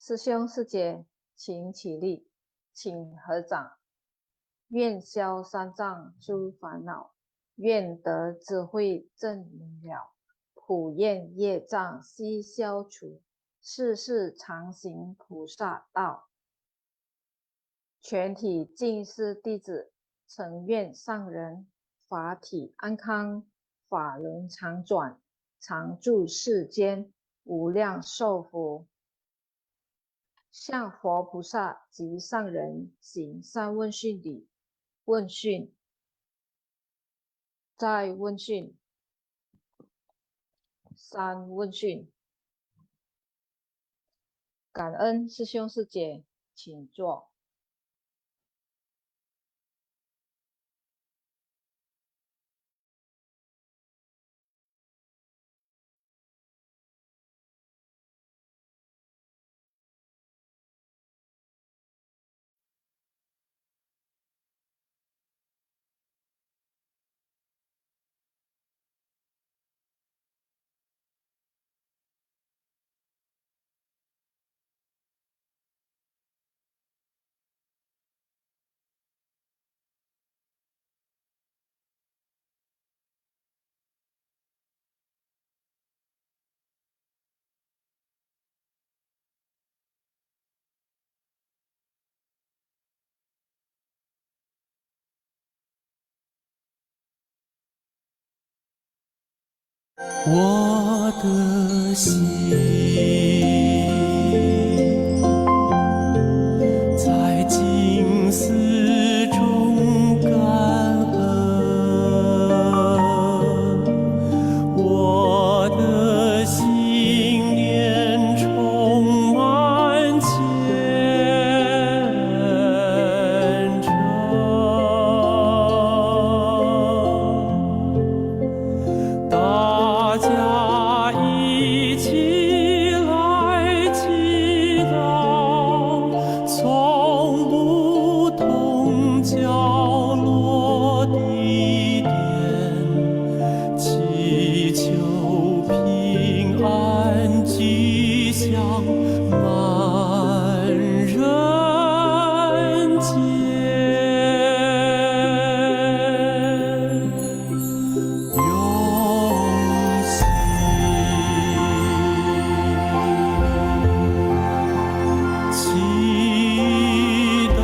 师兄师姐，请起立，请合掌。愿消三障诸烦恼，愿得智慧真明了，普愿业障悉消除，世世常行菩萨道。全体净师弟子，诚愿上人法体安康，法轮常转，常住世间，无量寿福。向佛菩萨及上人行三问讯礼。问讯，再问讯，三问讯。感恩师兄师姐，请坐。我的心在静思中感恩，我的心念充满虔诚。大家一起来祈祷，从不同角落地点，祈求平安吉祥满人间。用心祈祷，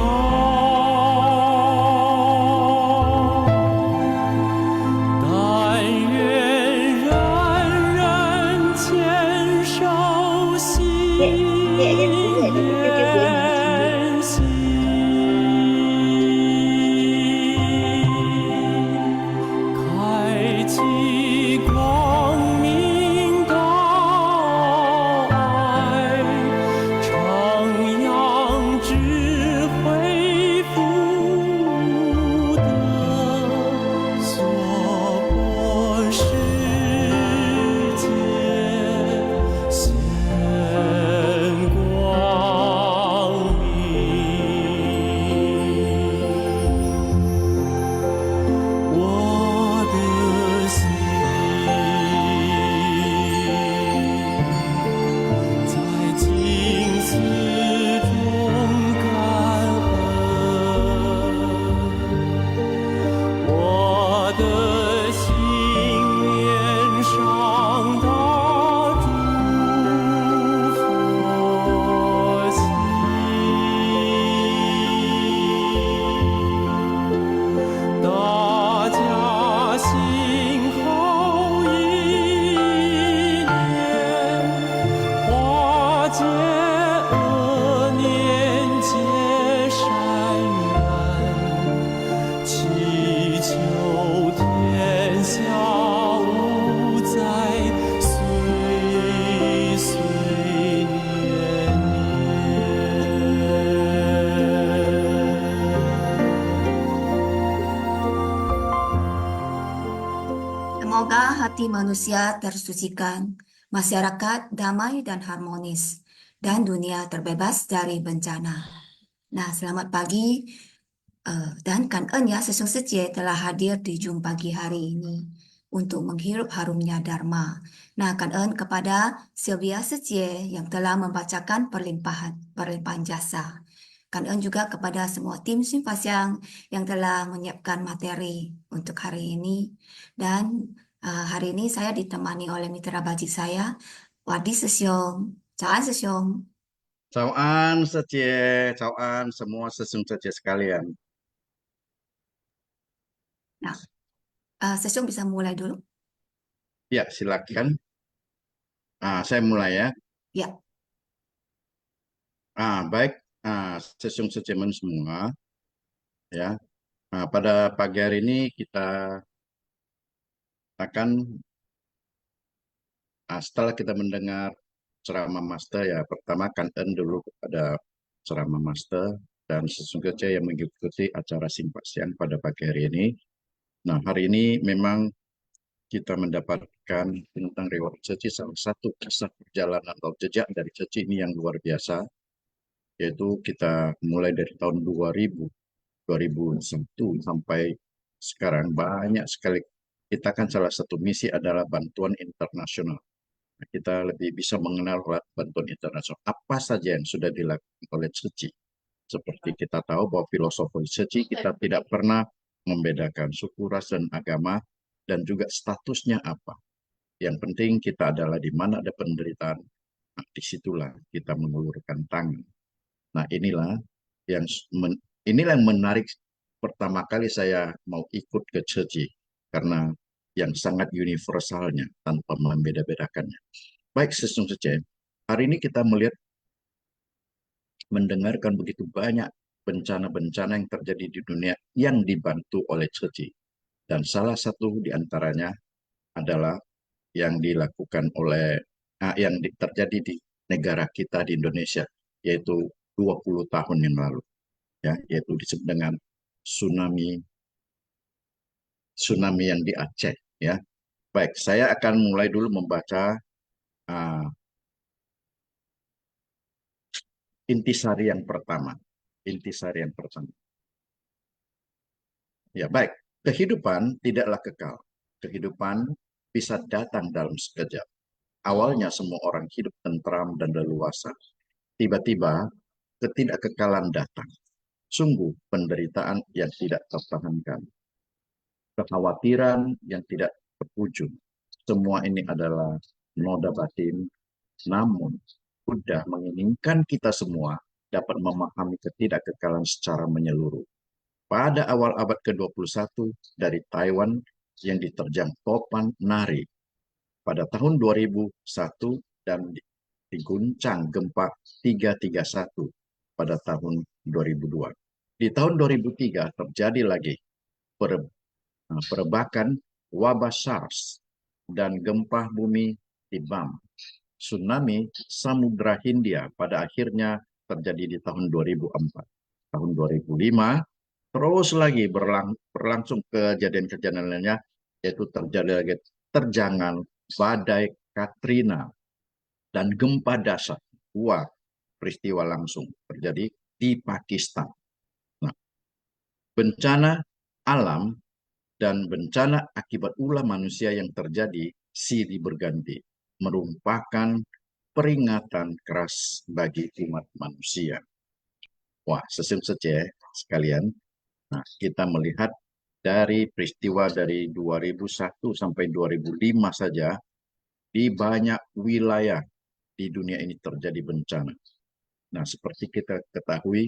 但愿人人坚守心言行，开启光明道爱，徜徉智慧福德，娑婆世界现光明。我的心在静思中感恩，我的心念上大诸佛心。大家心好意念，化解恶念结善缘，祈求天下无灾，岁岁年年。 Semoga hati manusia tersucikan, masyarakat damai dan harmonis, dan dunia terbebas dari bencana. Nah, selamat pagi dan kan en ya Sesung Secie telah hadir di Zoom pagi hari ini. untuk menghirup harumnya Dharma. Nah, kangen kepada Sylvia Sejie yang telah membacakan perlimpahan jasa. Kangen juga kepada semua tim Simpasiang yang telah menyiapkan materi untuk hari ini. Dan hari ini saya ditemani oleh mitra baji saya, Wadi Sesyong. Chào Sesyong. Cauan Secie, cauan semua sesung Secie sekalian. Nah, Sesyong bisa mulai dulu. Ya, silakan. Saya mulai ya. Ya. Baik, sesung Secie semua. Ya, pada pagi hari ini kita akan, setelah kita mendengar ceramah Master ya, pertama kangen dulu kepada ceramah Master dan sesung Secie yang mengikuti acara Simpasiang pada pagi hari ini. Nah, hari ini memang kita mendapatkan tentang reward Ceci, salah satu kisah perjalanan atau jejak dari Ceci ini yang luar biasa, yaitu kita mulai dari tahun 2001 sampai sekarang banyak sekali. Kita kan salah satu misi adalah bantuan internasional. Kita lebih bisa mengenal bantuan internasional. Apa saja yang sudah dilakukan oleh Ceci. Seperti kita tahu bahwa filosofi Ceci kita tidak pernah membedakan suku, ras, dan agama, dan juga statusnya apa. Yang penting kita adalah di mana ada penderitaan, disitulah kita mengulurkan tangan. Nah, inilah yang menarik. Pertama kali saya mau ikut ke Ceci karena yang sangat universalnya tanpa membeda-bedakannya. Baik, Sesung Ceci, hari ini kita mendengarkan begitu banyak bencana-bencana yang terjadi di dunia yang dibantu oleh Ceci. Dan salah satu di antaranya adalah yang dilakukan yang terjadi di negara kita di Indonesia, yaitu 20 tahun yang lalu, ya, yaitu disebut dengan tsunami yang di Aceh, ya. Baik, saya akan mulai dulu membaca intisari yang pertama. Intisari yang pertama. Ya, baik. Kehidupan tidaklah kekal. Kehidupan bisa datang dalam sekejap. Awalnya semua orang hidup tentram dan leluasa. Tiba-tiba ketidakkekalan datang. Sungguh penderitaan yang tidak tertahankan. Kekhawatiran yang tidak terwujud. Semua ini adalah noda batin, namun sudah menginginkan kita semua dapat memahami ketidakkekalan secara menyeluruh. Pada awal abad ke-21 dari Taiwan yang diterjang topan Nari pada tahun 2001 dan diguncang gempa 331 pada tahun 2002. Di tahun 2003 terjadi lagi perebakan wabah SARS dan gempa bumi di Bam. Tsunami Samudra Hindia pada akhirnya terjadi di tahun 2004. Tahun 2005 terus lagi berlangsung kejadian-kejadian lainnya, yaitu terjadi lagi terjangan badai Katrina dan gempa dasar. Dua peristiwa langsung terjadi di Pakistan. Nah, bencana alam dan bencana akibat ulah manusia yang terjadi silih berganti merupakan peringatan keras bagi umat manusia. Wah, Sesung Secie sekalian, nah, kita melihat dari peristiwa dari 2001 sampai 2005 saja, di banyak wilayah di dunia ini terjadi bencana. Nah, seperti kita ketahui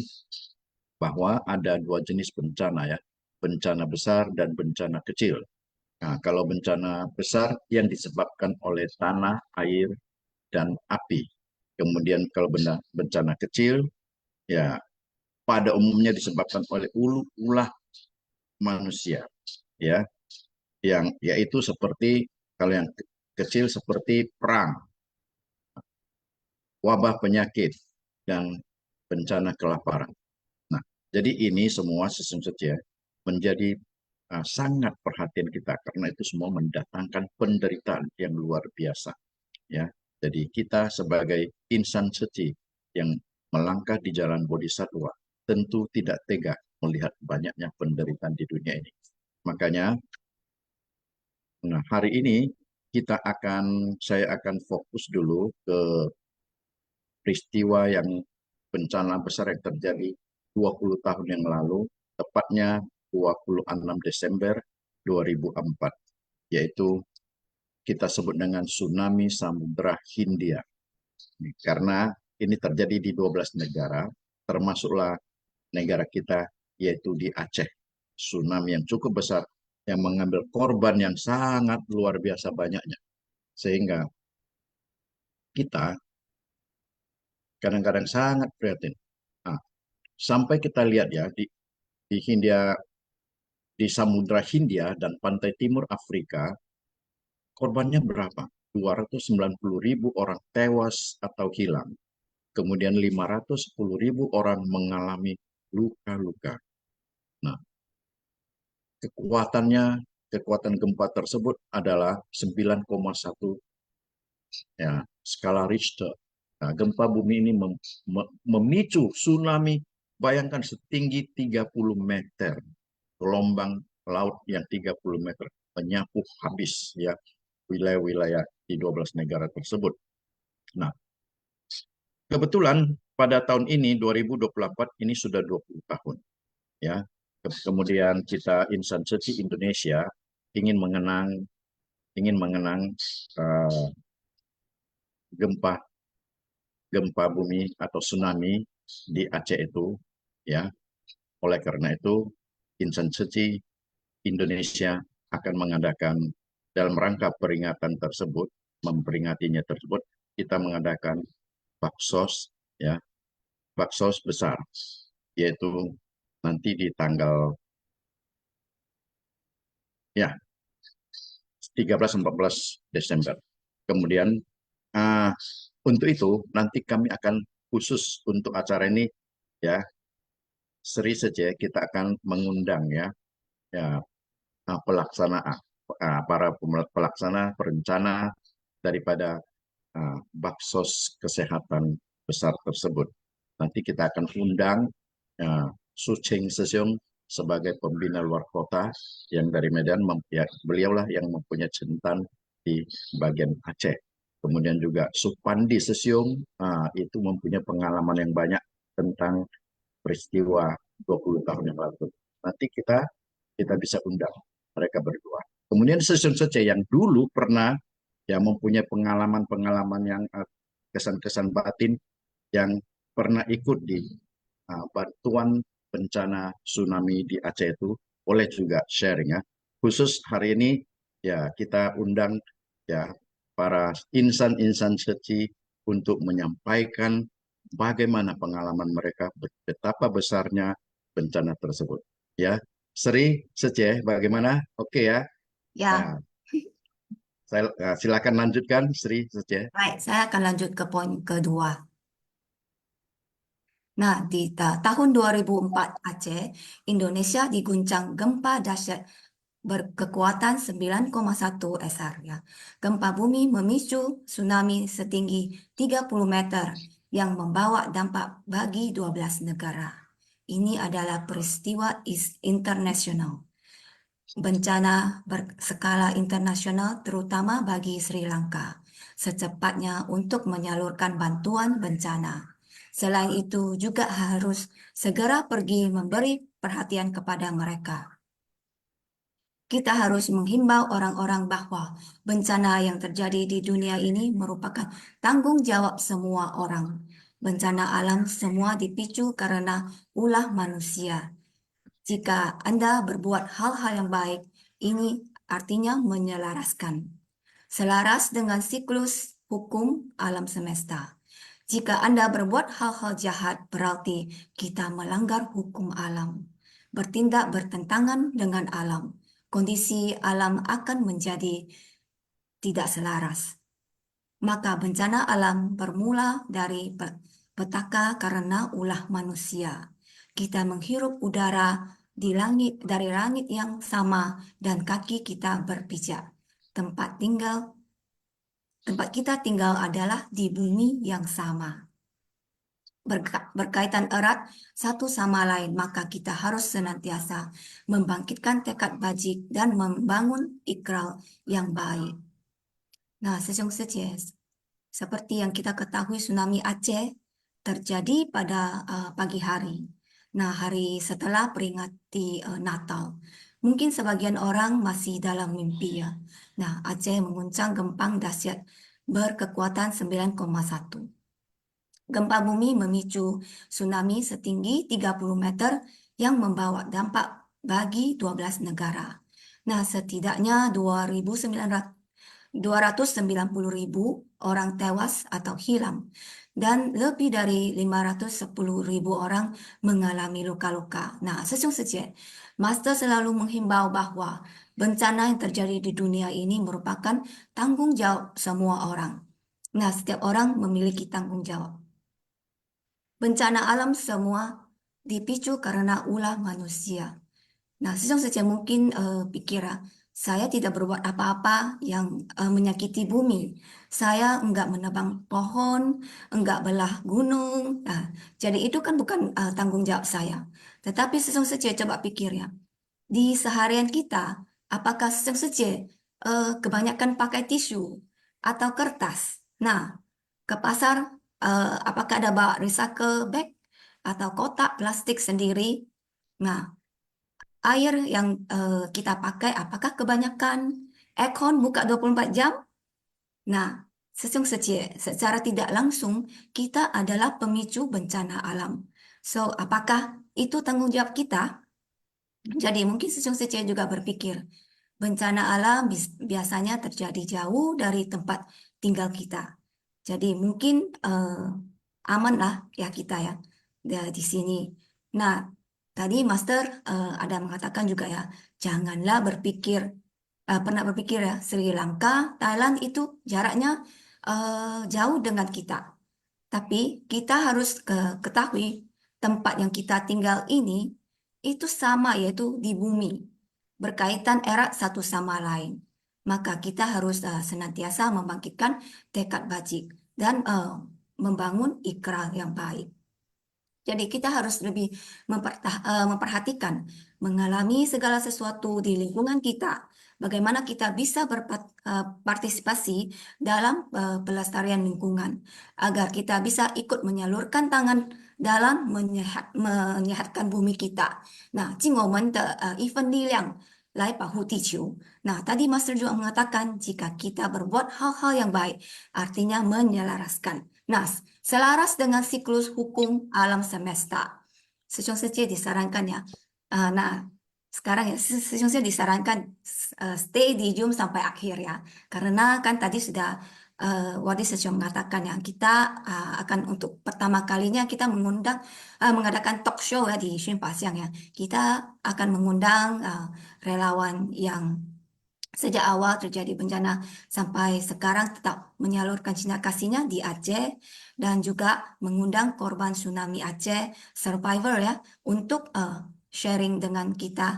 bahwa ada dua jenis bencana, ya, bencana besar dan bencana kecil. Nah, kalau bencana besar yang disebabkan oleh tanah, air, dan api. Kemudian kalau bencana kecil, ya pada umumnya disebabkan oleh ulah manusia, ya, yang yaitu seperti kalau yang kecil seperti perang, wabah penyakit, dan bencana kelaparan. Nah, jadi ini semua sesungguhnya menjadi sangat perhatian kita karena itu semua mendatangkan penderitaan yang luar biasa, ya. Jadi kita sebagai insan suci yang melangkah di jalan bodhisattva tentu tidak tega melihat banyaknya penderitaan di dunia ini. Makanya Nah, hari ini saya akan fokus dulu ke peristiwa yang bencana besar yang terjadi 20 tahun yang lalu, tepatnya 26 Desember 2004, yaitu kita sebut dengan tsunami Samudra Hindia. Karena ini terjadi di 12 negara, termasuklah negara kita, yaitu di Aceh. Tsunami yang cukup besar, yang mengambil korban yang sangat luar biasa banyaknya. Sehingga kita kadang-kadang sangat prihatin. Nah, sampai kita lihat ya, di Hindia, di Samudra Hindia dan pantai timur Afrika, korbannya berapa? 290.000 orang tewas atau hilang. Kemudian 510.000 orang mengalami luka-luka. Nah, kekuatan gempa tersebut adalah 9,1 ya, skala Richter. Nah, gempa bumi ini memicu tsunami, bayangkan setinggi 30 meter. Gelombang laut yang 30 meter menyapu habis ya wilayah-wilayah di 12 negara tersebut. Nah, kebetulan pada tahun ini 2024 ini sudah 20 tahun ya. Kemudian kita Insan Suci Indonesia ingin mengenang gempa gempa bumi atau tsunami di Aceh itu ya. Oleh karena itu Insan Suci Indonesia akan mengadakan dalam rangka peringatan tersebut, memperingatinya tersebut, kita mengadakan baksos ya, baksos besar, yaitu nanti di tanggal ya 13-14 Desember. Kemudian untuk itu nanti kami akan khusus untuk acara ini ya, seri saja kita akan mengundang ya para pelaksana perencana daripada baksos kesehatan besar tersebut. Nanti kita akan undang Su Cheng Sesiong sebagai pembina luar kota yang dari Medan. Beliaulah yang mempunyai centan di bagian Aceh. Kemudian juga Supandi Sesiong itu mempunyai pengalaman yang banyak tentang peristiwa 20 tahun yang lalu. Nanti kita bisa undang mereka berdua. Kemudian Sesiong yang dulu pernah ya mempunyai pengalaman-pengalaman yang kesan-kesan batin yang pernah ikut di bantuan bencana tsunami di Aceh itu, boleh juga sharing ya. Khusus hari ini ya kita undang ya para insan-insan suci untuk menyampaikan bagaimana pengalaman mereka, betapa besarnya bencana tersebut. Ya, Sri, Sece, bagaimana? Oke ya. Ya, Silakan lanjutkan, Sri, Sece. baik, saya akan lanjut ke poin kedua. Nah, di tahun 2004 Aceh, Indonesia diguncang gempa dahsyat berkekuatan 9,1 SR ya. Gempa bumi memicu tsunami setinggi 30 meter yang membawa dampak bagi 12 negara. Ini adalah peristiwa internasional. Bencana berskala internasional terutama bagi Sri Lanka, secepatnya untuk menyalurkan bantuan bencana. Selain itu juga harus segera pergi memberi perhatian kepada mereka. Kita harus menghimbau orang-orang bahwa bencana yang terjadi di dunia ini merupakan tanggung jawab semua orang. Bencana alam semua dipicu karena ulah manusia. Jika Anda berbuat hal-hal yang baik, ini artinya menyelaraskan. Selaras dengan siklus hukum alam semesta. Jika Anda berbuat hal-hal jahat, berarti kita melanggar hukum alam, bertindak bertentangan dengan alam. Kondisi alam akan menjadi tidak selaras. Maka bencana alam bermula dari petaka karena ulah manusia. Kita menghirup udara dari langit yang sama dan kaki kita berpijak. Tempat kita tinggal adalah di bumi yang sama. berkaitan erat satu sama lain, maka kita harus senantiasa membangkitkan tekad bajik dan membangun ikrar yang baik. Nah, seperti yang kita ketahui, tsunami Aceh terjadi pada pagi hari. Nah, hari setelah peringati Natal. Mungkin sebagian orang masih dalam mimpi ya. Nah, Aceh mengguncang gempa dahsyat berkekuatan 9,1. Gempa bumi memicu tsunami setinggi 30 meter yang membawa dampak bagi 12 negara. Nah, setidaknya 290.000 orang tewas atau hilang dan lebih dari 510.000 orang mengalami luka-luka. Nah, sesungguhnya Master selalu menghimbau bahwa bencana yang terjadi di dunia ini merupakan tanggung jawab semua orang. Nah, setiap orang memiliki tanggung jawab. Bencana alam semua dipicu karena ulah manusia. Nah, saja mungkin pikir, saya tidak berbuat apa-apa yang menyakiti bumi. Saya enggak menebang pohon, enggak belah gunung. Nah, jadi itu kan bukan tanggung jawab saya. Tetapi saja coba pikir ya, di seharian kita, apakah saja kebanyakan pakai tisu atau kertas? Nah, ke pasar, apakah ada bawa recycle bag atau kotak plastik sendiri? Nah, air yang kita pakai, apakah kebanyakan aircon buka 24 jam? Nah, sesungguhnya secara tidak langsung kita adalah pemicu bencana alam. So, apakah itu tanggung jawab kita? Jadi mungkin sesungguhnya juga berpikir, bencana alam biasanya terjadi jauh dari tempat tinggal kita. Jadi mungkin aman lah ya kita ya di sini. Nah, tadi Master ada mengatakan juga ya, janganlah pernah berpikir ya, Sri Lanka, Thailand itu jaraknya jauh dengan kita. Tapi kita harus ketahui tempat yang kita tinggal ini itu sama, yaitu di bumi, berkaitan erat satu sama lain. Maka kita harus senantiasa membangkitkan tekad bajik dan membangun ikrar yang baik. Jadi kita harus lebih memperhatikan, mengalami segala sesuatu di lingkungan kita. Bagaimana kita bisa berpartisipasi dalam pelestarian lingkungan, agar kita bisa ikut menyalurkan tangan dalam menyehatkan bumi kita. Nah, 尽我们的一份力量来保护地球. Nah, tadi Master juga mengatakan jika kita berbuat hal-hal yang baik, artinya menyelaraskan. Nah, selaras dengan siklus hukum alam semesta. Sejujurnya disarankan ya. Nah, sekarang ya sejujurnya disarankan stay di Zoom sampai akhir ya. Karena kan tadi sudah Wadi sudah mengatakan ya, kita akan untuk pertama kalinya kita mengadakan talk show ya di Xun Pasiang ya. Kita akan mengundang relawan yang sejak awal terjadi bencana sampai sekarang tetap menyalurkan cinta kasihnya di Aceh dan juga mengundang korban tsunami Aceh survivor ya untuk sharing dengan kita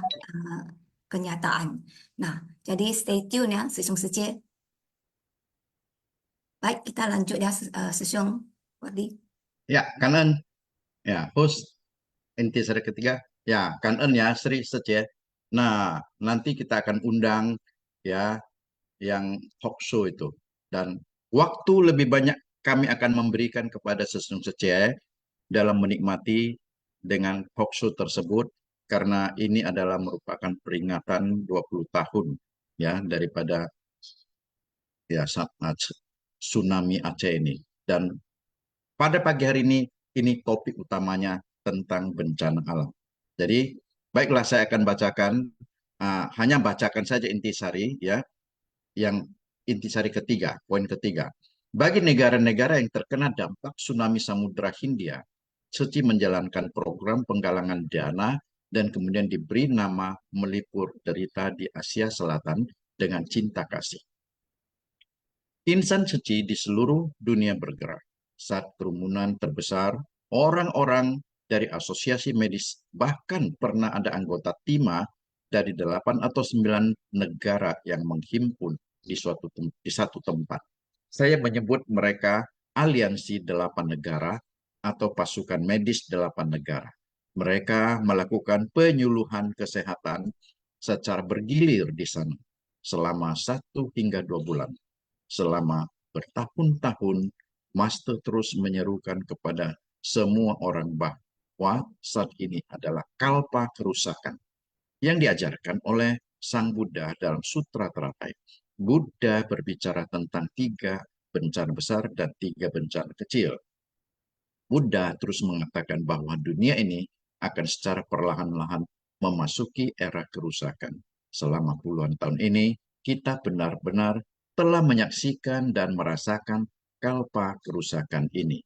kenyataan. Nah, jadi stay tune ya, Sesung Sece. Baik, kita lanjut ya, Sesung Wardi. Ya, kanan. Ya, host intisari ketiga. Ya, kanan ya, Sri Sece. Nah, nanti kita akan undang ya yang talk show itu, dan waktu lebih banyak kami akan memberikan kepada Sesung Sece dalam menikmati dengan talk show tersebut, karena ini adalah merupakan peringatan 20 tahun ya daripada ya tsunami Aceh ini. Dan pada pagi hari ini topik utamanya tentang bencana alam. Jadi baiklah, saya akan bacakan hanya bacakan saja intisari ya, yang intisari ketiga, poin ketiga. Bagi negara-negara yang terkena dampak tsunami Samudra Hindia, Suci menjalankan program penggalangan dana dan kemudian diberi nama melipur derita di Asia Selatan dengan cinta kasih. Insan suci di seluruh dunia bergerak saat kerumunan terbesar orang-orang dari asosiasi medis, bahkan pernah ada anggota TIMA dari 8 atau 9 negara yang menghimpun di satu tempat. Saya menyebut mereka aliansi 8 negara atau pasukan medis 8 negara. Mereka melakukan penyuluhan kesehatan secara bergilir di sana selama 1 hingga 2 bulan. Selama bertahun-tahun, Master terus menyerukan kepada semua orang bahwa saat ini adalah kalpa kerusakan yang diajarkan oleh Sang Buddha dalam Sutra Teratai. Buddha berbicara tentang 3 bencana besar dan 3 bencana kecil. Buddha terus mengatakan bahwa dunia ini akan secara perlahan-lahan memasuki era kerusakan. Selama puluhan tahun ini, kita benar-benar telah menyaksikan dan merasakan kalpa kerusakan ini.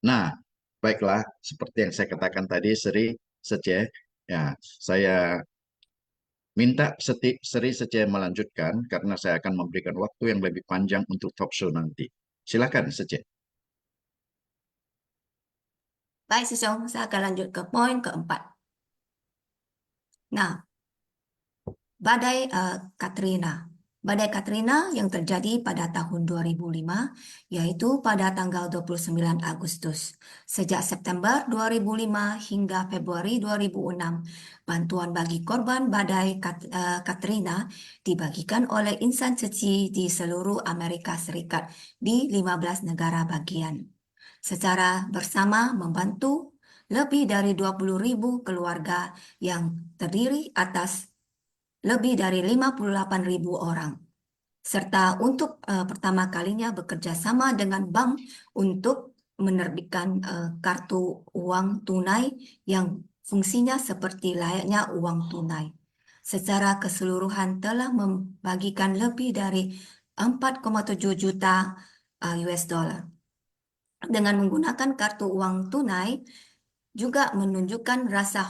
Nah, baiklah, seperti yang saya katakan tadi, Sri Seceh, ya, saya minta Sri Seceh melanjutkan karena saya akan memberikan waktu yang lebih panjang untuk talk show nanti. Silakan, Seceh. Baik, Sesong, saya akan lanjut ke poin keempat. Nah, badai Katrina. Badai Katrina yang terjadi pada tahun 2005, yaitu pada tanggal 29 Agustus. Sejak September 2005 hingga Februari 2006, bantuan bagi korban badai Katrina dibagikan oleh insan suci di seluruh Amerika Serikat di 15 negara bagian. Secara bersama membantu lebih dari 20.000 keluarga yang terdiri atas lebih dari 58.000 orang. Serta untuk pertama kalinya bekerja sama dengan bank untuk menerbitkan kartu uang tunai yang fungsinya seperti layaknya uang tunai. Secara keseluruhan telah membagikan lebih dari 4,7 juta US dollar. Dengan menggunakan kartu uang tunai juga menunjukkan rasa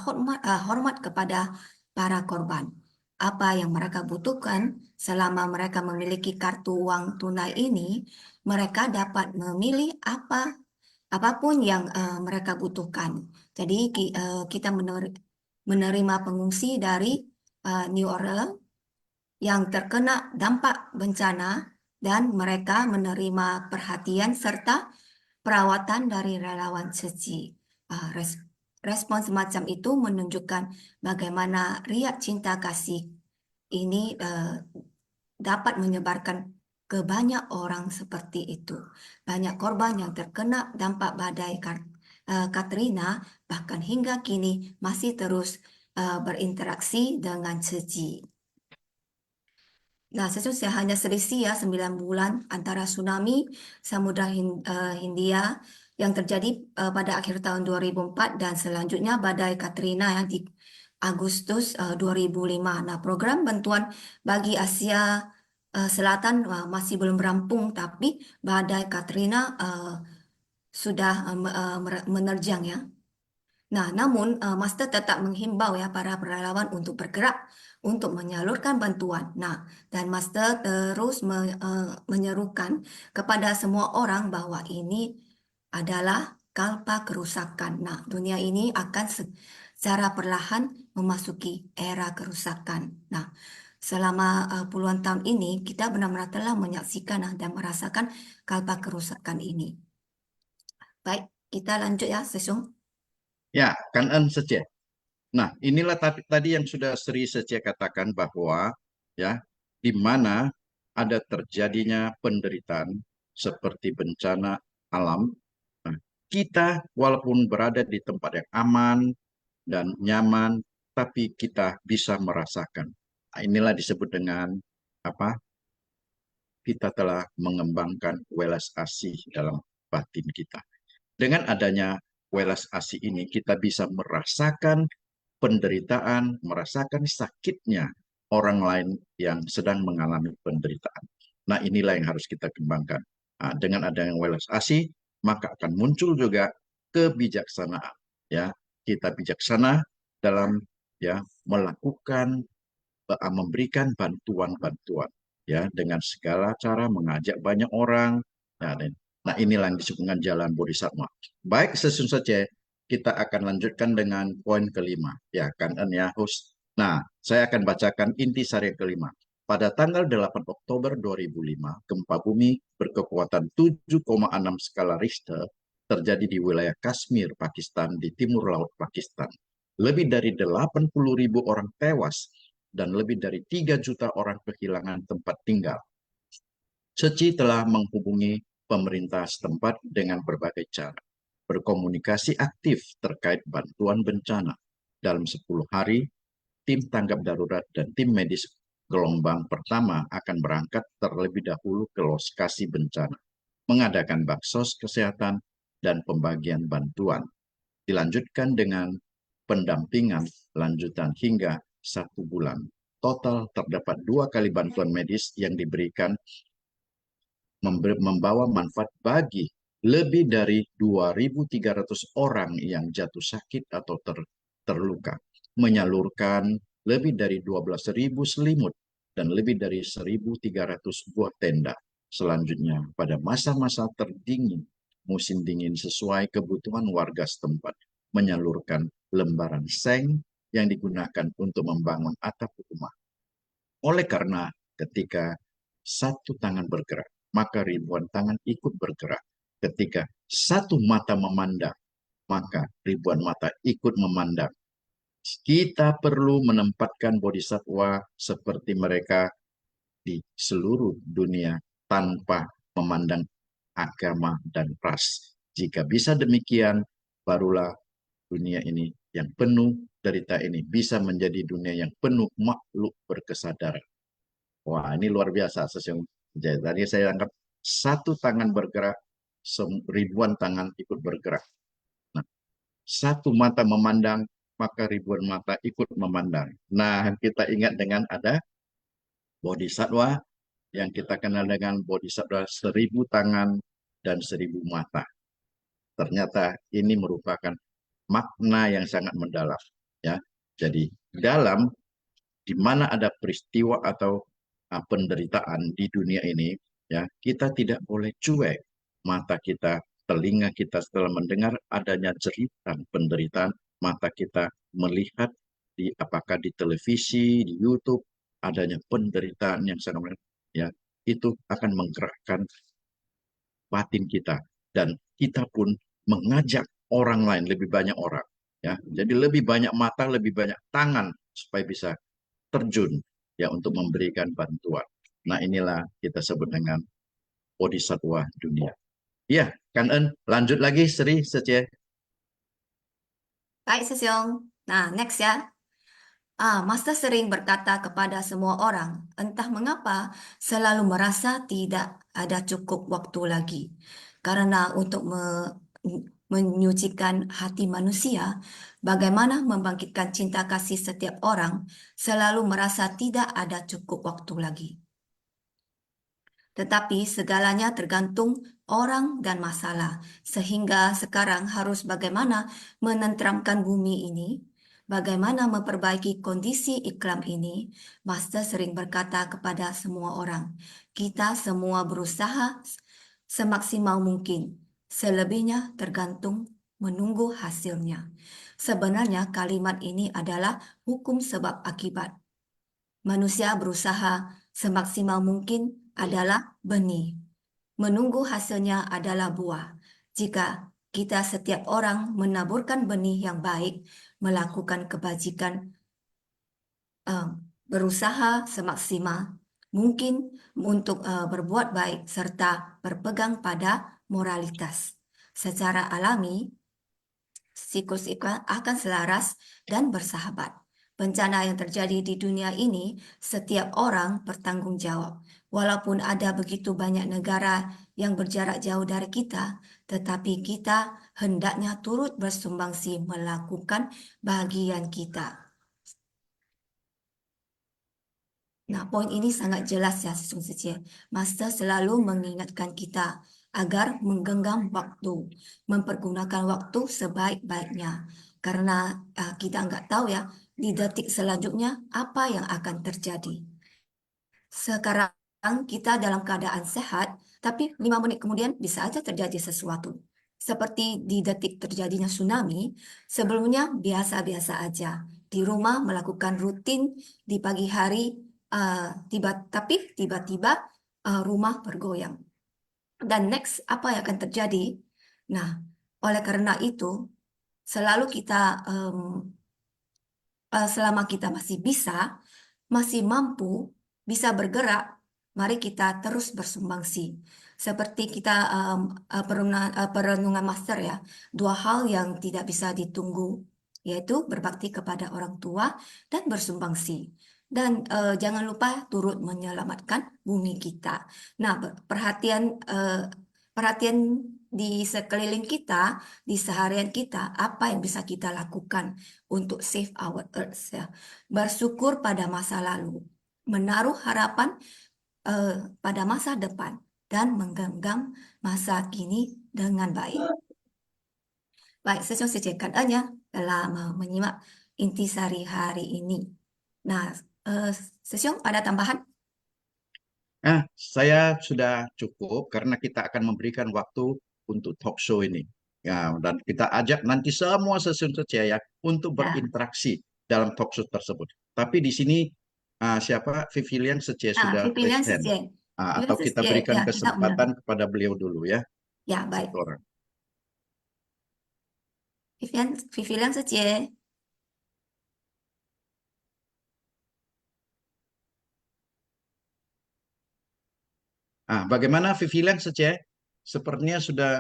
hormat kepada para korban. Apa yang mereka butuhkan selama mereka memiliki kartu uang tunai ini, mereka dapat memilih apapun yang mereka butuhkan. Jadi kita menerima pengungsi dari New Orleans yang terkena dampak bencana dan mereka menerima perhatian serta perawatan dari relawan suci. Respon semacam itu menunjukkan bagaimana riak cinta kasih ini dapat menyebarkan ke banyak orang seperti itu. Banyak korban yang terkena dampak badai Katrina bahkan hingga kini masih terus berinteraksi dengan suci. Nah, sesungguhnya hanya selisih ya 9 bulan antara tsunami Samudra Hindia yang terjadi pada akhir tahun 2004 dan selanjutnya badai Katrina yang di Agustus 2005. Nah, program bantuan bagi Asia Selatan masih belum rampung, tapi badai Katrina sudah menerjang ya. Nah, namun Master tetap menghimbau ya para relawan untuk bergerak untuk menyalurkan bantuan. Nah, dan Master terus menyerukan kepada semua orang bahwa ini adalah kalpa kerusakan. Nah, dunia ini akan secara perlahan memasuki era kerusakan. Nah, selama puluhan tahun ini kita benar-benar telah menyaksikan dan merasakan kalpa kerusakan ini. Baik, kita lanjut ya, Sesung. Ya, Kanan Seceh. Nah, inilah tadi yang sudah Sri Seceh katakan bahwa ya, di mana ada terjadinya penderitaan seperti bencana alam. Nah, kita walaupun berada di tempat yang aman dan nyaman, tapi kita bisa merasakan. Nah, inilah disebut dengan apa? Kita telah mengembangkan welas asih dalam batin kita. Dengan adanya welas asih ini, kita bisa merasakan penderitaan, merasakan sakitnya orang lain yang sedang mengalami penderitaan. Nah, inilah yang harus kita kembangkan. Nah, dengan adanya welas asih, maka akan muncul juga kebijaksanaan. Ya, kita bijaksana dalam ya melakukan, memberikan bantuan-bantuan. Ya, dengan segala cara mengajak banyak orang. Ya, nah, inilah yang disebut dengan jalan Bodhisattva. Baik, sesungguhnya kita akan lanjutkan dengan poin kelima. Ya, kan ya, host. Nah, saya akan bacakan intisari kelima. Pada tanggal 8 Oktober 2005, gempa bumi berkekuatan 7,6 skala Richter terjadi di wilayah Kashmir, Pakistan, di timur laut Pakistan. Lebih dari 80.000 orang tewas dan lebih dari 3 juta orang kehilangan tempat tinggal. Seci telah menghubungi pemerintah setempat dengan berbagai cara, berkomunikasi aktif terkait bantuan bencana. Dalam 10 hari, tim tanggap darurat dan tim medis gelombang pertama akan berangkat terlebih dahulu ke lokasi bencana, mengadakan baksos kesehatan dan pembagian bantuan. Dilanjutkan dengan pendampingan lanjutan hingga 1 bulan. Total terdapat 2 kali bantuan medis yang diberikan membawa manfaat bagi lebih dari 2.300 orang yang jatuh sakit atau terluka, menyalurkan lebih dari 12.000 selimut dan lebih dari 1.300 buah tenda. Selanjutnya, pada masa-masa terdingin, musim dingin sesuai kebutuhan warga setempat, menyalurkan lembaran seng yang digunakan untuk membangun atap rumah. Oleh karena ketika satu tangan bergerak, maka ribuan tangan ikut bergerak. Ketika satu mata memandang, maka ribuan mata ikut memandang. Kita perlu menempatkan bodhisatwa seperti mereka di seluruh dunia tanpa memandang agama dan ras. Jika bisa demikian, barulah dunia ini yang penuh derita ini bisa menjadi dunia yang penuh makhluk berkesadaran. Wah, ini luar biasa. Tadi saya anggap satu tangan bergerak, ribuan tangan ikut bergerak. Nah, satu mata memandang, maka ribuan mata ikut memandang. Nah, kita ingat dengan ada bodhisattva yang kita kenal dengan bodhisattva 1.000 tangan dan 1.000 mata. Ternyata ini merupakan makna yang sangat mendalam. Ya, jadi dalam di mana ada peristiwa atau penderitaan di dunia ini, ya kita tidak boleh cuek. Mata kita, telinga kita setelah mendengar adanya cerita penderitaan, mata kita melihat apakah di televisi, di YouTube adanya penderitaan yang sangat, ya itu akan menggerakkan batin kita dan kita pun mengajak orang lain, lebih banyak orang, ya jadi lebih banyak mata, lebih banyak tangan supaya bisa terjun ya untuk memberikan bantuan. Nah, inilah kita sebut dengan bodhisattva dunia. Ya, Kang En, lanjut lagi Sri Sece. Baik, Sesyong. Nah, next ya. Master sering berkata kepada semua orang, entah mengapa selalu merasa tidak ada cukup waktu lagi. Karena untuk menyucikan hati manusia, bagaimana membangkitkan cinta kasih setiap orang, selalu merasa tidak ada cukup waktu lagi. Tetapi segalanya tergantung orang dan masalah, sehingga sekarang harus bagaimana menenteramkan bumi ini. Bagaimana memperbaiki kondisi iklim ini, Master sering berkata kepada semua orang, kita semua berusaha semaksimal mungkin, selebihnya tergantung menunggu hasilnya. Sebenarnya kalimat ini adalah hukum sebab akibat. Manusia berusaha semaksimal mungkin adalah benih. Menunggu hasilnya adalah buah. Jika kita setiap orang menaburkan benih yang baik, melakukan kebajikan, berusaha semaksimal mungkin untuk berbuat baik serta berpegang pada moralitas. Secara alami, siklus iklan akan selaras dan bersahabat. Bencana yang terjadi di dunia ini, setiap orang bertanggung jawab. Walaupun ada begitu banyak negara yang berjarak jauh dari kita, tetapi kita hendaknya turut bersumbangsi melakukan bagian kita. Nah, poin ini sangat jelas ya, sesungguhnya. Master selalu mengingatkan kita agar menggenggam waktu, mempergunakan waktu sebaik-baiknya. Karena kita nggak tahu ya, di detik selanjutnya apa yang akan terjadi. Sekarang kita dalam keadaan sehat, tapi 5 menit kemudian bisa aja terjadi sesuatu. Seperti di detik terjadinya tsunami, sebelumnya biasa-biasa aja. Di rumah melakukan rutin di pagi hari, tapi tiba-tiba rumah bergoyang. Dan next, apa yang akan terjadi? Nah, Oleh karena itu, selalu kita selama kita masih bisa, masih mampu, bisa bergerak, mari kita terus bersumbangsi. Seperti kita perenungan master ya, dua hal yang tidak bisa ditunggu, yaitu berbakti kepada orang tua dan bersumbangsi. Dan jangan lupa turut menyelamatkan bumi kita. Nah, perhatian di sekeliling kita, di seharian kita, apa yang bisa kita lakukan untuk save our earth ya. Bersyukur pada masa lalu, menaruh harapan pada masa depan, dan menggenggam masa kini dengan baik. Baik, Sejong kan aja telah menyimak intisari hari ini. Nah, Sejong ada tambahan? Saya sudah cukup karena kita akan memberikan waktu untuk talk show ini. Ya, dan kita ajak nanti semua session ya untuk Ya. berinteraksi dalam talk show tersebut. Tapi di sini siapa Vivilian Sece sudah Pilihan raise hand. Sece. Atau kita berikan Ya, kita undang. kesempatan kepada beliau dulu ya. Ya, baik. Satu orang. Vivilian Sece. Bagaimana Vivilian Sece? Sepertinya sudah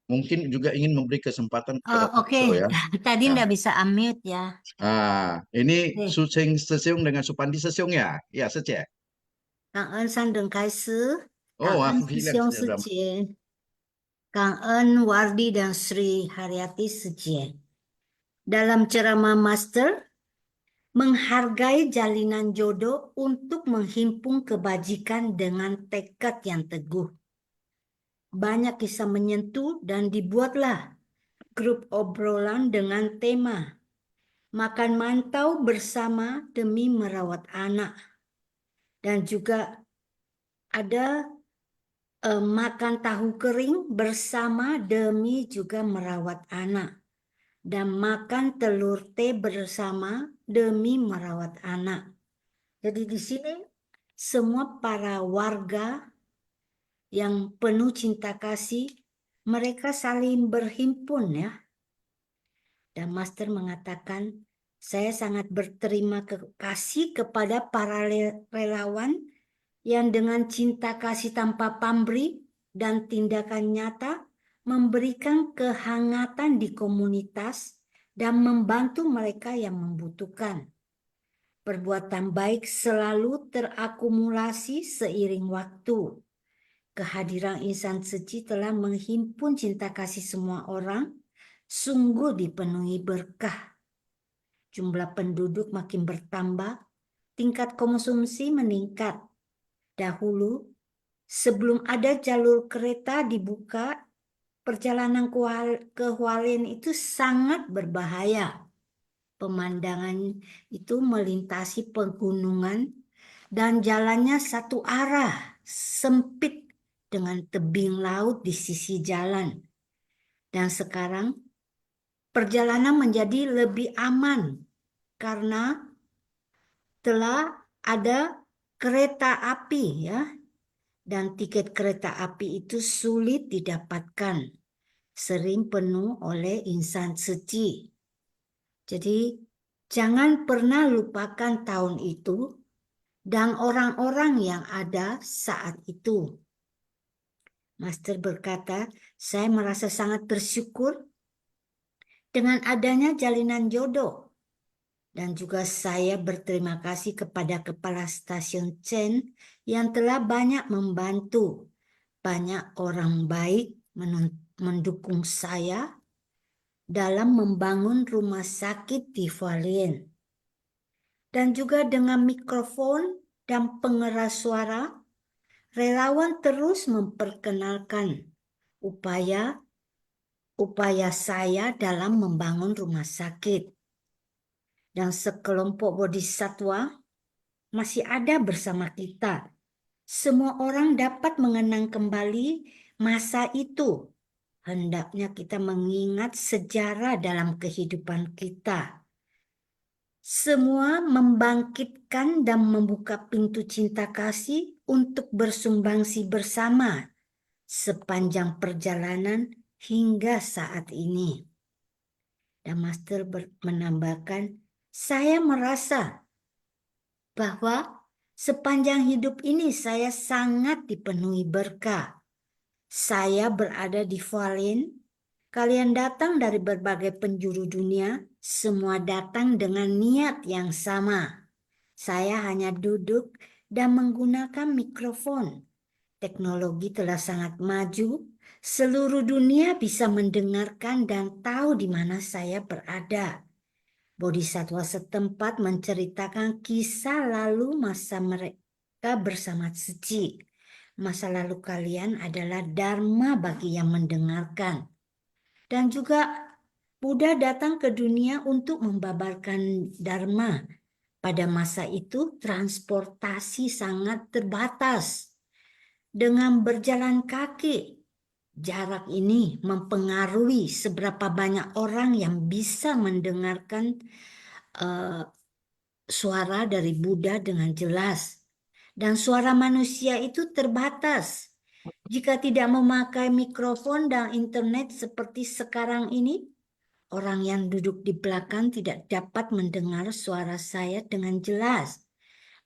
mungkin juga ingin memberi kesempatan kepada talk Oke, show ya. tadi Ya. nggak bisa unmute ya. Ini Oke. Suseng Sesiung dengan Supandi Sesiung ya? Ya, Sece. 感恩三等开始，感 Oh, 恩师 Vivilian 兄 sudah. 师姐，感恩 Wardi dan Sri Haryati Sejie. Dalam ceramah Master, menghargai jalinan jodoh untuk menghimpun kebajikan dengan tekad yang teguh. Banyak kisah menyentuh dan dibuatlah grup obrolan dengan tema makan mantau bersama demi merawat anak. Dan juga ada makan tahu kering bersama demi juga merawat anak. Dan makan telur teh bersama demi merawat anak. Jadi di sini semua para warga yang penuh cinta kasih, mereka saling berhimpun ya. Dan Master mengatakan, saya sangat berterima kasih kepada para relawan yang dengan cinta kasih tanpa pamrih dan tindakan nyata memberikan kehangatan di komunitas dan membantu mereka yang membutuhkan. Perbuatan baik selalu terakumulasi seiring waktu. Kehadiran insan suci telah menghimpun cinta kasih semua orang, sungguh dipenuhi berkah. Jumlah penduduk makin bertambah, tingkat konsumsi meningkat. Dahulu, sebelum ada jalur kereta dibuka, perjalanan ke Hualien itu sangat berbahaya. Pemandangan itu melintasi pegunungan dan jalannya satu arah, sempit dengan tebing laut di sisi jalan. Dan sekarang perjalanan menjadi lebih aman karena telah ada kereta api ya. Dan tiket kereta api itu sulit didapatkan, sering penuh oleh insan suci. Jadi jangan pernah lupakan tahun itu dan orang-orang yang ada saat itu. Master berkata, saya merasa sangat bersyukur dengan adanya jalinan jodoh. Dan juga saya berterima kasih kepada Kepala Stasiun Chen yang telah banyak membantu. Banyak orang baik mendukung saya dalam membangun rumah sakit di Hualien. Dan juga dengan mikrofon dan pengeras suara, relawan terus memperkenalkan upaya saya dalam membangun rumah sakit. Dan sekelompok bodhisatwa masih ada bersama kita. Semua orang dapat mengenang kembali masa itu. Hendaknya kita mengingat sejarah dalam kehidupan kita. Semua membangkitkan dan membuka pintu cinta kasih untuk bersumbangsi bersama sepanjang perjalanan hingga saat ini. Dan Master menambahkan, saya merasa bahwa sepanjang hidup ini saya sangat dipenuhi berkah. Saya berada di Valen, kalian datang dari berbagai penjuru dunia, semua datang dengan niat yang sama. Saya hanya duduk dan menggunakan mikrofon. Teknologi telah sangat maju, seluruh dunia bisa mendengarkan dan tahu di mana saya berada. Bodhisatwa setempat menceritakan kisah lalu masa mereka bersama Suci. Masa lalu kalian adalah dharma bagi yang mendengarkan. Dan juga Buddha datang ke dunia untuk membabarkan dharma. Pada masa itu transportasi sangat terbatas. Dengan berjalan kaki, jarak ini mempengaruhi seberapa banyak orang yang bisa mendengarkan suara dari Buddha dengan jelas. Dan suara manusia itu terbatas. Jika tidak memakai mikrofon dan internet seperti sekarang ini, orang yang duduk di belakang tidak dapat mendengar suara saya dengan jelas.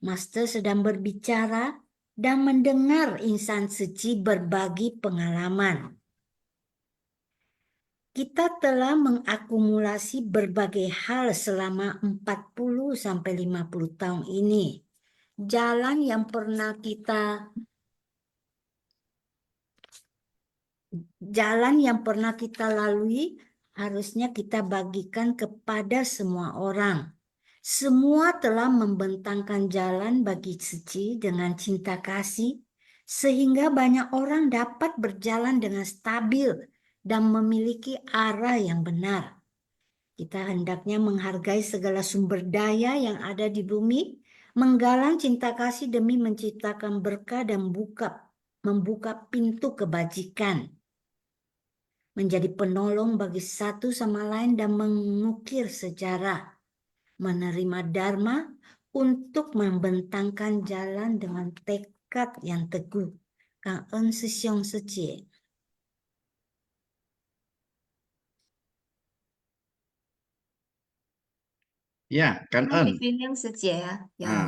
Master sedang berbicara dan mendengar insan suci berbagi pengalaman. Kita telah mengakumulasi berbagai hal selama 40-50 tahun ini. Jalan yang pernah kita lalui harusnya kita bagikan kepada semua orang. Semua telah membentangkan jalan bagi suci dengan cinta kasih, sehingga banyak orang dapat berjalan dengan stabil dan memiliki arah yang benar. Kita hendaknya menghargai segala sumber daya yang ada di bumi, menggalang cinta kasih demi menciptakan berkah dan membuka pintu kebajikan, menjadi penolong bagi satu sama lain dan mengukir sejarah, menerima dharma untuk membentangkan jalan dengan tekad yang teguh. Kang Ơn Sư Siong Sư Chị. Ya, Kan En. Yang Suci ya, Nah, yang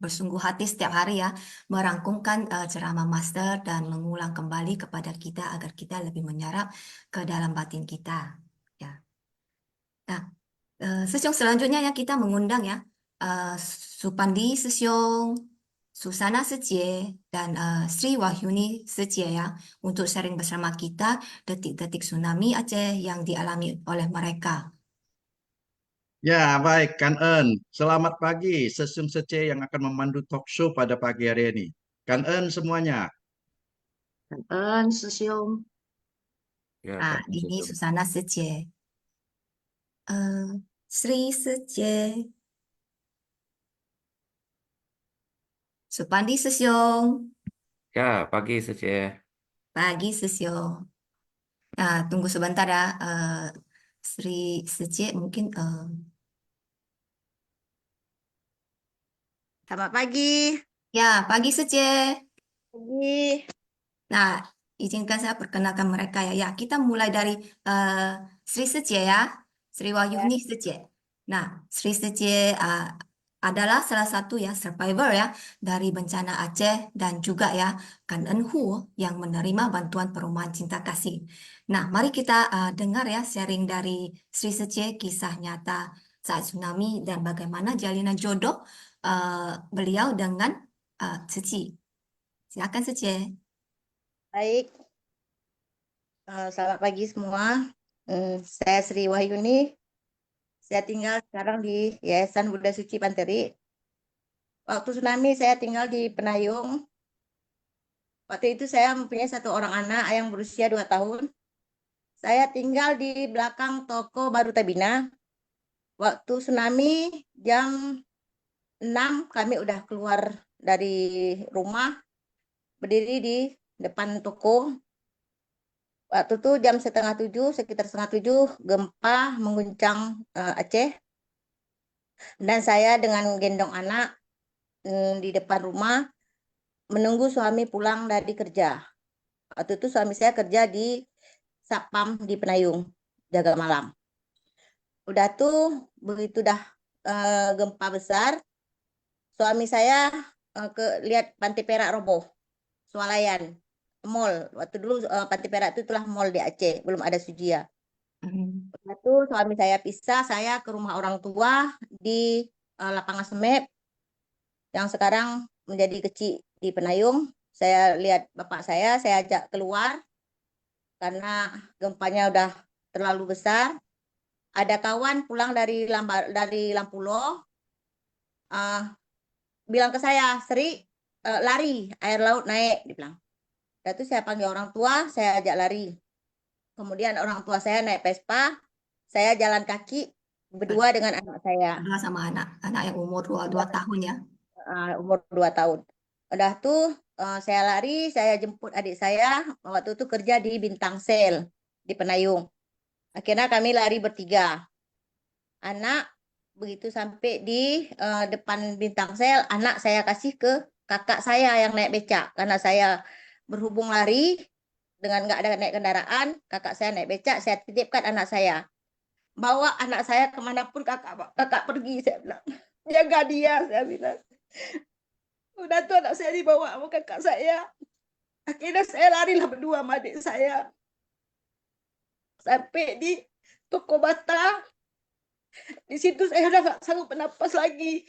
bersungguh hati setiap hari ya, merangkumkan ceramah Master dan mengulang kembali kepada kita agar kita lebih menyerap ke dalam batin kita. Ya. Nah, Sesiong selanjutnya yang kita mengundang ya, Supandi Sesiong, Susana Secie, dan Sri Wahyuni Secie ya, untuk sharing bersama kita detik-detik tsunami Aceh yang dialami oleh mereka. ya baik Kan En. Selamat pagi Sesiung Sece yang akan memandu talk show pada pagi hari ini. Kan En semuanya. Sesiong. Ya, Nah, Pak ini Sesiong. Susana Secie. Sri Secie. Supandi Sesiong. Ya, pagi Secie. Pagi Sesiong. Nah, tunggu sebentar ya. Sri Secie mungkin Selamat pagi. ya, pagi Secie. Pagi. Nah, izinkan saya perkenalkan mereka ya. Ya, kita mulai dari Sri Secie ya. Sri Wahyuni Secie. Nah, Sri Secie adalah salah satu ya survivor ya dari bencana Aceh dan juga ya Kan En Hu yang menerima bantuan perumahan cinta kasih. Nah, mari kita dengar ya sharing dari Sri Secie kisah nyata saat tsunami dan bagaimana jalinan jodoh beliau dengan Seci. Silakan Secie. Baik. Selamat pagi semua. Saya Sri Wahyuni. Saya tinggal sekarang di Yayasan Buddha Suci Panteri. Waktu tsunami saya tinggal di Penayung. Waktu itu saya mempunyai satu orang anak yang berusia 2 tahun. Saya tinggal di belakang toko Baru Tabina. Waktu tsunami jam 6 kami udah keluar dari rumah, berdiri di depan toko. Waktu itu jam sekitar setengah tujuh, gempa mengguncang Aceh. Dan saya dengan gendong anak di depan rumah, menunggu suami pulang dari kerja. Waktu itu suami saya kerja di Satpam di Penayung, jaga malam. Udah tuh begitu dah gempa besar, suami saya lihat Pantai Perak roboh, swalayan, mall. Waktu dulu Pantai Perak itu telah mall di Aceh, belum ada Sujia. Udah tuh suami saya pisah, saya ke rumah orang tua di Lapangan Semep, yang sekarang menjadi kecil di Penayung. Saya lihat bapak saya ajak keluar karena gempanya udah terlalu besar. Ada kawan pulang dari Lampulo, bilang ke saya, Sri, lari, air laut naik, dibilang. Dan itu saya panggil orang tua, saya ajak lari. Kemudian orang tua saya naik Vespa, saya jalan kaki berdua dengan anak saya. Berdua sama anak yang umur 2 tahun ya. Umur 2 tahun. Udah tuh saya lari, saya jemput adik saya, waktu itu kerja di Bintang Sel, di Penayung. Akhirnya kami lari bertiga. Anak begitu sampai di depan Bintang Sel, anak saya kasih ke kakak saya yang naik becak. Karena saya berhubung lari, dengan nggak ada naik kendaraan, kakak saya naik becak, saya titipkan anak saya. Bawa anak saya kemanapun kakak pergi, saya bilang. Jaga dia, saya bilang. Udah tuh anak saya dibawa sama kakak saya. Akhirnya saya larilah berdua sama adik saya. Sampai di toko bata. Di situ saya udah gak sanggup bernapas lagi.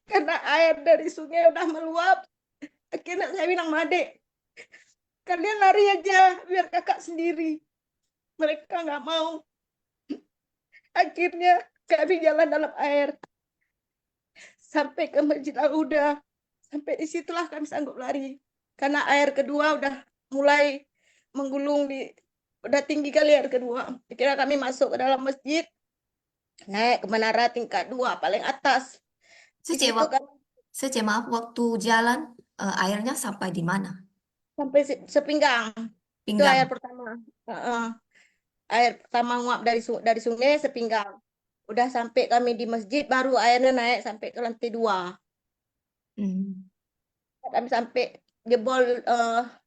Karena air dari sungai udah meluap. Akhirnya saya bilang sama adik, kalian lari aja biar kakak sendiri. Mereka gak mau. Akhirnya kami jalan dalam air. Sampai ke Masjid Al-Huda. Sampai disitulah kami sanggup lari. Karena air kedua udah mulai menggulung udah tinggi kali air kedua. Akhirnya kami masuk ke dalam masjid, naik ke menara tingkat 2 paling atas. Di Sece, situ kan maaf, waktu jalan airnya sampai di mana? sampai sepinggang. Itu Pinggang. air pertama. Air pertama nguap dari sungai sepinggang. Udah sampai kami di masjid, baru airnya naik sampai ke lantai 2. Kami sampai jebol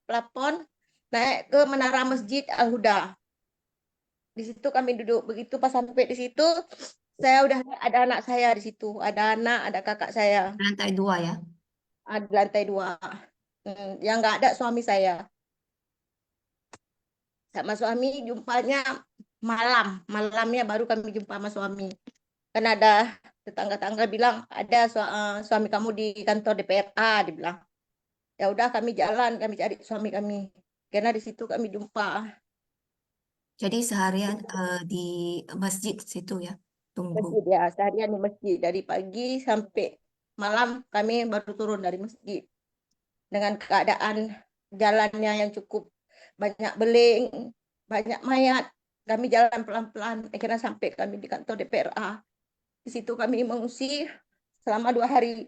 plafon, naik ke menara Masjid Al-Huda. Di situ kami duduk. Begitu pas sampai di situ, saya udah ada anak saya di situ. Ada anak, ada kakak saya. Lantai 2 ya. Ada lantai 2. Yang nggak ada suami saya. Sama suami jumpanya malamnya baru kami jumpa sama suami. Karena ada tetangga-tetangga bilang ada suami kamu di kantor DPRA, dibilang. Ya udah kami jalan, kami cari suami kami. Karena di situ kami jumpa. Jadi seharian di masjid situ ya, tunggu. Masjid ya, seharian di masjid dari pagi sampai malam kami baru turun dari masjid dengan keadaan jalannya yang cukup banyak beling, banyak mayat. Kami jalan pelan-pelan, akhirnya sampai kami di kantor DPRA. Di situ kami mengungsi selama 2 hari.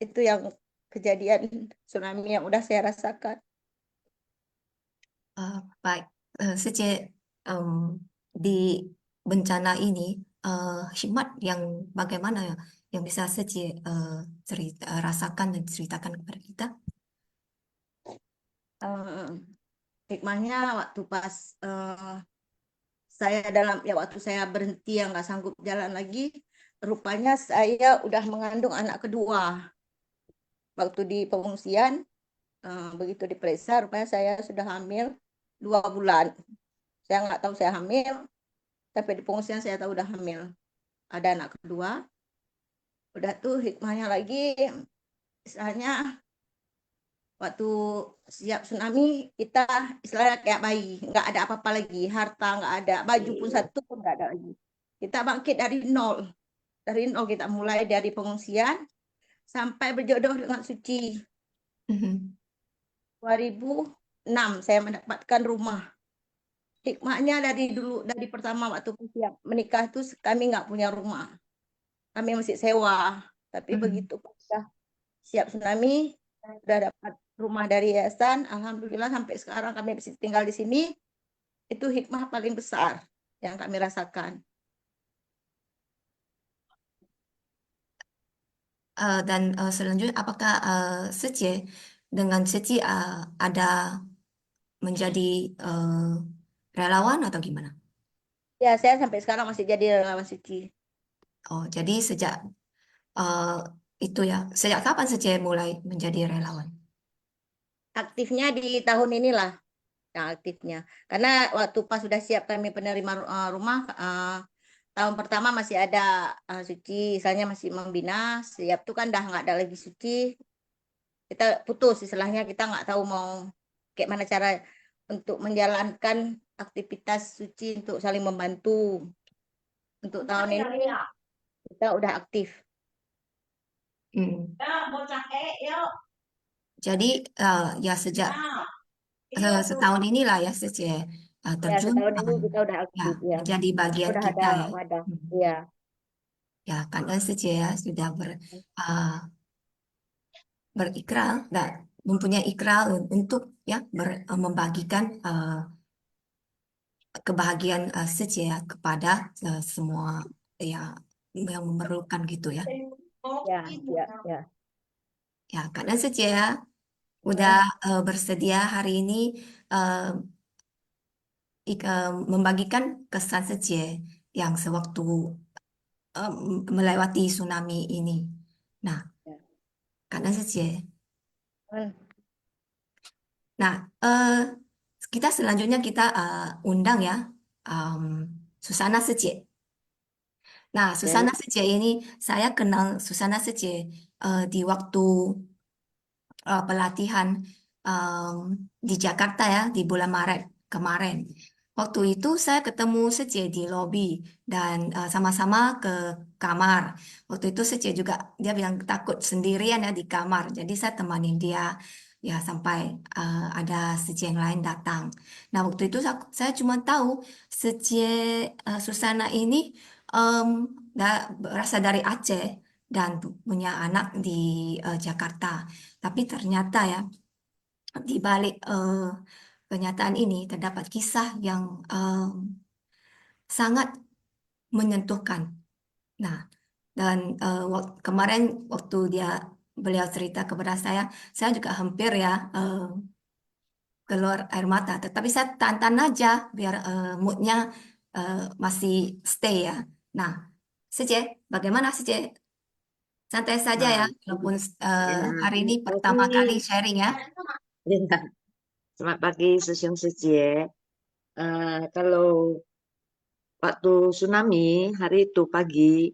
Itu yang kejadian tsunami yang udah saya rasakan. Baik, Sece, di bencana ini hikmat yang bagaimana ya yang bisa Sece rasakan dan ceritakan kepada kita? Hikmahnya waktu pas waktu saya berhenti yang nggak sanggup jalan lagi, rupanya saya udah mengandung anak kedua. Waktu di pengungsian, begitu diperiksa, rupanya saya sudah hamil 2 bulan. Saya nggak tahu saya hamil, tapi di pengungsian saya tahu udah hamil. Ada anak kedua. Udah tuh hikmahnya lagi, misalnya waktu siap tsunami kita istilahnya kayak bayi, nggak ada apa-apa lagi, harta nggak ada, baju pun satu pun nggak ada lagi. Kita bangkit dari nol kita mulai dari pengungsian sampai berjodoh dengan Suci. 2006 saya mendapatkan rumah. Hikmahnya dari pertama waktu siap menikah itu kami nggak punya rumah, kami masih sewa. Tapi begitu sudah siap tsunami, sudah dapat rumah dari yayasan, alhamdulillah sampai sekarang kami bisa tinggal di sini. Itu hikmah paling besar yang kami rasakan. Dan selanjutnya apakah Sece dengan Seci ada menjadi relawan atau gimana? Ya, saya sampai sekarang masih jadi relawan suci. Oh, jadi sejak eh, itu ya, sejak kapan Sece mulai menjadi relawan? Aktifnya di tahun inilah, yang aktifnya. Karena waktu pas sudah siap kami penerima rumah, tahun pertama masih ada suci, misalnya masih membina, siap tuh kan dah nggak ada lagi suci, kita putus istilahnya, kita nggak tahu mau kayak mana cara untuk menjalankan aktivitas suci untuk saling membantu. Untuk tahun ini kita udah aktif. Hmm. Jadi ya sejak setahun inilah ya Sece Ya, terjun setahun ini kita udah ya aktif ya. menjadi bagian Udah kita ada ya. wadah. Hmm. Iya. Ya karena Sece ya sudah berikrar dan mempunyai ikrar untuk ya membagikan kebahagiaan Sece ya kepada semua ya yang memerlukan gitu ya. Ya, ya, ya. Ya karena Sece ya udah bersedia hari ini eh, membagikan kesan Sece yang sewaktu melewati tsunami ini. Nah, Ya. karena Sece. Hmm. Nah, kita selanjutnya kita undang ya Susana Sece. Nah, Susana Sece ini saya kenal Susana Sece di waktu pelatihan di Jakarta ya di bulan Maret kemarin. Waktu itu saya ketemu Sece di lobi dan sama-sama ke kamar. Waktu itu Sece juga dia bilang takut sendirian ya di kamar. Jadi saya temanin dia ya sampai ada Sece yang lain datang. Nah waktu itu saya cuma tahu Sece Susana ini em, berasal dari Aceh dan punya anak di Jakarta. Tapi ternyata ya di balik kenyataan ini terdapat kisah yang sangat menyentuhkan. Nah, dan kemarin waktu beliau cerita kepada saya juga hampir ya keluar air mata. Tetapi saya tahan aja biar moodnya masih stay ya. Nah, Sece, bagaimana Sece? Santai saja ya, Nah, walaupun ya, hari ini pagi. pertama kali sharing ya. Ya, selamat pagi, Susyung Sejie. Kalau waktu tsunami hari itu pagi,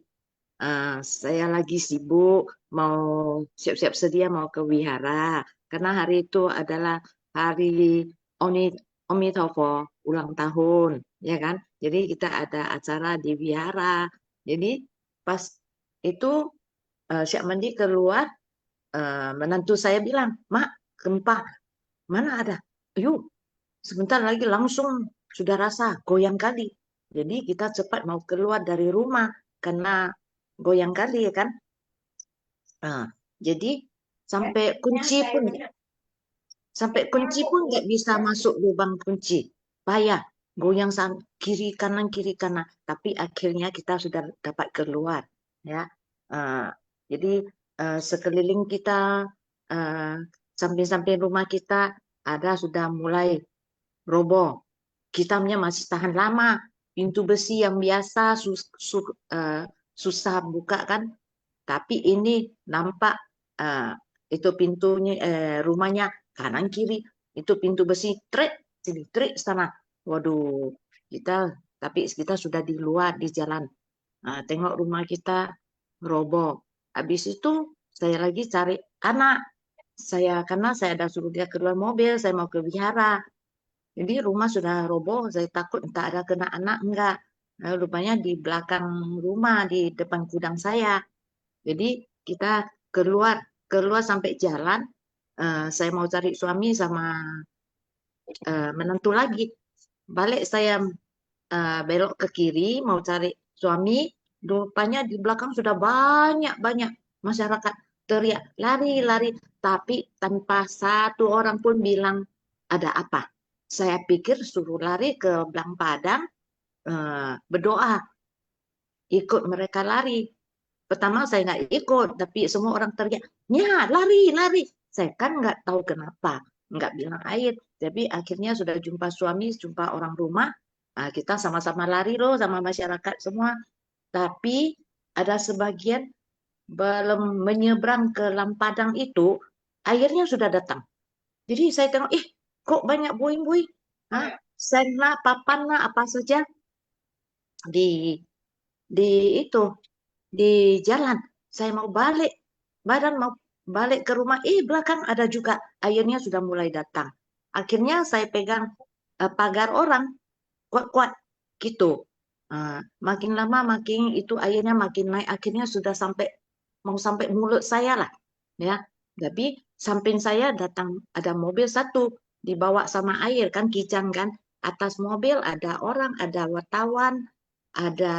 saya lagi sibuk mau siap-siap sedia mau ke wihara karena hari itu adalah hari Oni Omitofo ulang tahun, ya kan? Jadi kita ada acara di wihara. Jadi pas itu Siap Mandi keluar, menantu saya bilang, "Mak, gempa mana ada? Yuk, sebentar lagi langsung sudah rasa goyang kali." Jadi kita cepat mau keluar dari rumah karena goyang kali ya kan. Nah, jadi sampai kunci pun nggak bisa masuk lubang kunci. Payah, goyang kiri kanan. Tapi akhirnya kita sudah dapat keluar ya. Jadi sekeliling kita, samping-samping rumah kita ada sudah mulai roboh. Kitamnya masih tahan lama. Pintu besi yang biasa susah buka kan. Tapi ini nampak itu pintunya rumahnya kanan kiri itu pintu besi trik sini trik sana. Waduh, tapi kita sudah di luar di jalan. Tengok rumah kita roboh. Habis itu saya lagi cari anak karena saya ada suruh dia keluar mobil, saya mau ke wihara. Jadi rumah sudah roboh, saya takut entah ada kena anak enggak. Nah, rupanya di belakang rumah, di depan gudang saya. Jadi kita keluar keluar sampai jalan. Saya mau cari suami sama menantu lagi. Balik saya belok ke kiri mau cari suami. Rupanya di belakang sudah banyak masyarakat teriak lari, tapi tanpa satu orang pun bilang ada apa. Saya pikir suruh lari ke Blang Padang berdoa, ikut mereka lari. Pertama saya nggak ikut, tapi semua orang teriak, ya lari, lari. Saya kan nggak tahu kenapa, nggak bilang air. Tapi akhirnya sudah jumpa suami, jumpa orang rumah, kita sama-sama lari loh sama masyarakat semua. Tapi ada sebagian belum menyeberang ke Lampadang itu, airnya sudah datang. Jadi saya tengok, kok banyak buih-buih? Sen lah, papan lah, apa saja di itu di jalan. Saya mau balik, badan mau balik ke rumah, belakang ada juga airnya sudah mulai datang. Akhirnya saya pegang pagar orang, kuat-kuat gitu. Makin lama makin itu airnya makin naik, akhirnya sudah mau sampai mulut saya lah, ya. Tapi samping saya datang ada mobil satu dibawa sama air kan, kijang kan. Atas mobil ada orang, ada wartawan, ada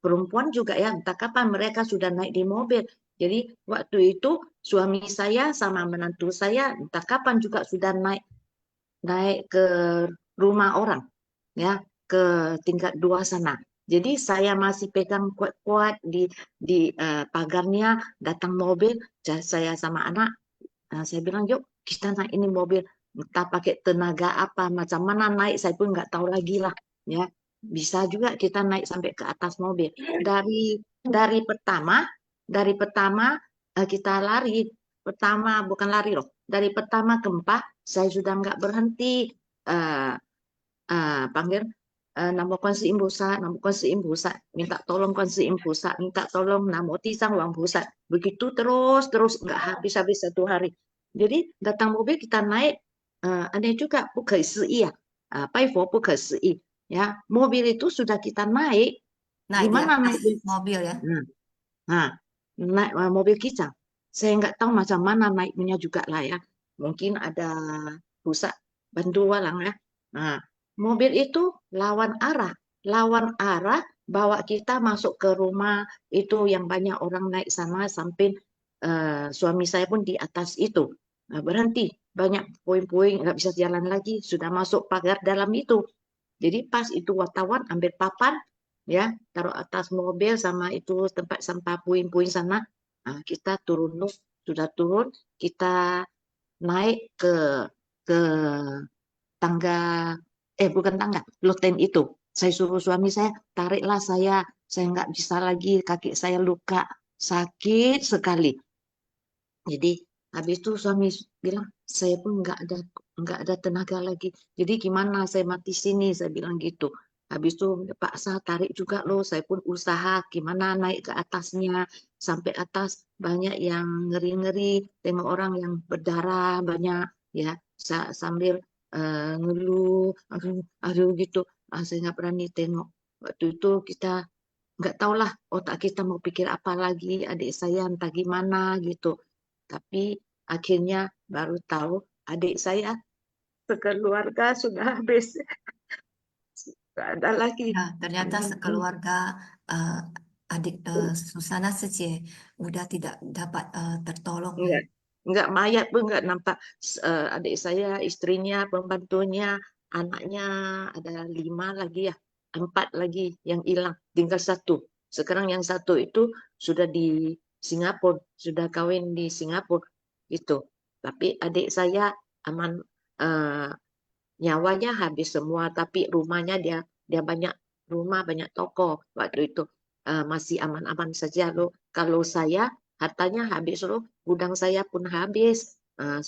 perempuan juga ya, entah kapan mereka sudah naik di mobil. Jadi waktu itu suami saya sama menantu saya entah kapan juga sudah naik ke rumah orang, ya, ke tingkat 2 sana. Jadi saya masih pegang kuat-kuat di pagarnya, datang mobil, saya sama anak, saya bilang yuk kita naik ini mobil, entah pakai tenaga apa, macam mana naik saya pun nggak tahu lagi lah, ya. Bisa juga kita naik sampai ke atas mobil. Dari pertama kita lari, bukan lari loh. Dari pertama gempa saya sudah nggak berhenti panggil Namo Quan Si Im Pusat, Namo Quan Si Im Pusat, minta tolong Quan Si Im Pusat, minta tolong Namo Ti Sang Wang Pusat. Begitu terus nggak habis-habis 1 hari. Jadi datang mobil kita naik, aneh juga, bukan si ya, Pai Fo bukan si ya. Mobil itu sudah kita naik, Naik di gimana atas naik? mobil ya. Naik mobil kijang. Saya nggak tahu macam mana naiknya juga lah ya. Mungkin ada pusat bantu walang ya. Nah, mobil itu lawan arah bawa kita masuk ke rumah itu yang banyak orang naik sana sampai suami saya pun di atas itu. Berhenti, banyak puing-puing nggak bisa jalan lagi, sudah masuk pagar dalam itu. Jadi pas itu wartawan ambil papan, ya, taruh atas mobil sama itu tempat sampah puing-puing sana. Kita turun, sudah turun, kita naik ke tangga, bukan tangga, loten itu. Saya suruh suami saya, tariklah saya nggak bisa lagi, kaki saya luka, sakit sekali. Jadi habis itu suami bilang, saya pun nggak ada tenaga lagi. Jadi gimana saya mati sini, saya bilang gitu. Habis itu paksa tarik juga loh, saya pun usaha gimana naik ke atasnya. Sampai atas banyak yang ngeri-ngeri, tengok orang yang berdarah banyak, ya, sambil ngeluh, aduh gitu. Saya nggak berani tengok. Waktu itu kita nggak tahulah otak kita mau pikir apa lagi, adik saya entah gimana gitu. Tapi akhirnya baru tahu adik saya sekeluarga sudah habis. Tidak ada lagi. Nah, ternyata sekeluarga adik Susana Secie udah tidak dapat tertolong ya. Enggak, mayat pun enggak nampak. Adik saya, istrinya, pembantunya, anaknya ada 5 lagi ya, 4 lagi yang hilang, tinggal 1. Sekarang yang 1 itu sudah di Singapura, sudah kawin di Singapura gitu. Tapi adik saya aman, nyawanya habis semua, tapi rumahnya dia banyak rumah, banyak toko waktu itu. Masih aman-aman saja loh. Kalau saya hartanya habis loh, gudang saya pun habis,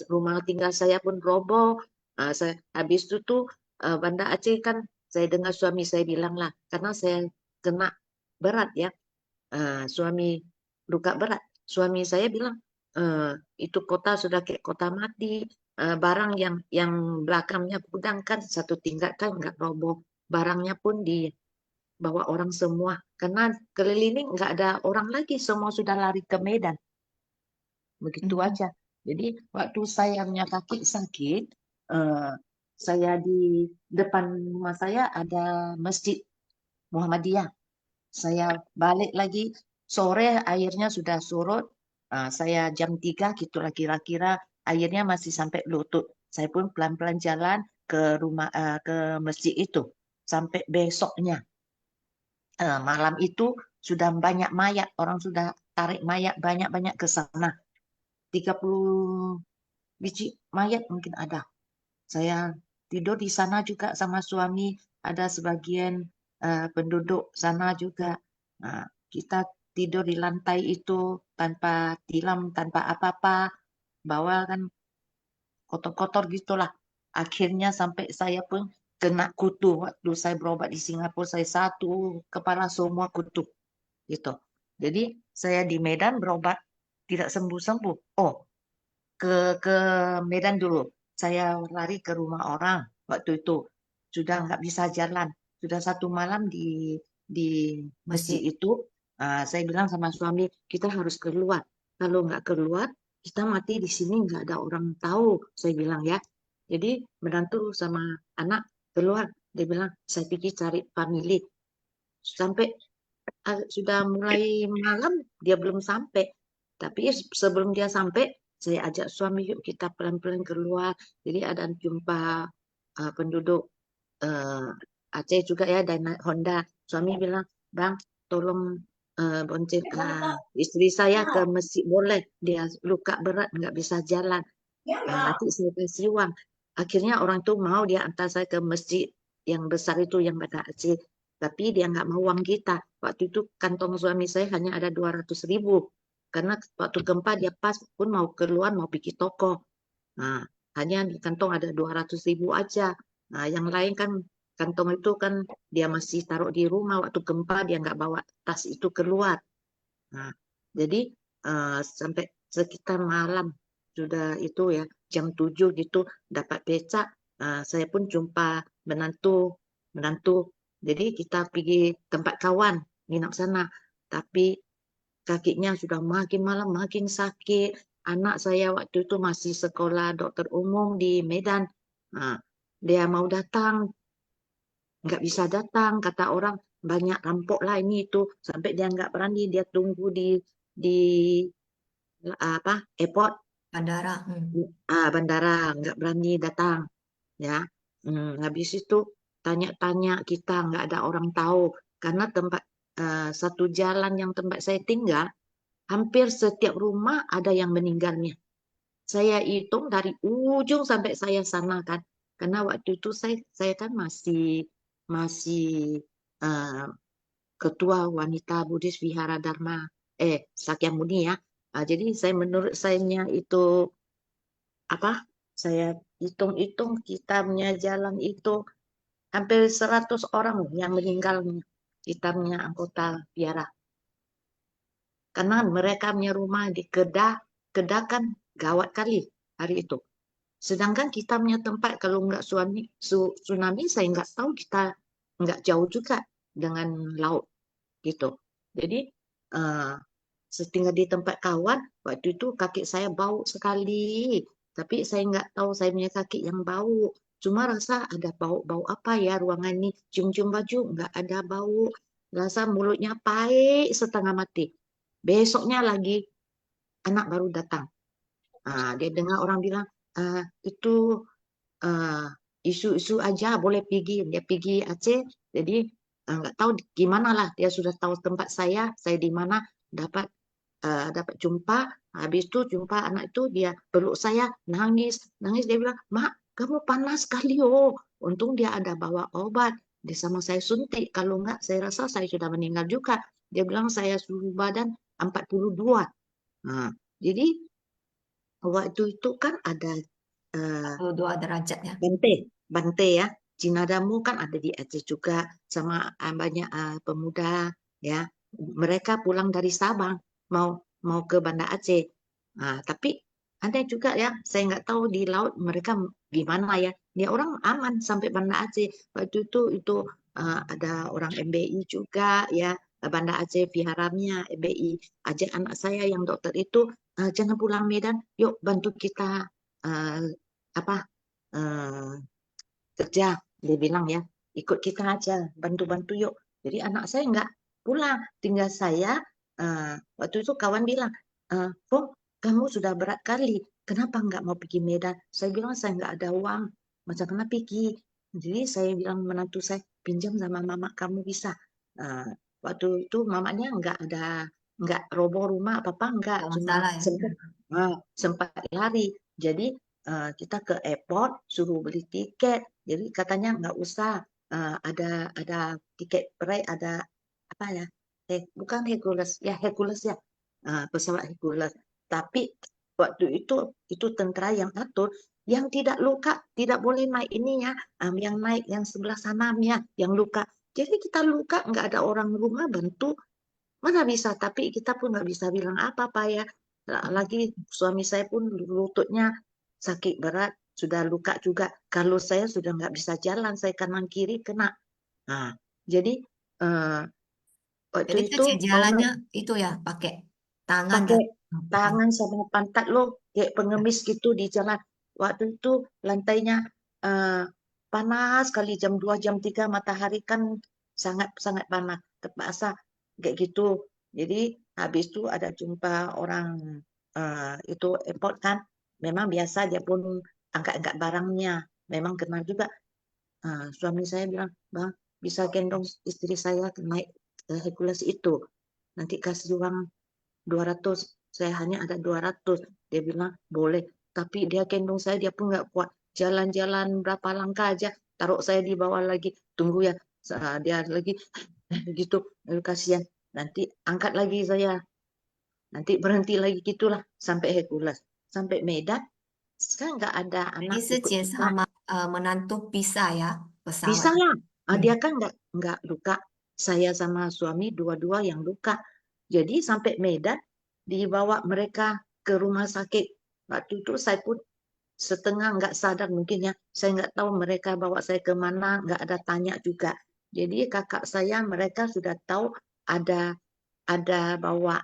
rumah tinggal saya pun roboh. Habis itu tuh Banda Aceh kan, saya dengar suami saya bilang lah, karena saya kena berat ya, suami luka berat. Suami saya bilang, itu kota sudah kayak kota mati. Barang yang belakangnya gudang kan 1 tingkat kan nggak roboh. Barangnya pun dibawa orang semua. Karena keliling nggak ada orang lagi, semua sudah lari ke Medan. Begitu aja. Jadi waktu saya punya kaki sakit, saya di depan rumah saya ada masjid Muhammadiyah. Saya balik lagi sore, airnya sudah surut. Saya jam 3 gitulah kira-kira, airnya masih sampai lutut. Saya pun pelan-pelan jalan ke masjid itu sampai besoknya. Malam itu sudah banyak mayat, orang sudah tarik mayat banyak-banyak ke sana. 30 biji mayat mungkin ada. Saya tidur di sana juga sama suami, ada sebagian penduduk sana juga. Nah, kita tidur di lantai itu tanpa tilam, tanpa apa-apa, bawah kan kotor-kotor gitulah. Akhirnya sampai saya pun kena kutu. Waktu saya berobat di Singapura, saya satu kepala semua kutu gitu. Jadi saya di Medan berobat tidak sembuh-sembuh. Oh, ke Medan dulu. Saya lari ke rumah orang waktu itu. Sudah nggak bisa jalan. Sudah satu malam di masjid Masjid. itu. Saya bilang sama suami, kita harus keluar. Kalau nggak keluar, kita mati di sini nggak ada orang tahu. Saya bilang ya. Jadi menantu sama anak keluar. Dia bilang, saya pergi cari family. Sampai sudah mulai malam, dia belum sampai. Tapi sebelum dia sampai, saya ajak suami, yuk kita pelan-pelan keluar. Jadi ada jumpa penduduk Aceh juga ya, dan naik Honda. Suami bilang, Bang, tolong bonceng istri saya ke masjid boleh. Dia luka berat, nggak bisa jalan. Nanti saya kasih uang. Akhirnya orang itu mau dia antar saya ke masjid yang besar itu, yang Banda Aceh. Tapi dia nggak mau uang kita. Waktu itu kantong suami saya hanya ada 200.000. Karena waktu gempa dia pas pun mau keluar, mau pergi toko. Nah, hanya di kantong ada 200.000 aja. Nah, yang lain kan kantong itu kan dia masih taruh di rumah. Waktu gempa dia nggak bawa tas itu keluar. Nah, jadi sampai sekitar malam sudah itu ya jam 7 gitu dapat becak. Saya pun jumpa menantu. Jadi kita pergi tempat kawan nginap sana. Tapi kakinya sudah makin malam makin sakit. Anak saya waktu itu masih sekolah dokter umum di Medan. Nah, dia mau datang, nggak bisa datang. Kata orang banyak rampok lah ini itu. Sampai dia nggak berani, dia tunggu di apa airport, Bandara. bandara, nggak berani datang. Ya, habis itu tanya-tanya kita nggak ada orang tahu karena tempat satu jalan yang tempat saya tinggal hampir setiap rumah ada yang meninggalnya. Saya hitung dari ujung sampai saya sana kan, karena waktu itu saya kan masih eh, ketua wanita Buddhis Vihara Dharma Sakyamuni ya. Jadi saya menurut sayanya itu apa? Saya hitung-hitung kitabnya jalan itu hampir 100 orang yang meninggal kitabnya anggota biara. Karena mereka punya rumah di Kedah kan gawat kali hari itu. Sedangkan kita punya tempat kalau nggak tsunami saya nggak tahu, kita nggak jauh juga dengan laut gitu. Jadi setinggal di tempat kawan waktu itu kaki saya bau sekali. Tapi saya nggak tahu saya punya kaki yang bau. Cuma rasa ada bau-bau apa ya ruangan ini. Cium-cium baju nggak ada bau. Rasa mulutnya pahit setengah mati. Besoknya lagi anak baru datang. Dia dengar orang bilang itu isu-isu aja boleh pergi. Dia pergi Aceh, jadi nggak tahu gimana lah. Dia sudah tahu tempat saya di mana dapat jumpa. Habis itu jumpa anak itu dia peluk saya nangis. Dia bilang, Mak, kamu panas sekali oh. Untung dia ada bawa obat. Dia sama saya suntik. Kalau enggak saya rasa saya sudah meninggal juga. Dia bilang saya suhu badan 42. Nah, jadi waktu itu kan ada 42 derajat ya. Bante ya. Cina Damu kan ada di Aceh juga sama banyak pemuda ya. Mereka pulang dari Sabang mau ke Banda Aceh. Tapi ada juga ya, saya nggak tahu di laut mereka gimana ya. Dia orang aman sampai Banda Aceh. Waktu itu ada orang MBI juga ya. Banda Aceh Viharamnya MBI ajak anak saya yang dokter itu jangan pulang Medan, yuk bantu kita kerja. Dia bilang ya, ikut kita aja, bantu-bantu yuk. Jadi anak saya nggak pulang, tinggal saya. Waktu itu kawan bilang, kamu sudah berat kali, kenapa nggak mau pergi Medan? Saya bilang saya nggak ada uang, macam mana pergi? Jadi saya bilang menantu saya, pinjam sama mama kamu bisa. waktu itu mamanya nggak roboh rumah apa-apa, nggak, Nggak cuma masalah ya. sempat lari. Jadi kita ke airport suruh beli tiket. Jadi katanya nggak usah, ada tiket ada apa ya? Bukan Hercules ya, Hercules ya, pesawat Hercules. Tapi waktu itu tentara yang atur, yang tidak luka tidak boleh naik ininya, yang naik yang sebelah sananya yang luka. Jadi kita luka nggak ada orang rumah bantu, mana bisa, tapi kita pun nggak bisa bilang apa-apa ya. Lagi suami saya pun lututnya sakit berat, sudah luka juga. Kalau saya sudah nggak bisa jalan, saya kanan kiri kena. Nah, jadi eh, waktu Jadi itu Cece jalannya itu ya pakai tangan dan pakai tangan sama pantat lo kayak pengemis gitu di jalan. Waktu itu lantainya eh, panas kali jam 2 jam 3 matahari kan sangat sangat panas. Terpaksa kayak gitu. Jadi habis itu ada jumpa orang itu airport kan. Memang biasa dia pun angkat-angkat barangnya. Memang kenal juga. Suami saya bilang, "Bang, bisa gendong istri saya naik Hercules itu. Nanti kasih uang 200, saya hanya ada 200." Dia bilang boleh, tapi dia gendong saya, dia pun nggak kuat jalan-jalan berapa langkah aja, taruh saya di bawah lagi, tunggu ya. Dia lagi gitu. Kasihan, nanti angkat lagi saya, nanti berhenti lagi, gitulah sampai Hercules, sampai Medan. Sekarang nggak ada Jadi anak ikut Cece kita. sama menantu pisah ya Bisa pesawat. lah. Dia kan nggak luka. Saya sama suami dua-dua yang luka. Jadi sampai Medan dibawa mereka ke rumah sakit. Waktu itu saya pun setengah nggak sadar mungkin ya. Saya nggak tahu mereka bawa saya kemana, nggak ada tanya juga. Jadi kakak saya mereka sudah tahu ada bawa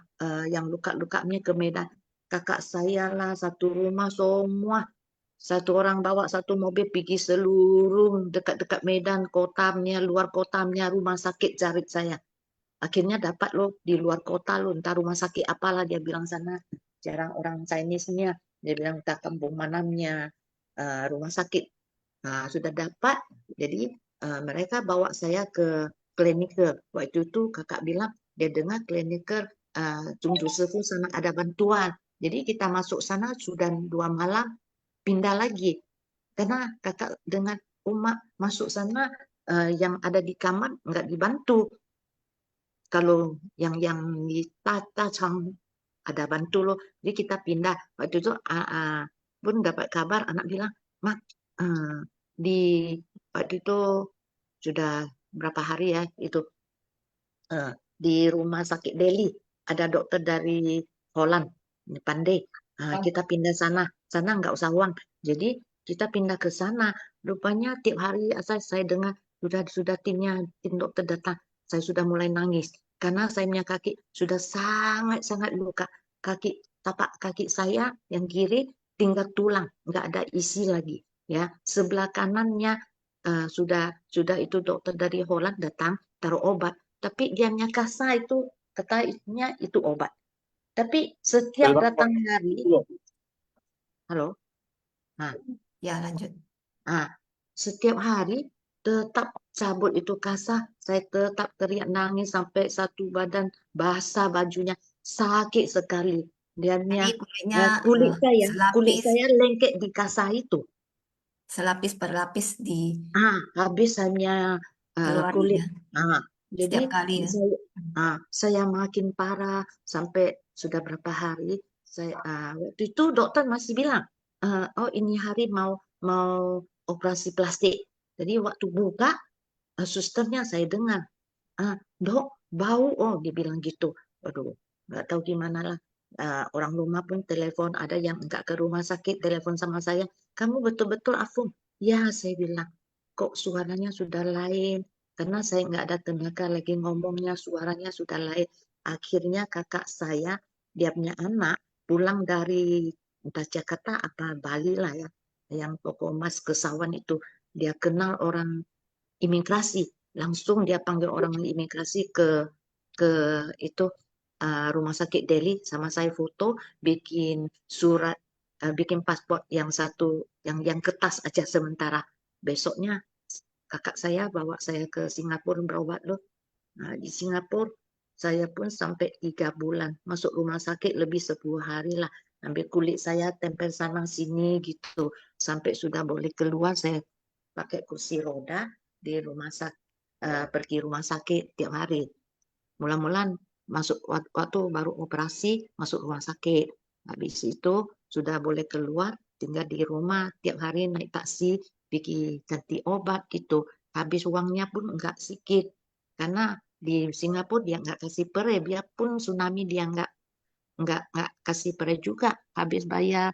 yang luka-lukanya ke Medan. Kakak saya lah satu rumah semua, satu orang bawa satu mobil pergi seluruh dekat-dekat Medan, kotanya, luar kotanya, rumah sakit cari saya. Akhirnya dapat loh di luar kota loh, entah rumah sakit apalah dia bilang sana. Jarang orang Chinese-nya. Dia bilang entah kampung manamnya rumah sakit. Nah, sudah dapat. Jadi mereka bawa saya ke kliniker. Waktu itu kakak bilang dia dengar kliniker Chung Sefu sana ada bantuan. Jadi kita masuk sana sudah 2 malam, pindah lagi. Karena kakak dengan umat masuk sana yang ada di kamar nggak dibantu. Kalau yang di Tata Chang ada bantu loh. Jadi kita pindah. Waktu itu pun dapat kabar anak bilang, "Mak, di waktu itu sudah berapa hari ya itu di rumah sakit Delhi ada dokter dari Holland, pandai. Kita pindah sana, sana nggak usah uang. Jadi kita pindah ke sana. Rupanya tiap hari asal saya dengar sudah tim dokter datang, saya sudah mulai nangis karena saya punya kaki sudah sangat sangat luka. Tapak kaki saya yang kiri tinggal tulang, nggak ada isi lagi. Ya, sebelah kanannya sudah itu dokter dari Holland datang taruh obat, tapi dia kasa itu katanya itu obat. Tapi setiap datang hari, halo, nah, Ya lanjut. setiap hari tetap cabut itu kasa, saya tetap teriak nangis sampai satu badan basah bajunya, sakit sekali. Dia Jadi kulitnya kulit selapis saya lengket di kasa itu. selapis per lapis di Habis hanya keluar kulit. ya Jadi setiap kali ya. saya makin parah sampai sudah berapa hari. Waktu itu dokter masih bilang, oh ini hari mau operasi plastik. Jadi waktu buka, susternya saya dengar, "Dok, bau." Oh, dia bilang gitu. Waduh, nggak tahu gimana lah. Orang rumah pun telepon, ada yang nggak ke rumah sakit, telepon sama saya. "Kamu betul-betul Afung?" Ya, saya bilang. Kok suaranya sudah lain? Karena saya nggak ada tenaga lagi ngomongnya, suaranya sudah lain. Akhirnya kakak saya, dia punya anak, pulang dari entah Jakarta apa Bali lah ya, yang toko emas Kesawan itu. Dia kenal orang imigrasi, langsung dia panggil orang imigrasi ke itu rumah sakit Delhi, sama saya foto, bikin surat, bikin paspor yang satu, yang kertas aja sementara. Besoknya kakak saya bawa saya ke Singapura berobat loh. Nah, di Singapura saya pun sampai 3 bulan masuk rumah sakit lebih 10 hari lah. Ambil kulit saya tempel sana sini gitu. Sampai sudah boleh keluar saya pakai kursi roda di rumah sakit, pergi rumah sakit tiap hari. Mula-mula masuk waktu baru operasi masuk rumah sakit. Habis itu sudah boleh keluar, tinggal di rumah tiap hari naik taksi pergi ganti obat gitu. Habis uangnya pun enggak sedikit karena di Singapura dia enggak kasih pere, biarpun tsunami dia enggak kasih pere juga. Habis bayar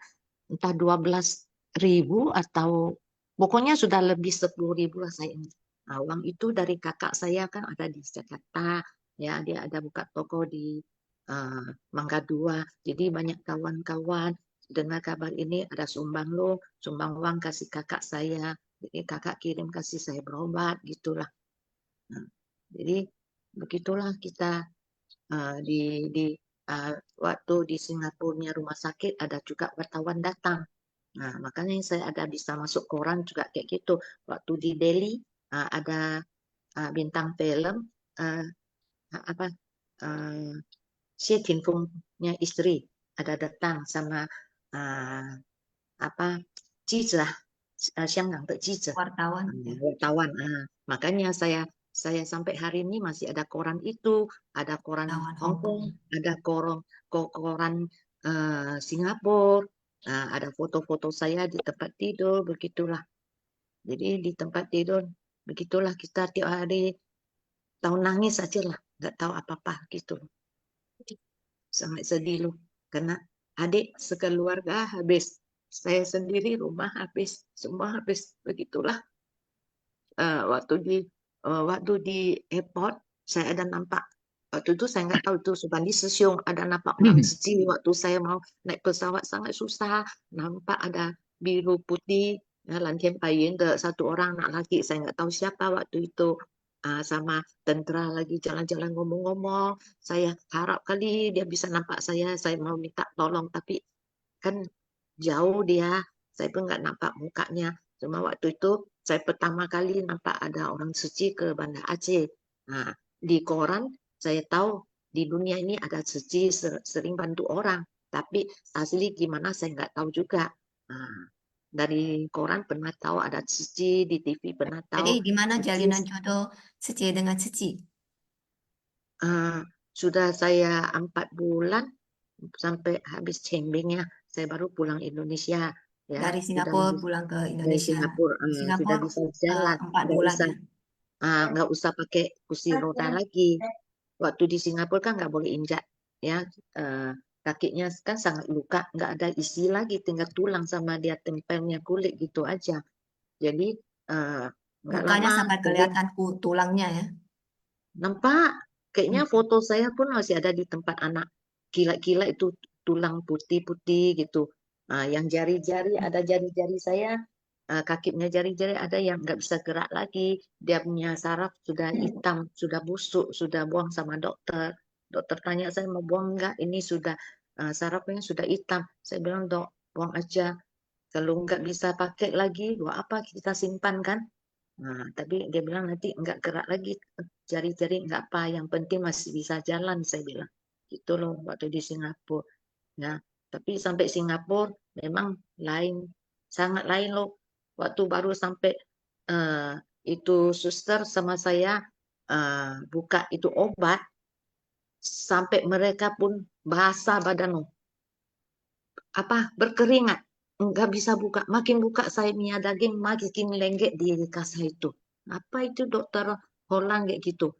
entah 12.000 atau pokoknya sudah lebih 10.000 lah saya ingat. Nah, uang itu dari kakak saya kan ada di Jakarta, ya dia ada buka toko di Mangga 2. Jadi banyak kawan-kawan dengar kabar ini ada sumbang uang kasih kakak saya. Jadi kakak kirim kasih saya berobat gitulah. Nah, jadi begitulah kita waktu di Singapura rumah sakit ada juga wartawan datang. Nah, makanya saya ada bisa masuk koran juga kayak gitu. Waktu di Delhi ada bintang film apa Xie Tinfengnya istri ada datang sama apa 记者香港的记者 Wartawan. Ya. wartawan. Makanya saya sampai hari ini masih ada koran itu, ada koran Wartawan Hong Hong Kong. Kong, ada koran Singapura, ada foto-foto saya di tempat tidur, begitulah. Jadi di tempat tidur, begitulah kita tiap hari tahu nangis aja lah, nggak tahu apa-apa gitu. Sangat sedih loh, karena adik sekeluarga habis, saya sendiri rumah habis, semua habis, begitulah. Waktu di airport saya ada nampak, waktu itu saya nggak tahu itu sudah di stasiun ada nampak orang Sicili. Waktu saya mau naik pesawat sangat susah, nampak ada biru putih ya, Lantian Payen satu orang anak laki, saya nggak tahu siapa waktu itu. Sama tentara lagi jalan-jalan ngomong-ngomong, saya harap kali dia bisa nampak saya mau minta tolong, tapi kan jauh dia, saya pun nggak nampak mukanya. Cuma waktu itu saya pertama kali nampak ada orang suci ke Banda Aceh. Nah, di koran saya tahu di dunia ini ada suci sering bantu orang, tapi asli gimana saya nggak tahu juga. Nah, dari koran pernah tahu ada suci, di TV pernah tahu. Jadi gimana Suci. jalinan jodoh Seci dengan Seci? Sudah saya 4 bulan sampai habis cembengnya saya baru pulang Indonesia ya, Dari sudah Singapura pulang ke dari Indonesia. Singapura Di sudah Singapura bisa jalan, 4 bulan ya. nggak usah pakai kursi roda lagi. Waktu di Singapura kan nggak boleh injak ya, kakinya kan sangat luka, nggak ada isi lagi, tinggal tulang sama dia tempelnya kulit gitu aja. Jadi nggak Lukanya lama sampai kelihatan tulangnya ya. nampak, kayaknya foto saya pun masih ada di tempat anak kilat-kilat itu tulang putih-putih gitu. Yang jari-jari ada jari-jari saya, kakinya jari-jari ada yang nggak bisa gerak lagi. Dia punya saraf sudah hitam, sudah busuk, sudah buang sama dokter. Dokter tanya saya mau buang nggak? Ini sudah sarafnya sudah hitam. Saya bilang dok, buang aja. Kalau nggak bisa pakai lagi, buat apa kita simpan kan? Tapi dia bilang nanti nggak gerak lagi, jari-jari nggak apa, yang penting masih bisa jalan, saya bilang. Gitu loh waktu di Singapura. Ya, tapi sampai Singapura memang lain, sangat lain loh. Waktu baru sampai itu suster sama saya buka itu obat, sampai mereka pun basah badan loh. Berkeringat, nggak bisa buka, makin buka saya minyak daging makin lengket di kasah itu. Apa itu dokter Holland kayak gitu.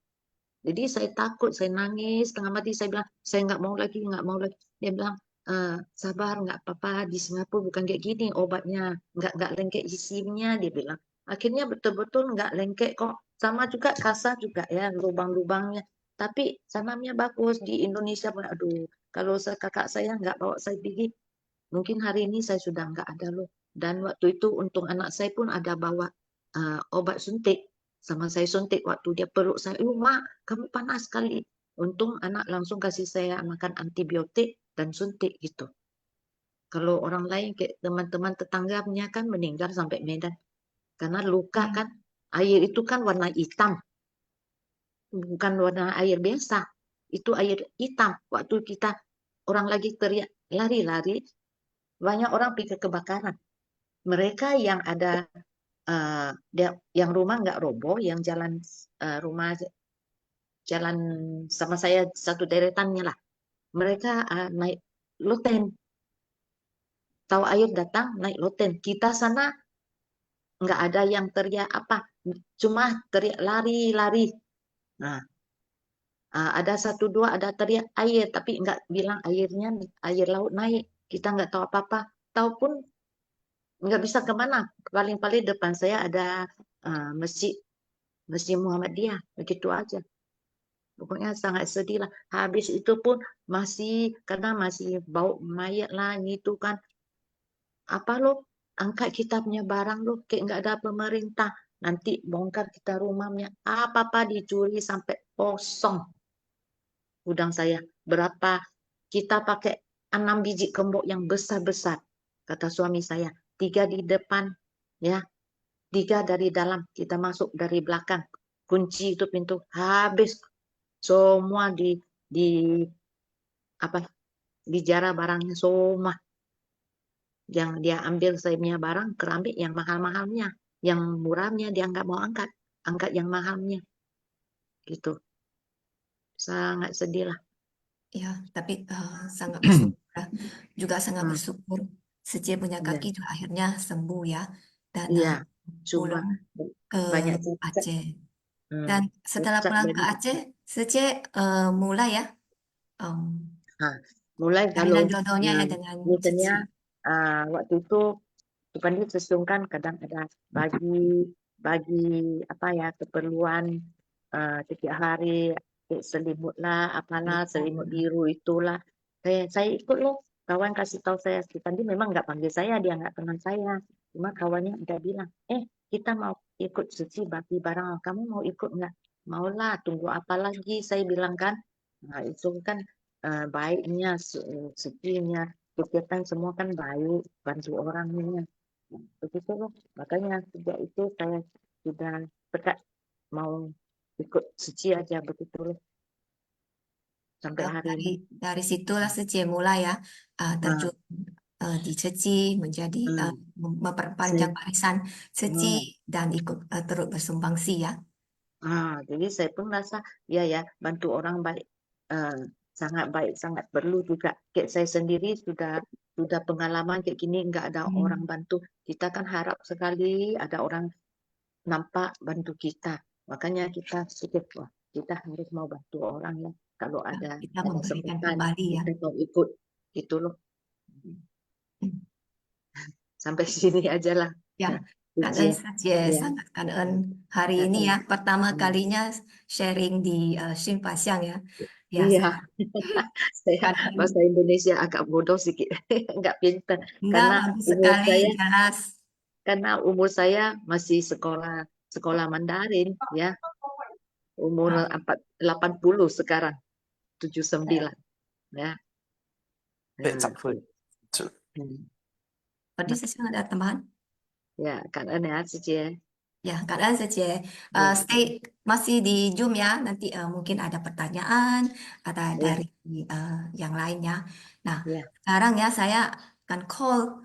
Jadi saya takut, saya nangis setengah mati, saya bilang saya nggak mau lagi, nggak mau lagi. Dia bilang sabar, nggak apa-apa, di Singapura bukan kayak gini obatnya, nggak lengket isinya, dia bilang. Akhirnya betul-betul nggak lengket kok, sama juga kasar juga ya lubang-lubangnya. Tapi sanamnya bagus di Indonesia pun, aduh, kalau kakak saya nggak bawa saya pergi, mungkin hari ini saya sudah nggak ada loh. Dan waktu itu untung anak saya pun ada bawa obat suntik. Sama saya suntik waktu dia peluk saya. Mak, kamu panas sekali. Untung anak langsung kasih saya makan antibiotik dan suntik gitu. Kalau orang lain kayak teman-teman tetangganya kan meninggal sampai Medan. Karena luka kan. Air itu kan warna hitam. bukan warna air biasa, itu air hitam. Waktu kita orang lagi teriak lari-lari, banyak orang pikir kebakaran. Mereka yang ada yang rumah nggak roboh, yang jalan rumah jalan sama saya satu deretannya lah. Mereka naik loten. Tahu air datang naik loten. Kita sana nggak ada yang teriak apa, cuma teriak lari-lari. Nah, ada satu dua ada teriak air, tapi nggak bilang airnya air laut naik. Kita nggak tahu apa-apa. Tahu pun nggak bisa kemana. Paling-paling depan saya ada masjid Muhammadiyah, begitu aja. Pokoknya sangat sedih lah. Habis itu pun karena masih bau mayat lah gitu kan. Apa lo, angkat kita punya barang lo, kayak nggak ada pemerintah. Nanti bongkar kita rumahnya. Apa-apa dicuri sampai kosong. Gudang saya. Berapa kita pakai 6 biji gembok yang besar-besar. Kata suami saya. 3 di depan, ya. 3 dari dalam. Kita masuk dari belakang. Kunci itu pintu. Habis. Semua dijarah barangnya semua. Yang dia ambil saya punya barang, keramik yang mahal-mahalnya. Yang murahnya dia nggak mau angkat. Angkat yang mahalnya. Gitu. Sangat sedih lah. Ya, tapi sangat bersyukur ya. Juga sangat Hmm. bersyukur Sece punya Iya. kaki juga akhirnya sembuh ya dan Iya, cuma pulang ke banyak cacat. Aceh. Dan setelah Cacat pulang ke dari Aceh, Sece mulai ya mulai kalau jalinan jodohnya ya dengan misalnya Cici. waktu itu Supandi sesungkan kadang ada bagi apa ya keperluan setiap hari selimut lah apalah selimut biru itulah saya ikut loh. Kawan kasih tahu saya Supandi memang nggak panggil saya, dia nggak kenal saya, cuma kawannya udah bilang kita mau ikut Suci bagi barang, kamu mau ikut nggak? Maulah, tunggu apa lagi, saya bilang kan. Nah itu kan baiknya Sucinya kegiatan semua kan baik, bantu orangnya. Begitu loh. Makanya sejak itu saya sudah dekat mau ikut Suci aja begitu loh. Sampai hari ini. Dari situlah Sece mulai ya terjun di Ceci menjadi memperpanjang Saya- barisan Ceci dan ikut turut bersumbangsi ya. Jadi saya pun rasa ya bantu orang baik, sangat baik, sangat perlu juga. Kayak saya sendiri sudah pengalaman kayak gini, nggak ada orang bantu. Kita kan harap sekali ada orang nampak bantu kita. Makanya kita pikir, wah kita harus mau bantu orang ya. Kalau ada Kita memberikan kesempatan kembali ya. kita mau ikut gitu loh. Sampai sini aja lah. Ya, Suci. Kak Saje, Ya. sangat Kak hari ini ya pertama kalinya sharing di Simpasiang ya. Ya, Iya. Saya Kak bahasa Indonesia agak bodoh sedikit, nggak pintar. enggak bagus sekali, jelas. Karena umur saya masih sekolah Mandarin ya. Umur 80 sekarang, 79 ya. Tadi saya ada tambahan? Ya, karena ya Cici ya. Ya, Kak Saje, stay masih di Zoom ya. Nanti mungkin ada pertanyaan, ada dari yang lainnya. Nah, Ya. sekarang ya saya akan call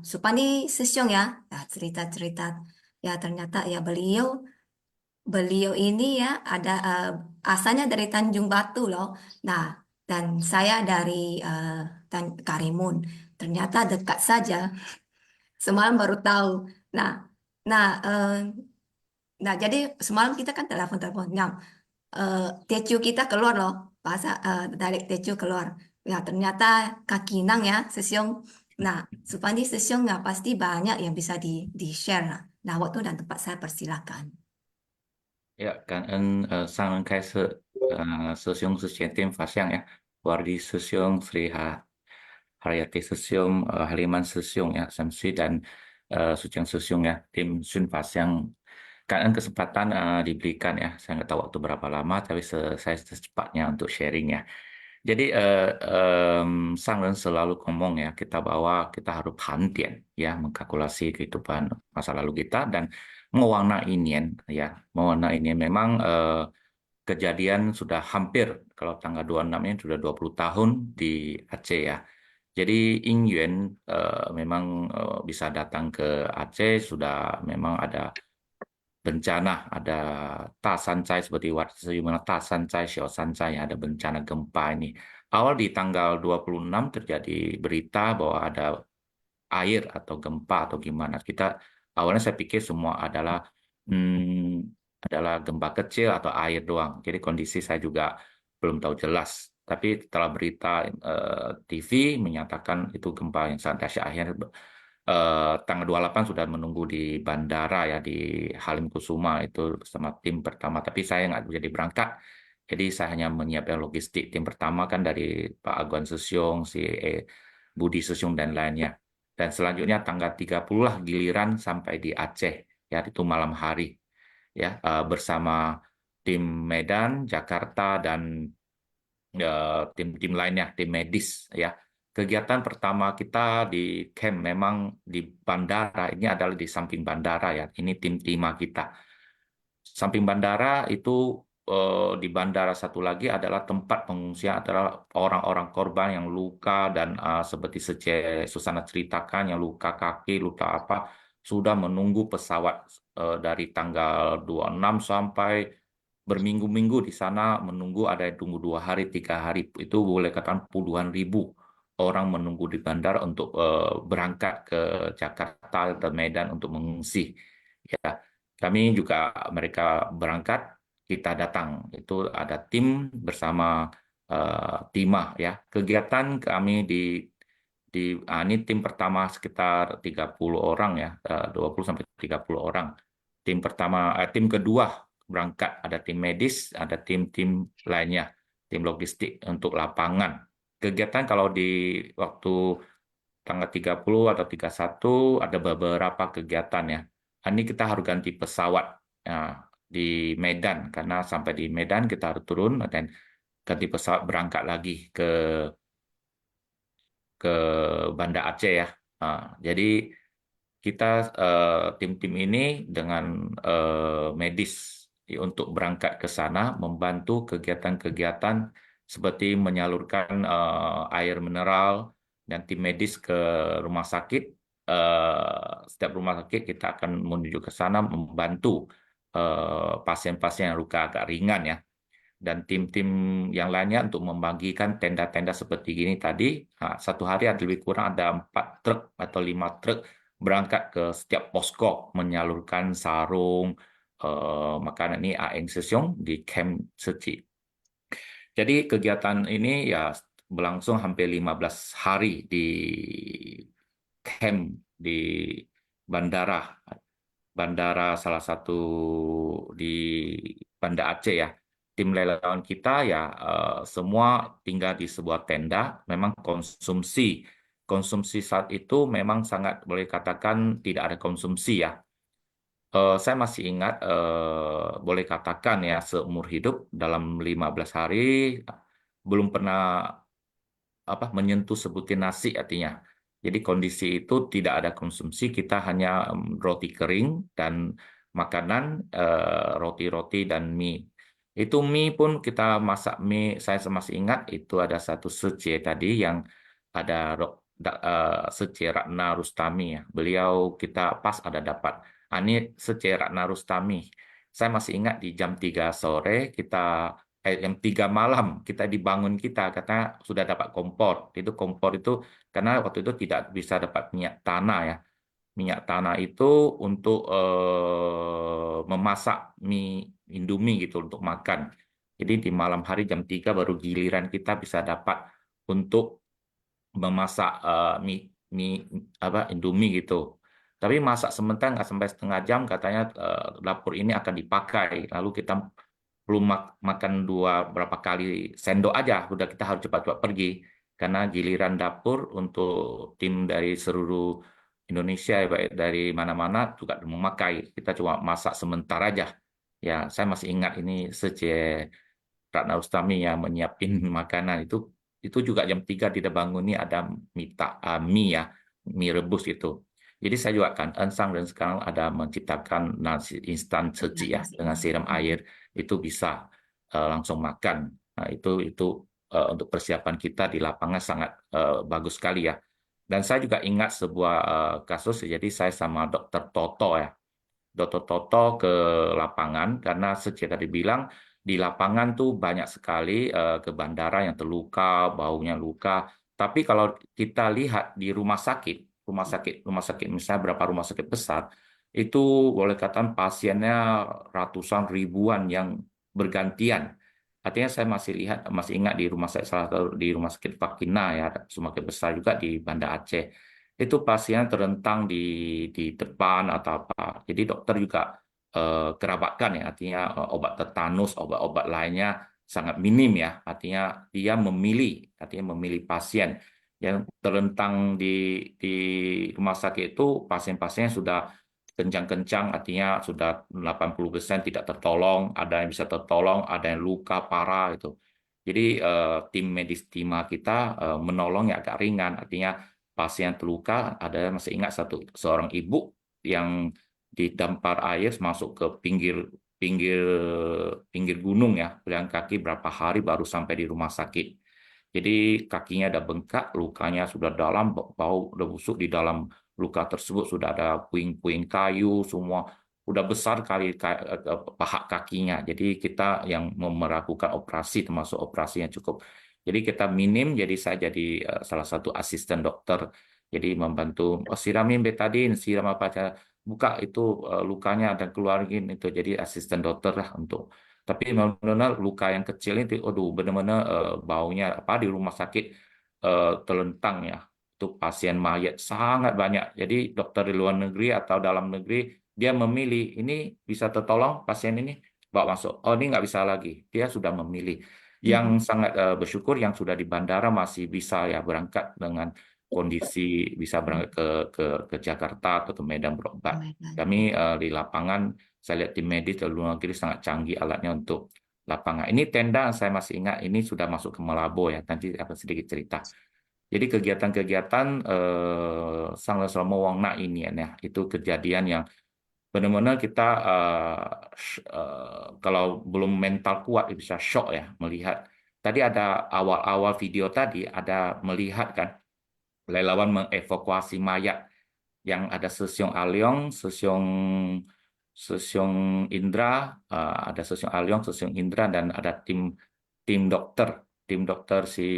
Supandi Sesyong ya. Nah, cerita-cerita ya ternyata ya beliau ini ya ada asalnya dari Tanjung Batu loh. Nah, dan saya dari Karimun. Ternyata dekat saja. Semalam baru tahu. Nah, nah, nah jadi semalam kita kan telepon-telepon. Nah, Tecu kita keluar loh, bahasa dari Tecu keluar. Ya ternyata Kakinang ya, Sesiong. Nah, Supandi Sesiong nggak pasti banyak yang bisa di share. Nah, waktu dan tempat saya persilakan. 呀，感恩上人开示，师兄是前定法相呀，Wardi 师兄、Sri Haryati 师兄、Haliman 师兄ya, Samsui dan Sujang 师兄 ya, tim Sun Fasyang.感恩kesempatan diberikan ya, saya nggak tahu waktu berapa lama, tapi saya secepatnya untuk sharing ya. Jadi sang Ren selalu ngomong ya, kita harus pandian ya, mengkalkulasi kehidupan masa lalu kita dan mewarna ini ya, mewarna ini memang kejadian sudah hampir, kalau tanggal 26 ini sudah 20 tahun di Aceh ya. Jadi Ying Yuen memang bisa datang ke Aceh, sudah memang ada bencana, ada Tasancai seperti Watsuyumana Tasancai, Xiaosancai, ada bencana gempa ini. Awal di tanggal 26 terjadi berita bahwa ada air atau gempa atau gimana. Awalnya saya pikir semua adalah gempa kecil atau air doang. Jadi kondisi saya juga belum tahu jelas. Tapi setelah berita TV menyatakan itu gempa yang sangat dahsyat, akhirnya tanggal 28 sudah menunggu di bandara ya di Halim Kusuma itu bersama tim pertama. Tapi saya nggak jadi berangkat. Jadi saya hanya menyiapkan logistik. Tim pertama kan dari Pak Aguan Susyong, Budi Susyong dan lainnya. Dan selanjutnya tanggal 30 lah giliran sampai di Aceh ya itu malam hari ya bersama tim Medan, Jakarta dan tim-tim lainnya, tim medis ya. Kegiatan pertama kita di camp memang di bandara, ini adalah di samping bandara ya. Ini tim 5 kita. Samping bandara itu di bandara satu lagi adalah tempat pengungsian adalah orang-orang korban yang luka dan seperti Susana ceritakan yang luka kaki, luka apa sudah menunggu pesawat dari tanggal 26 sampai berminggu-minggu di sana menunggu, ada yang tunggu 2 hari, 3 hari, itu boleh katakan puluhan ribu orang menunggu di bandara untuk berangkat ke Jakarta atau Medan untuk mengungsi. Ya, kami juga mereka berangkat, kita datang. Itu ada tim bersama timah ya. Kegiatan kami ini tim pertama sekitar 30 orang ya, 20 sampai 30 orang. Tim kedua berangkat, ada tim medis, ada tim-tim lainnya, tim logistik untuk lapangan. Kegiatan kalau di waktu tanggal 30 atau 31 ada beberapa kegiatan ya. Ini kita harus ganti pesawat ya, di Medan, karena sampai di Medan kita harus turun dan ganti pesawat berangkat lagi ke Banda Aceh ya. Jadi kita tim-tim ini dengan medis untuk berangkat ke sana membantu kegiatan-kegiatan seperti menyalurkan air mineral dan tim medis ke rumah sakit. Setiap rumah sakit kita akan menuju ke sana membantu pasien-pasien yang luka agak ringan ya. Dan tim-tim yang lainnya untuk membagikan tenda-tenda seperti ini tadi. Satu hari ada lebih kurang ada 4 truk atau 5 truk berangkat ke setiap posko menyalurkan sarung, makanan ini Aeng Sesyong di Camp Seci. Jadi kegiatan ini ya berlangsung hampir 15 hari di camp di bandara salah satu di Banda Aceh ya. Tim relawan kita ya semua tinggal di sebuah tenda. Memang konsumsi saat itu memang sangat boleh katakan tidak ada konsumsi ya. Saya masih ingat boleh katakan ya seumur hidup dalam 15 hari belum pernah menyentuh sebutir nasi artinya. Jadi kondisi itu tidak ada konsumsi, kita hanya roti kering dan makanan roti-roti dan mie. Itu mie pun kita masak mie, saya masih ingat itu ada satu Sece tadi yang ada Sece Ratna Rustami ya. Beliau kita pas ada dapat. Ini Sece Ratna Rustami. Saya masih ingat di jam 3 sore jam 3 malam kita dibangun katanya sudah dapat kompor. Itu kompor itu karena waktu itu tidak bisa dapat minyak tanah ya. Minyak tanah itu untuk memasak mie Indomie gitu untuk makan. Jadi di malam hari jam 3 baru giliran kita bisa dapat untuk memasak mie Indomie gitu. Tapi masak sebentar nggak sampai setengah jam katanya dapur ini akan dipakai. Lalu kita belum makan berapa kali sendok aja, udah kita harus cepat-cepat pergi. Karena giliran dapur untuk tim dari seluruh Indonesia, baik dari mana-mana juga memakai. Kita cuma masak sebentar aja. Ya, saya masih ingat ini Sece Ratna Rustami yang menyiapin makanan itu juga jam 3 tidak bangun nih ada mie ya, mie rebus itu. Jadi saya juga akan ensang dan sekarang ada menciptakan nasi instan Seci ya dengan siram air itu bisa. langsung makan. Nah, itu untuk persiapan kita di lapangan sangat bagus sekali ya. Dan saya juga ingat sebuah kasus, jadi saya sama Dokter Toto ya. Dokter Toto ke lapangan karena seperti tadi bilang di lapangan tuh banyak sekali ke bandara yang terluka, baunya luka. Tapi kalau kita lihat di rumah sakit misalnya berapa rumah sakit besar, itu boleh katakan pasiennya ratusan ribuan yang bergantian. Artinya saya masih ingat di rumah sakit salah satu di rumah sakit Fakina ya, rumah sakit besar juga di Banda Aceh. Itu pasien terentang di depan atau apa. Jadi dokter juga kerabatkan ya, artinya obat tetanus, obat-obat lainnya sangat minim ya. Artinya memilih pasien yang terentang di rumah sakit itu pasien-pasien sudah kencang-kencang, artinya sudah 80% tidak tertolong, ada yang bisa tertolong, ada yang luka parah itu. Jadi tim medis timah kita menolong ya agak ringan, artinya pasien terluka, ada masih ingat seorang ibu yang didampar air masuk ke pinggir pinggir pinggir gunung ya, berjalan kaki berapa hari baru sampai di rumah sakit. Jadi kakinya ada bengkak, lukanya sudah dalam, bau udah busuk di dalam luka tersebut, sudah ada puing-puing kayu, semua udah besar kali paha kakinya. Jadi kita yang melakukan operasi, termasuk operasi yang cukup. Jadi kita minim, jadi saya jadi salah satu asisten dokter. Jadi membantu, siramin betadin, siram apa aja, buka itu lukanya dan keluarin itu. Jadi asisten dokter lah untuk. Tapi benar-benar luka yang kecil itu, aduh benar-benar baunya apa di rumah sakit terlentang ya. Itu pasien mayat sangat banyak. Jadi dokter di luar negeri atau dalam negeri dia memilih ini bisa tertolong pasien ini bawa masuk. Oh ini nggak bisa lagi. Dia sudah memilih. Yang sangat bersyukur yang sudah di bandara masih bisa ya berangkat dengan kondisi bisa berangkat ke Jakarta atau ke Medan berobat. Kami di lapangan saya lihat tim medis di luar negeri sangat canggih alatnya untuk lapangan. Ini tenda saya masih ingat ini sudah masuk ke Malabo ya. Nanti akan sedikit cerita. Jadi kegiatan-kegiatan Sang Wangna ini ya, itu kejadian yang benar-benar kita kalau belum mental kuat bisa shock ya melihat. Tadi ada awal-awal video tadi ada melihat kan relawan mengevakuasi mayat yang ada Sesiong Aliong, Sesiong Indra, ada Sesiong Aliong, Sesiong Indra dan ada tim dokter si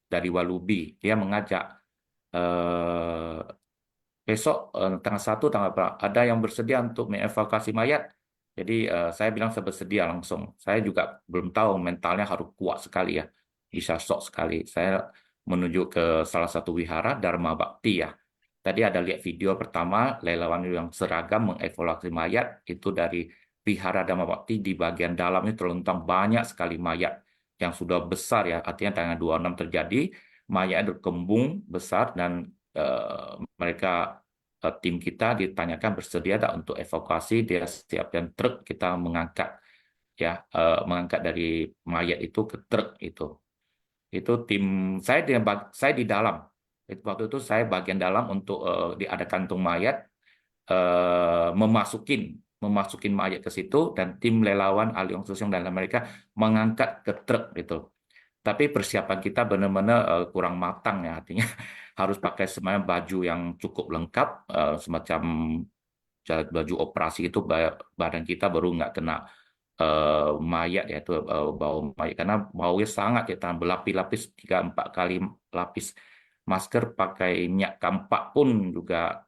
dari Walubi. Dia mengajak besok tanggal 1 tanggal berapa ada yang bersedia untuk mengevakuasi mayat. Jadi saya bilang saya bersedia langsung. Saya juga belum tahu mentalnya harus kuat sekali ya. Bisa shock sekali. Saya menuju ke salah satu wihara Dharma Bakti ya. Tadi ada lihat video pertama relawan yang seragam mengevakuasi mayat itu dari wihara Dharma Bakti di bagian dalamnya terlentang banyak sekali mayat yang sudah besar ya. Artinya tanggal 26 terjadi mayat berkembung besar dan mereka tim kita ditanyakan bersedia tak untuk evakuasi, dia siapkan truk kita mengangkat ya mengangkat dari mayat itu ke truk itu tim saya di dalam waktu itu saya bagian dalam untuk ada kantung mayat memasukin mayat ke situ dan tim relawan Aliong Sosiong dan mereka mengangkat ke truk gitu. Tapi persiapan kita benar-benar kurang matang ya, artinya harus pakai semuanya baju yang cukup lengkap, semacam baju operasi itu badan kita baru nggak kena mayat ya itu bau mayat karena baunya sangat ya berlapis-lapis 3-4 kali lapis masker pakai minyak kampak pun juga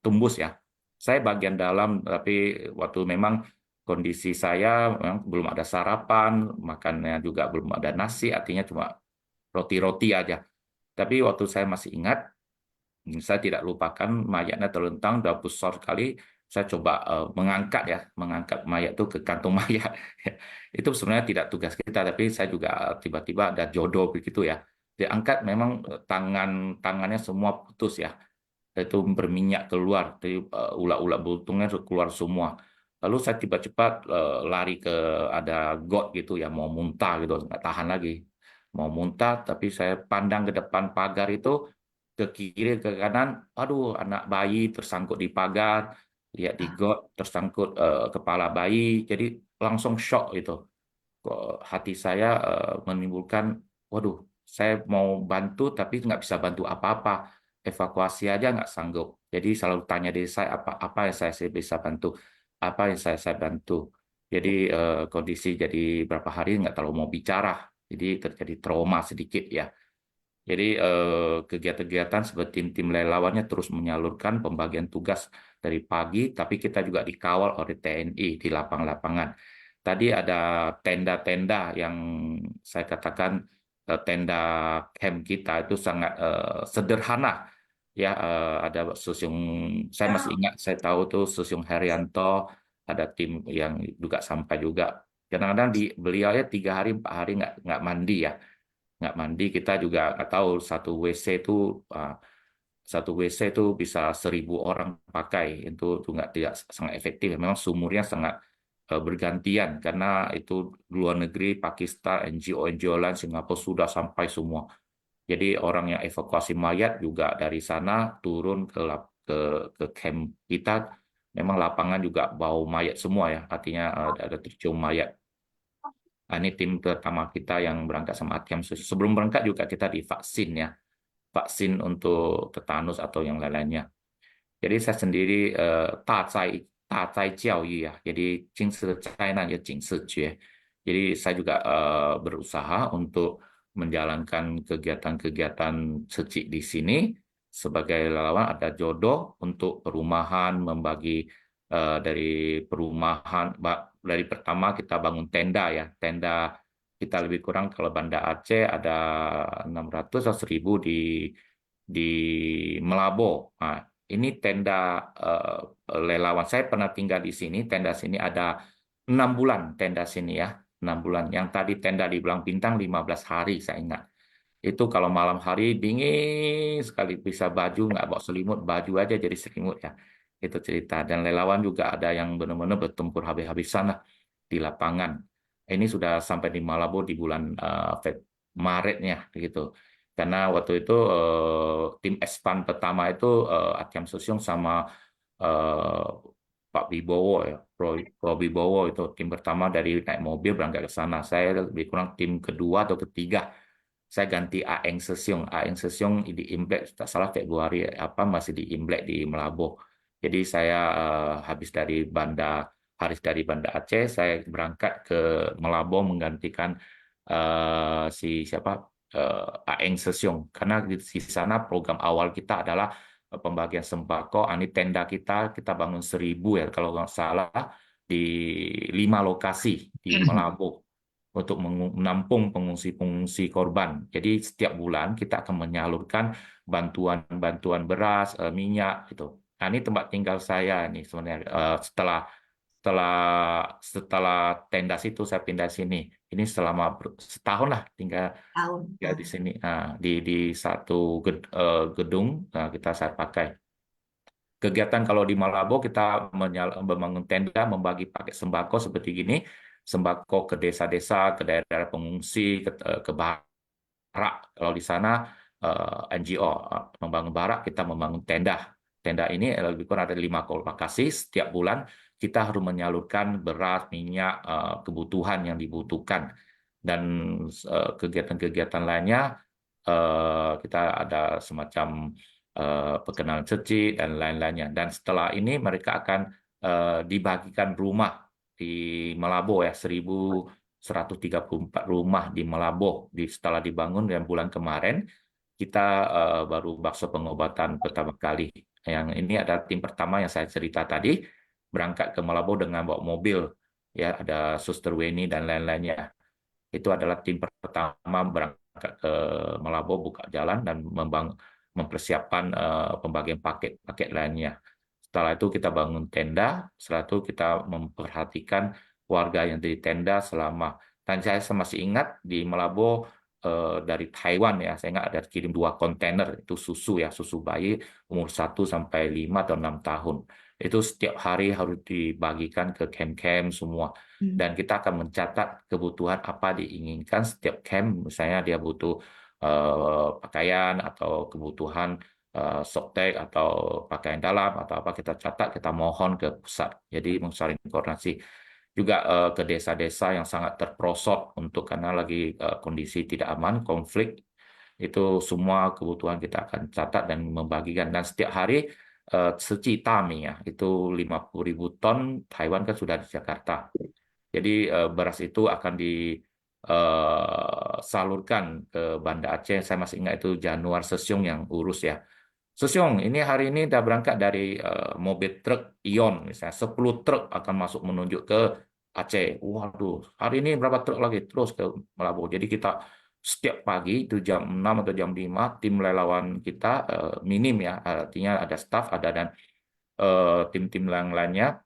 tumbus ya. Saya bagian dalam tapi waktu memang kondisi saya memang belum ada sarapan, makannya juga belum ada nasi, artinya cuma roti-roti aja. Tapi waktu saya masih ingat, saya tidak lupakan mayatnya terlentang, udah besar sekali. Saya coba mengangkat mayat itu ke kantung mayat. Itu sebenarnya tidak tugas kita, tapi saya juga tiba-tiba ada jodoh begitu ya. Diangkat memang tangannya semua putus ya. Itu berminyak keluar, dari ulat-ulat bulutungnya keluar semua. Lalu saya cepat lari ke ada got gitu ya, mau muntah gitu, nggak tahan lagi. Mau muntah, tapi saya pandang ke depan pagar itu, ke kiri, ke kanan, aduh anak bayi tersangkut di pagar, lihat di got tersangkut kepala bayi. Jadi langsung shock gitu. Kok hati saya menimbulkan, waduh, saya mau bantu tapi nggak bisa bantu apa-apa, evakuasi aja nggak sanggup. Jadi selalu tanya diri saya apa yang saya bisa bantu, apa yang saya bantu. Jadi kondisi jadi berapa hari nggak terlalu mau bicara, jadi terjadi trauma sedikit ya. Jadi kegiatan-kegiatan seperti tim-tim relawannya terus menyalurkan pembagian tugas dari pagi, tapi kita juga dikawal oleh TNI di lapang-lapangan. Tadi ada tenda-tenda yang saya katakan tenda camp kita itu sangat sederhana. Ya, ada Susyung, saya masih ingat, saya tahu tuh Susyung Herianto, ada tim yang juga sampai juga. Kadang-kadang beliau ya 3 hari 4 hari nggak mandi ya, nggak mandi. Kita juga nggak tahu satu WC itu bisa 1.000 orang pakai, itu nggak tidak sangat efektif. Memang sumurnya sangat bergantian karena itu luar negeri, Pakistan, NGO lain, Singapura sudah sampai semua. Jadi orang yang evakuasi mayat juga dari sana turun ke camp kita. Memang lapangan juga bau mayat semua ya, artinya ada tercium mayat. Nah, ini tim pertama kita yang berangkat sama ATM. Sebelum berangkat juga kita divaksin ya, vaksin untuk tetanus atau yang lain-lainnya. Jadi saya sendiri 大灾教育 ya, jadi 惊世灾难 ya 警示觉. Jadi saya juga berusaha untuk menjalankan kegiatan-kegiatan suci di sini. Sebagai relawan ada jodoh untuk perumahan, membagi dari perumahan. Dari pertama kita bangun tenda ya, tenda kita lebih kurang kalau Banda Aceh ada 600 atau 1.000 di Melabo. Nah, ini tenda relawan. Saya pernah tinggal di sini, tenda sini ada 6 bulan, tenda sini ya, 6 bulan. Yang tadi tenda di Belang Bintang 15 hari, saya ingat. Itu kalau malam hari dingin sekali, bisa baju, nggak bawa selimut, baju aja jadi selimut ya. Itu cerita. Dan relawan juga ada yang benar-benar bertempur habis-habisan lah di lapangan. Ini sudah sampai di Malabo di bulan Maretnya gitu. Karena waktu itu tim Espan pertama itu Atyam Susyung sama eh, Pak Bibowo ya, Pro Bibowo itu tim pertama dari naik mobil berangkat ke sana. Saya lebih kurang tim kedua atau ketiga. Saya ganti Aeng Sesiong. Aeng Sesiong di Imlek, tak salah Februari apa masih di Imlek di Melabo. Jadi saya Haris dari Banda Aceh, saya berangkat ke Melabo menggantikan si siapa Aeng Sesiong. Karena di sana program awal kita adalah pembagian sembako. Ini tenda kita bangun 1.000 ya kalau nggak salah di 5 lokasi di Melabo untuk menampung pengungsi-pengungsi korban. Jadi setiap bulan kita akan menyalurkan bantuan beras, minyak gitu. Nah, ini tempat tinggal saya nih sebenarnya. Setelah setelah tenda situ saya pindah sini. Ini selama setahun lah tinggal Tahun. ya di sini. Nah, di satu gedung kita saya pakai. Kegiatan kalau di Malabo kita membangun tenda, membagi paket sembako seperti gini, sembako ke desa-desa, ke daerah pengungsi, ke barak. Kalau di sana NGO membangun barak, kita membangun tenda. Tenda ini lebih kurang ada 5 lokasi. Setiap bulan kita harus menyalurkan beras, minyak, kebutuhan yang dibutuhkan. Dan kegiatan-kegiatan lainnya kita ada semacam perkenalan suci dan lain-lainnya. Dan setelah ini mereka akan dibagikan rumah di Malabo ya, 1.134 rumah di Malabo setelah dibangun dan bulan kemarin kita baru bakso pengobatan pertama kali. Yang ini ada tim pertama yang saya cerita tadi berangkat ke Malabo dengan bawa mobil ya, ada Suster Weni dan lain-lainnya. Itu adalah tim pertama berangkat ke Malabo buka jalan dan mempersiapkan pembagian paket lainnya. Setelah itu kita bangun tenda, setelah itu kita memperhatikan warga yang di tenda selama. Dan saya masih ingat di Malabo dari Taiwan ya, saya ingat ada kirim 2 kontainer itu susu ya, susu bayi umur 1 sampai 5 atau 6 tahun. Itu setiap hari harus dibagikan ke camp-camp semua. Dan kita akan mencatat kebutuhan apa diinginkan setiap camp. Misalnya dia butuh pakaian atau kebutuhan softtek atau pakaian dalam atau apa, kita catat, kita mohon ke pusat. Jadi mensaling koordinasi. juga ke desa-desa yang sangat terperosok karena lagi kondisi tidak aman, konflik. Itu semua kebutuhan kita akan catat dan membagikan. Dan setiap hari seci tami ya, itu 50.000 ton. Taiwan kan sudah di Jakarta. Jadi beras itu akan disalurkan ke Banda Aceh. Saya masih ingat itu Januar Sesiong yang urus ya. Sesiong, ini hari ini udah berangkat dari mobil truk Ion misalnya. 10 truk akan masuk menunjuk ke Aceh. Waduh, hari ini berapa truk lagi? Terus ke Melabu. Jadi kita setiap pagi itu jam 6 atau jam 5 tim relawan kita minim ya. Artinya ada staff, ada dan tim-tim yang lainnya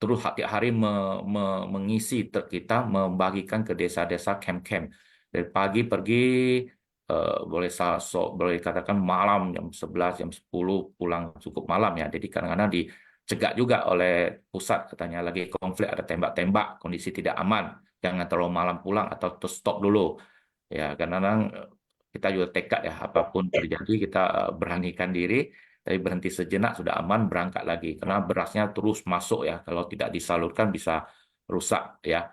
terus tiap hari mengisi truk kita, membagikan ke desa-desa camp-camp. Dari pagi pergi, boleh katakan malam jam 11, jam 10 pulang cukup malam ya. Jadi kadang-kadang dicegat juga oleh pusat, katanya lagi konflik, ada tembak-tembak, kondisi tidak aman. Jangan terlalu malam pulang atau stop dulu. Ya, kadang-kadang kita juga tekad ya, apapun terjadi kita beranikan diri. Tapi berhenti sejenak sudah aman, berangkat lagi karena berasnya terus masuk ya, kalau tidak disalurkan bisa rusak ya.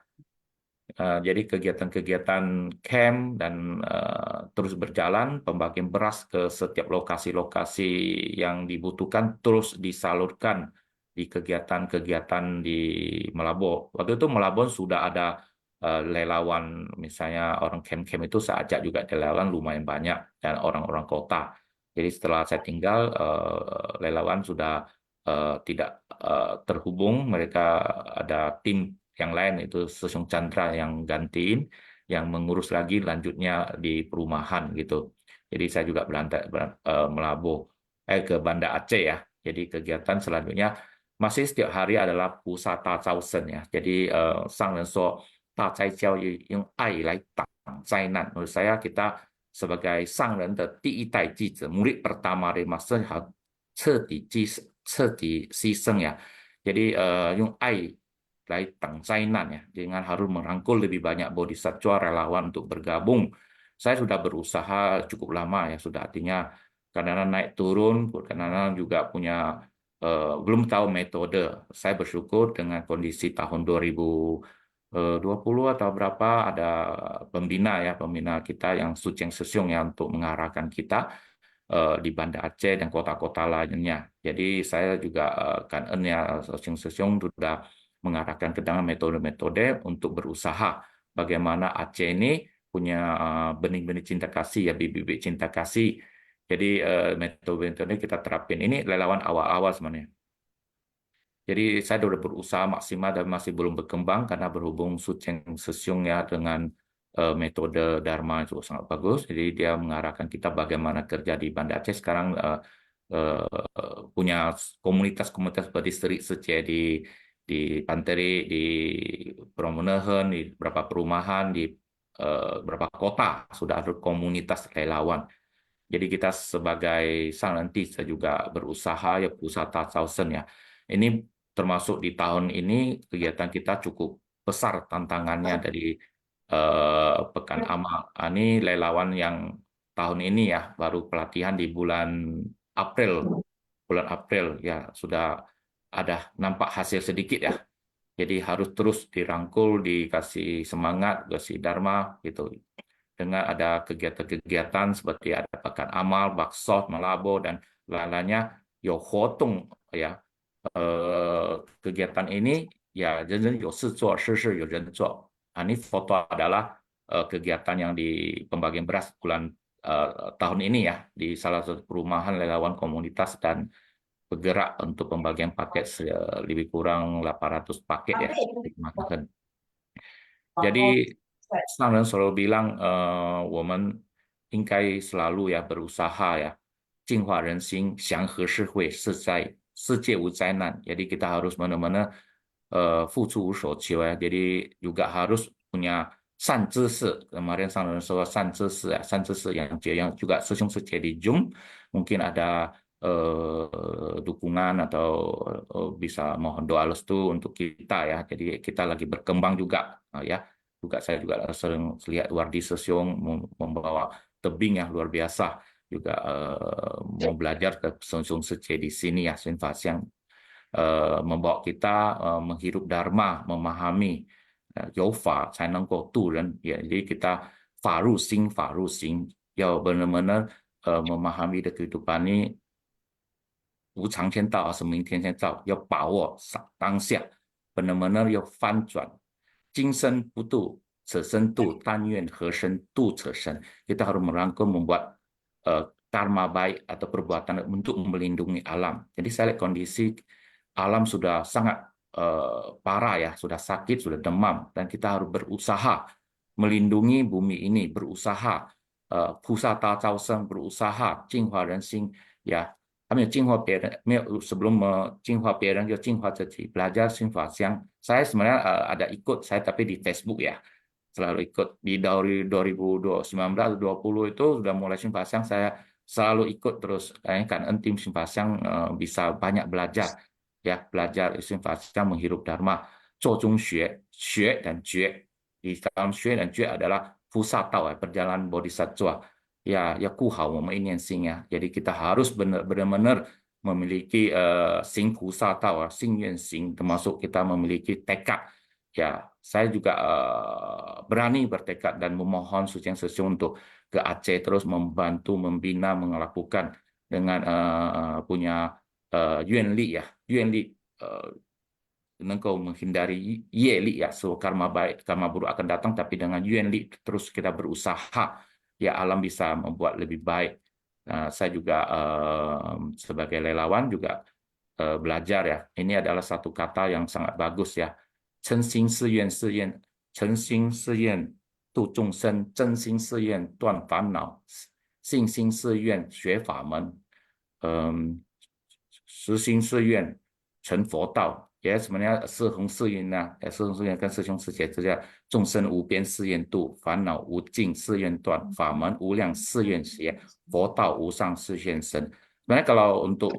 Jadi kegiatan-kegiatan camp dan terus berjalan, pembagian beras ke setiap lokasi-lokasi yang dibutuhkan terus disalurkan di kegiatan-kegiatan di Malabo. Waktu itu Malabo sudah ada relawan, misalnya orang camp-camp itu saya ajak juga relawan lumayan banyak dan orang-orang kota. Jadi setelah saya tinggal, relawan sudah tidak terhubung. Mereka ada tim yang lain, itu Sesiong Chandra yang gantiin, yang mengurus lagi lanjutnya di perumahan gitu. Jadi saya juga Melabo ke Banda Aceh ya. Jadi kegiatan selanjutnya masih setiap hari adalah pusata Zhaosen ya. Jadi Sang Ren So Ta Zai Jiao Yung Ai Lai Tang Zai Nan. Menurut saya kita sebagai Sang Ren de Di Yi Dai Ji Zi, murid pertama dari Master harus cedi siseng ya. Jadi Yung Ai Lai Tang Zai Nan ya, dengan harus merangkul lebih banyak bodhisatwa relawan untuk bergabung. Saya sudah berusaha cukup lama ya, sudah artinya kadang-kadang naik turun, kadang-kadang juga punya belum tahu metode. Saya bersyukur dengan kondisi tahun 2020 atau berapa ada pembina kita yang Sucheng Sesiong ya untuk mengarahkan kita di Banda Aceh dan kota-kota lainnya. Jadi saya juga Kan ya Sucheng Sesiong sudah mengarahkan ke dalam metode-metode untuk berusaha bagaimana Aceh ini punya benih-benih cinta kasih ya, bibit-bibit cinta kasih. Jadi metode-metode kita terapin ini relawan awal-awal sebenarnya. Jadi saya sudah berusaha maksimal dan masih belum berkembang karena berhubung Sucheng Sesiong ya dengan metode Dharma itu sangat bagus. Jadi dia mengarahkan kita bagaimana kerja di Banda Aceh. Sekarang punya komunitas-komunitas seperti Seri Seceh di Panteri, di Promenehen, di beberapa perumahan, di beberapa kota sudah ada komunitas relawan. Jadi kita sebagai Sang Nanti saya juga berusaha ya pusat Tausen ya. Ini termasuk di tahun ini kegiatan kita cukup besar tantangannya dari Pekan Amal. Ini relawan yang tahun ini ya baru pelatihan di bulan April ya sudah ada nampak hasil sedikit ya. Jadi harus terus dirangkul, dikasih semangat, dikasih dharma gitu. Dengan ada kegiatan-kegiatan seperti ada Pekan Amal, Baksot, Malabo dan lain-lainnya, yo hotung ya. Kegiatan ini ya jadi yo si zuo, shi shi yo ren zuo. Ini foto adalah kegiatan yang di pembagian beras bulan tahun ini ya di salah satu perumahan relawan komunitas dan bergerak untuk pembagian paket lebih kurang 800 paket ya. Jadi Sang Ren selalu bilang, 我们应该 selalu ya berusaha ya, 净化人心，祥和社会，世界无灾难. Jadi kita harus benar-benar 付出无所求ya. Jadi juga harus punya 善知识. Kemarin Sang Ren说善知识ya, 善知识 yang juga Sesiong Seceh di Jum, mungkin ada dukungan atau bisa mohon doa restu untuk kita ya. Jadi kita lagi berkembang juga ya. Juga saya juga sering lihat Wardi Sesiong membawa tebing yang luar biasa, juga mau belajar ke Sesiong Seceh di sini ya, Sinfasiang. membawa kita menghirup dharma, memahami 有法才能够度人. Ya, jadi kita 法入心，法入心，要 benar-benar memahami kehidupan ini 无常天道，而是明天天道，要把握当下， benar-benar 要翻转，今生不度，此生度，但愿何生度此生. Kita harus merangkul membuat karma baik atau perbuatan untuk melindungi alam. Jadi saya lihat kondisi alam sudah sangat parah ya, sudah sakit, sudah demam, dan kita harus berusaha melindungi bumi ini, berusaha 菩萨大招生 berusaha 净化人心 ya. 还没有净化别人，没有 sebelum 净化别人就净化自己, belajar Xing Fa Xiang. Saya sebenarnya ada ikut saya tapi di Facebook ya, selalu ikut di dari 2019 20 itu sudah mulai Xing Fa Xiang, saya selalu ikut terus karena tim Xing Fa Xiang bisa banyak belajar ya, belajar Xing Fa Xiang menghirup dharma, 做中学, 学 dan 觉. Di dalam 学 dan 觉 adalah 菩萨道 perjalanan bodhisattva. Ya, ya 顾好我们一念心 ya. Jadi kita harus benar-benar memiliki sing 菩萨道 sing 愿行, termasuk kita memiliki tekad. Ya, saya juga berani bertekad dan memohon Sucian Sesiung untuk ke Aceh terus membantu, membina, melakukan dengan punya 愿力 ya, 愿力 能够 menghindari 业力 ya, so karma baik, karma buruk akan datang, tapi dengan 愿力 terus kita berusaha ya, alam bisa membuat lebih baik. Saya juga sebagai relawan juga belajar ya. Ini adalah satu kata yang sangat bagus ya. 诚心誓愿誓愿，诚心誓愿度众生，真心誓愿断烦恼，信心誓愿学法门，实心誓愿成佛道。也sebenarnya 四弘誓愿呢，四弘誓愿跟师兄师姐这叫众生无边誓愿度，烦恼无尽誓愿断，法门无量誓愿学，佛道无上誓愿生. Sebenarnya kalau untuk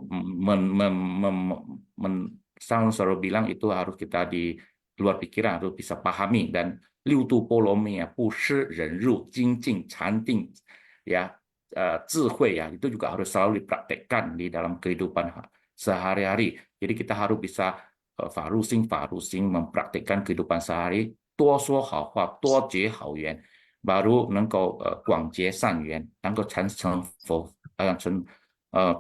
Sang selalu bilang itu harus kita di luar pikiran, harus bisa pahami, dan 六度波罗蜜 不施忍辱精进禅定 ya, 智慧 ya, itu juga harus selalu dipraktekkan di dalam kehidupan sehari-hari. Jadi kita harus bisa 法入心 mempraktikkan kehidupan sehari, 多说好话，多结好缘， baru 能够广结善缘， 能够成佛，成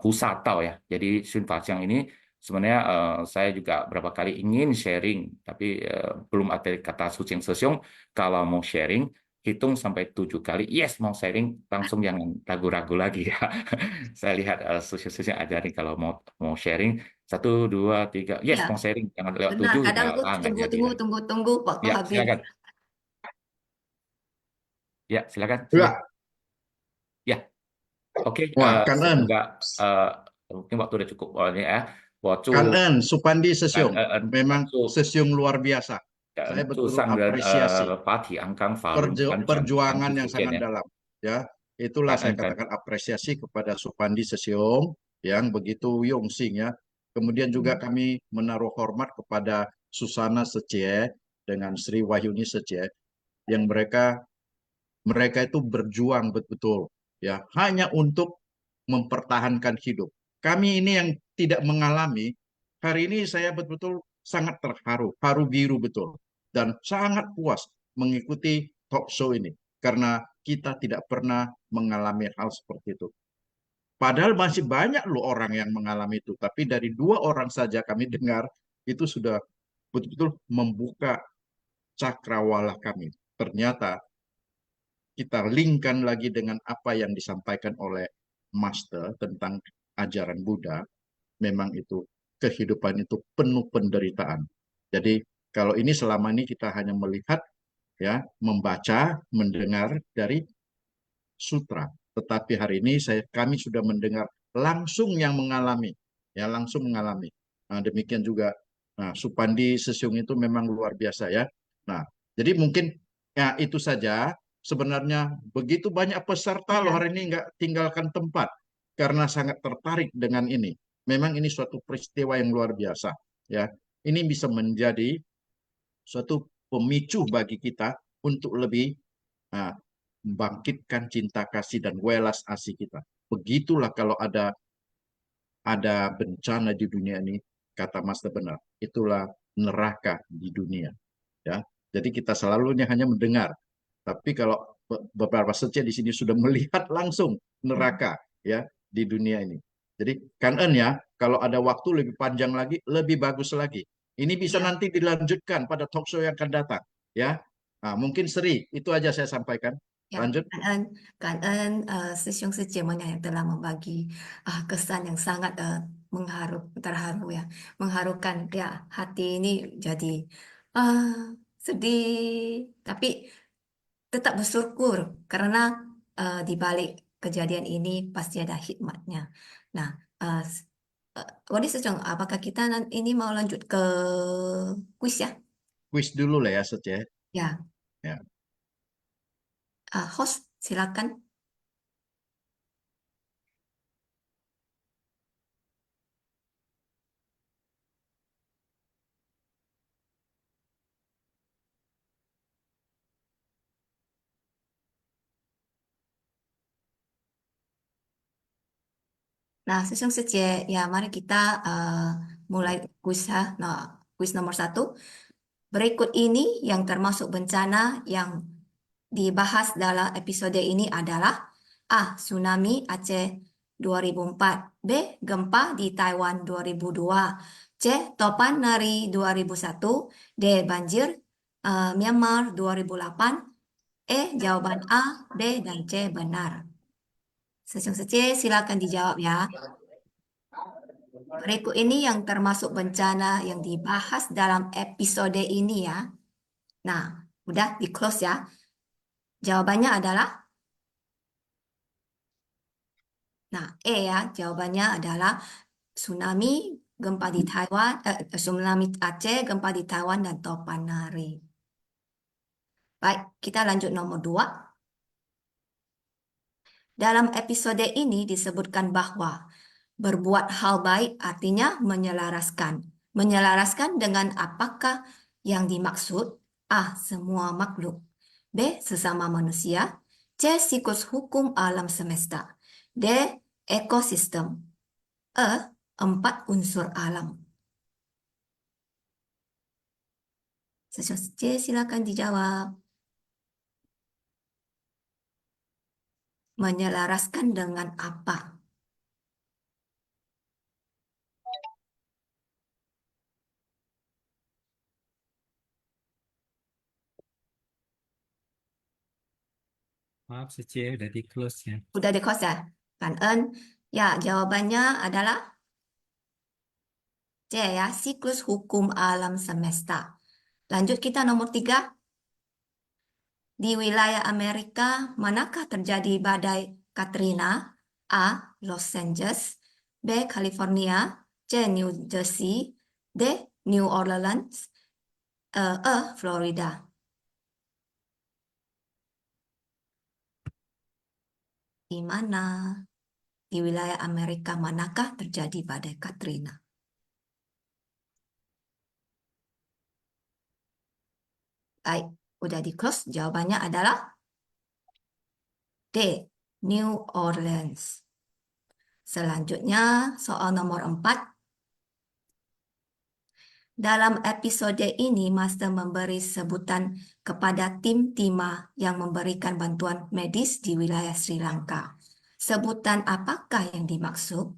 菩萨道 ya. Jadi Xing Fa Xiang ini sebenarnya saya juga berapa kali ingin sharing, tapi belum ada kata Sucian Sesiung. Kalau mau sharing, hitung sampai 7 kali. Yes, mau sharing, langsung jangan ragu-ragu lagi ya. Saya lihat Sucian Sesiung ajarin kalau mau sharing, 1, 2, 3, yes, Ya, mau sharing, jangan lewat benar. 7. Kadang aku nggak jadi lagi. tunggu waktu Ya, habis. silakan. Ya, silakan. Ya. Ya, oke. Wah, Kanan. Semoga mungkin waktu udah cukup ya. Kanan, Supandi Sesiung, memang Sesiung luar biasa. Saya betul apresiasi perjuangan yang sangat dalam. Ya, itulah saya katakan apresiasi kepada Supandi Sesiung yang begitu yungsing ya. Kemudian juga kami menaruh hormat kepada Susana Setie dengan Sri Wahyuni Setie yang mereka itu berjuang betul-betul ya, hanya untuk mempertahankan hidup. Kami ini yang tidak mengalami, hari ini saya betul-betul sangat terharu, haru biru betul, dan sangat puas mengikuti talk show ini karena kita tidak pernah mengalami hal seperti itu. Padahal masih banyak loh orang yang mengalami itu, tapi dari 2 orang saja kami dengar itu sudah betul-betul membuka cakrawala kami. Ternyata kita linkkan lagi dengan apa yang disampaikan oleh Master tentang ajaran Buddha, memang itu kehidupan itu penuh penderitaan. Jadi kalau ini selama ini kita hanya melihat ya, membaca, mendengar dari sutra, tetapi hari ini kami sudah mendengar langsung yang mengalami, ya langsung mengalami. Nah, demikian juga Supandi Sesiung itu memang luar biasa ya. Nah, jadi mungkin ya itu saja. Sebenarnya begitu banyak peserta loh hari ini nggak tinggalkan tempat karena sangat tertarik dengan ini. Memang ini suatu peristiwa yang luar biasa ya. Ini bisa menjadi suatu pemicu bagi kita untuk lebih membangkitkan cinta kasih dan welas asih kita. Begitulah kalau ada bencana di dunia ini, kata Master benar, itulah neraka di dunia. Ya, jadi kita selalunya hanya mendengar, tapi kalau beberapa saja di sini sudah melihat langsung neraka ya di dunia ini. Jadi Kanen ya, kalau ada waktu lebih panjang lagi, lebih bagus lagi. Ini bisa nanti dilanjutkan pada talk show yang akan datang ya. Nah, mungkin Sri, itu aja saya sampaikan. Ya, Lanjut. Kanan Sesiung Sejemanya yang telah membagi kesan yang sangat terharu ya, mengharukan ya, hati ini jadi sedih, tapi tetap bersyukur karena di balik kejadian ini pasti ada hikmatnya. Nah, Wadi Sejong, apakah kita ini mau lanjut ke kuis ya? Kuis dulu lah ya, Set ya. Ya, Ya. host silakan. Nah, Sesung Secie, ya mari kita mulai kuis ya. Nah, kuis nomor 1. Berikut ini yang termasuk bencana yang dibahas dalam episode ini adalah A. Tsunami Aceh 2004, B. Gempa di Taiwan 2002, C. Topan Nari 2001, D. Banjir Myanmar 2008, E. Jawaban A, B, dan C benar. Sesung Secie, silakan dijawab ya. Berikut ini yang termasuk bencana yang dibahas dalam episode ini ya. Nah, udah di close ya. Jawabannya adalah, nah E ya, jawabannya adalah tsunami, gempa di Taiwan, tsunami Aceh, gempa di Taiwan, dan topan Nari. Baik, kita lanjut nomor 2. Dalam episode ini disebutkan bahwa berbuat hal baik artinya menyelaraskan. Menyelaraskan dengan apakah yang dimaksud? A. Semua makhluk. B. Sesama manusia. C. Siklus hukum alam semesta. D. Ekosistem. E. 4 unsur alam. C, silakan dijawab. Menyelaraskan dengan apa? Maaf, Secie, udah di close ya. Udah di close ya? Kan ya, jawabannya adalah C ya, siklus hukum alam semesta. Lanjut kita nomor 3. Di wilayah Amerika, manakah terjadi badai Katrina? A. Los Angeles, B. California, C. New Jersey, D. New Orleans, E. Florida. Di mana? Di wilayah Amerika manakah terjadi badai Katrina? Baik, udah di close. Jawabannya adalah D. New Orleans. Selanjutnya, soal nomor 4. Dalam episode ini, Master memberi sebutan kepada tim Tima yang memberikan bantuan medis di wilayah Sri Lanka. Sebutan apakah yang dimaksud?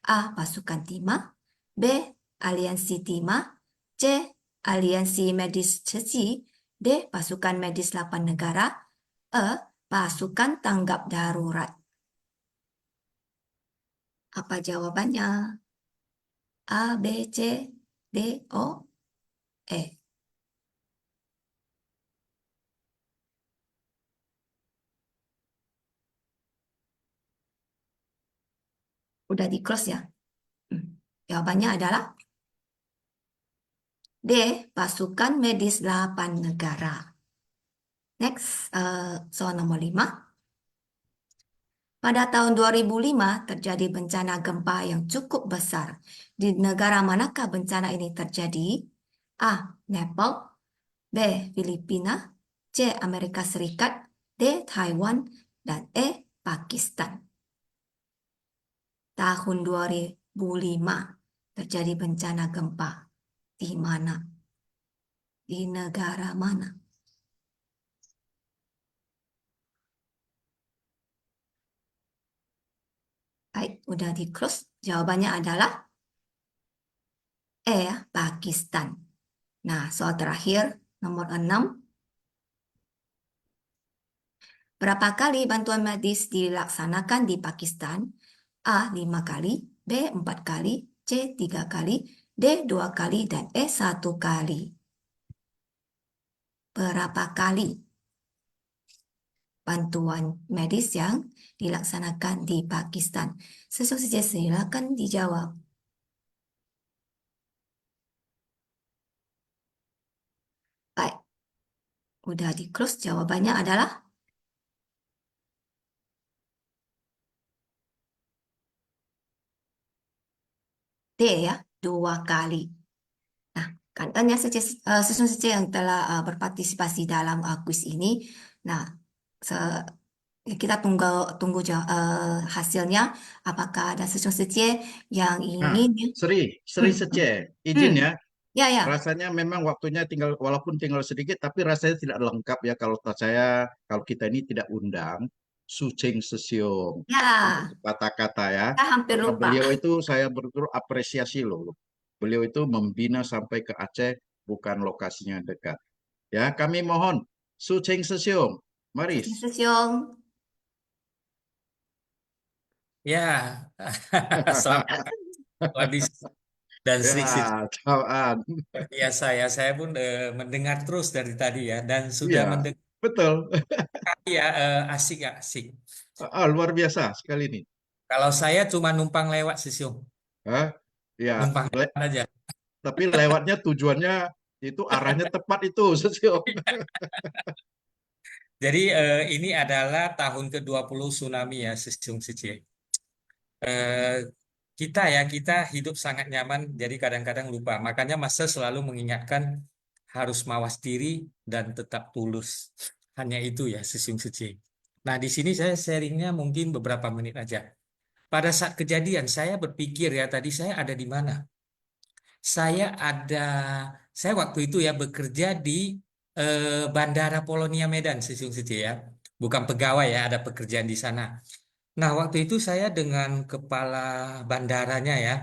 A. Pasukan Tima, B. Aliansi Tima, C. Aliansi Medis Ceci, D. Pasukan Medis 8 Negara, E. Pasukan Tanggap Darurat. Apa jawabannya? A, B, C, D, O, E. Udah di close ya? Jawabannya adalah D. Pasukan Medis 8 Negara. Next, soal nomor 5. Pada tahun 2005 terjadi bencana gempa yang cukup besar. Di negara manakah bencana ini terjadi? A. Nepal, B. Filipina, C. Amerika Serikat, D. Taiwan, dan E. Pakistan. Tahun 2005 terjadi bencana gempa? Di mana? Di negara mana? Baik, udah di close. Jawabannya adalah ya, Pakistan. Nah, soal terakhir, nomor 6. Berapa kali bantuan medis dilaksanakan di Pakistan? A. 5 kali, B. 4 kali, C. 3 kali, D. 2 kali, dan E. 1 kali. Berapa kali bantuan medis yang dilaksanakan di Pakistan? Sesuai saja, silakan dijawab. Baik, udah di close. Jawabannya adalah D ya, 2 kali. Nah, katanya sesuai saja yang telah berpartisipasi dalam kuis ini. Nah, kita tunggu hasilnya. Apakah ada sesuai saja yang Nah, ingin? Sri Hmm, Sece, izin ya. Ya, ya. Rasanya memang waktunya tinggal, walaupun tinggal sedikit, tapi rasanya tidak lengkap ya kalau kita ini tidak undang Sucheng Sesiong Ya, untuk kata-kata ya. kita hampir Karena lupa. beliau itu saya betul apresiasi loh. Beliau itu membina sampai ke Aceh, bukan lokasinya dekat. Ya, kami mohon Sucheng Sesiong, mari. Sesiong. Ya, selamat Wadis dan Sri Siti. Ya, cawaan. Biasa ya, saya pun mendengar terus dari tadi ya, dan sudah Iya, mendengar betul. ya, asik ya, asik. Luar biasa sekali ini. Kalau saya cuma numpang lewat Sisyong, Hah? Ya, numpang lewat aja. tapi lewatnya tujuannya itu arahnya tepat itu, Sesiong. Jadi ini adalah tahun ke-20 tsunami ya, Sisyong Sicie. Eh, kita hidup sangat nyaman, jadi kadang-kadang lupa. Makanya Master selalu mengingatkan harus mawas diri dan tetap tulus. Hanya itu ya, Sisyong Sicie. Nah, di sini saya sharingnya mungkin beberapa menit aja. Pada saat kejadian, saya berpikir ya, tadi saya ada di mana? Saya waktu itu ya bekerja di Bandara Polonia Medan, Sisyong Sicie ya. Bukan pegawai ya, ada pekerjaan di sana. Nah, waktu itu saya dengan kepala bandaranya ya,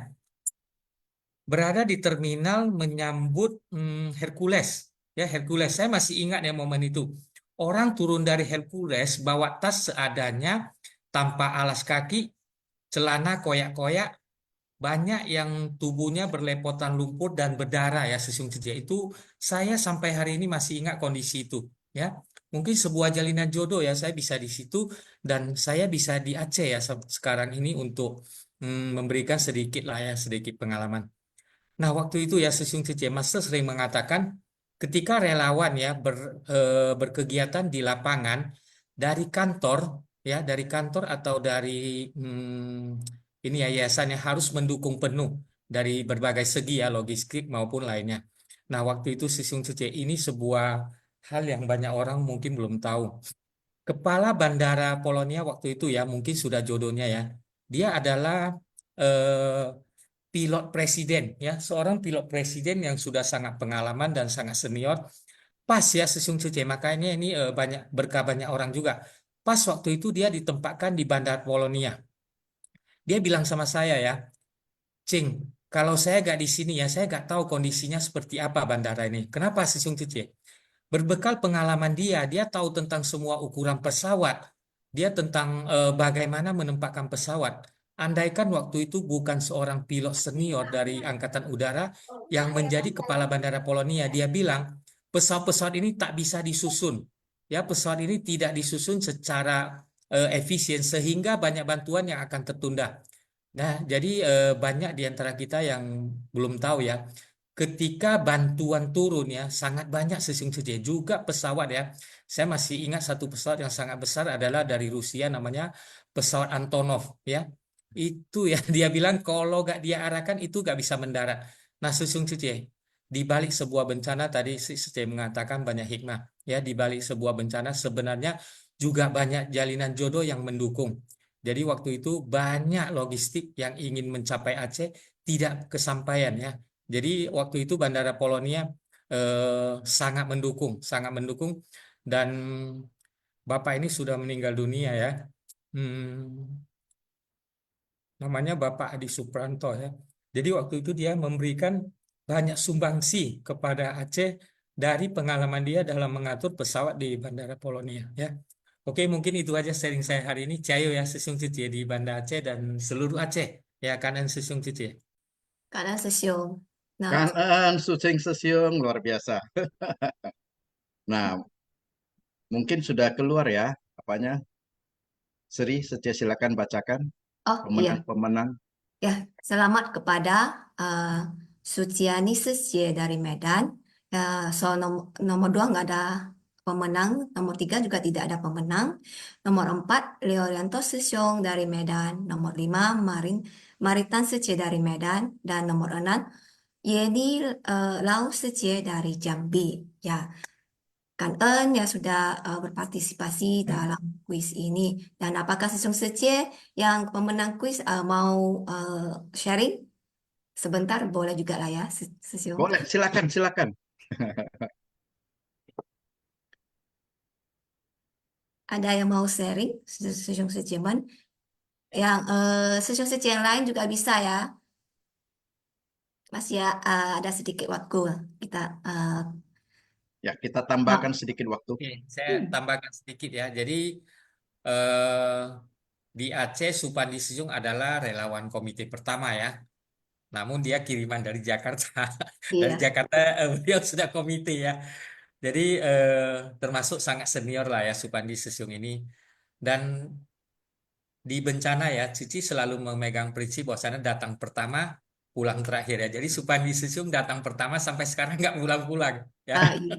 berada di terminal menyambut Hercules. Ya, Hercules. Saya masih ingat ya momen itu. Orang turun dari Hercules bawa tas seadanya, tanpa alas kaki, celana koyak-koyak, banyak yang tubuhnya berlepotan lumpur dan berdarah ya, Sisyong Sicie. Itu saya sampai hari ini masih ingat kondisi itu ya. Mungkin sebuah jalinan jodoh ya, saya bisa di situ dan saya bisa di Aceh ya sekarang ini untuk memberikan sedikit lah ya, sedikit pengalaman. Nah, waktu itu ya Sisyong Sicie, Master sering mengatakan ketika relawan ya berkegiatan di lapangan dari kantor ya, dari kantor atau dari ini ya yayasannya harus mendukung penuh dari berbagai segi ya, logistik maupun lainnya. Nah, waktu itu Sisyong Sicie ini sebuah hal yang banyak orang mungkin belum tahu. Kepala Bandara Polonia waktu itu ya, mungkin sudah jodohnya ya. Dia adalah eh, pilot presiden ya, seorang pilot presiden yang sudah sangat pengalaman dan sangat senior. Pas ya Sisyong Sicie, makanya ini berkah banyak orang juga. Pas waktu itu dia ditempatkan di Bandar Polonia. Dia bilang sama saya ya, Cing, kalau saya gak di sini ya, saya gak tahu kondisinya seperti apa bandara ini. Kenapa Sisyong Sicie? Berbekal pengalaman dia tahu tentang semua ukuran pesawat. Dia tentang bagaimana menempatkan pesawat. Andaikan waktu itu bukan seorang pilot senior dari Angkatan Udara yang menjadi kepala Bandara Polonia, dia bilang pesawat-pesawat ini tak bisa disusun. Ya, pesawat ini tidak disusun secara efisien sehingga banyak bantuan yang akan tertunda. Nah, jadi banyak di antara kita yang belum tahu ya, ketika bantuan turun ya, sangat banyak Sisyong Sicie juga pesawat ya. Saya masih ingat satu pesawat yang sangat besar adalah dari Rusia, namanya pesawat Antonov ya. Itu ya, dia bilang kalau gak dia arahkan itu gak bisa mendarat. Nah, Sisyong Sicie, di balik sebuah bencana tadi Sisyong mengatakan banyak hikmah ya, di balik sebuah bencana sebenarnya juga banyak jalinan jodoh yang mendukung. Jadi waktu itu banyak logistik yang ingin mencapai Aceh tidak kesampaian ya. Jadi waktu itu Bandara Polonia sangat mendukung dan Bapak ini sudah meninggal dunia ya. Namanya Bapak Adi Supranto ya. Jadi waktu itu dia memberikan banyak sumbangsi kepada Aceh dari pengalaman dia dalam mengatur pesawat di Bandara Polonia ya. Oke, mungkin itu aja sharing saya hari ini. Cayo ya, Sesiung Cicie di Banda Aceh dan seluruh Aceh ya, kanan Sesiung Cicie. Kanan Sesiung. Nah, Kanan Sucing Sesiung luar biasa. Nah, mungkin sudah keluar ya apanya? Sri, silakan bacakan oh iya. pemenang-pemenang. Ya, selamat kepada Suciani Sesye dari Medan. So nomor 2 nggak ada pemenang, nomor 3 juga tidak ada pemenang. Nomor 4 Leorianto Sesyong dari Medan, nomor 5 Maritan Sesye dari Medan, dan nomor 6 Yeni Lau Sesye dari Jambi. Ya, Kan En yang sudah berpartisipasi dalam kuis ini. Dan apakah Sesung Secie yang pemenang kuis mau sharing? Sebentar, boleh juga lah ya, Sesung. Boleh, silakan. Ada yang mau sharing? Sesung Secie Man? Yang Sesung Secie yang lain juga bisa ya. Masih ada sedikit waktu kita. Ya, kita tambahkan sedikit waktu. Oke, saya tambahkan sedikit ya. Jadi di Aceh Supandi Sesung adalah relawan komite pertama ya. Namun dia kiriman dari Jakarta. Dari Iya. Jakarta beliau sudah komite ya. Jadi termasuk sangat senior lah ya Supandi Sesung ini. Dan di bencana ya, Cici selalu memegang prinsip bahwasanya datang pertama, pulang terakhir ya. Jadi Supandi Sesung datang pertama sampai sekarang nggak pulang-pulang ya. Iya.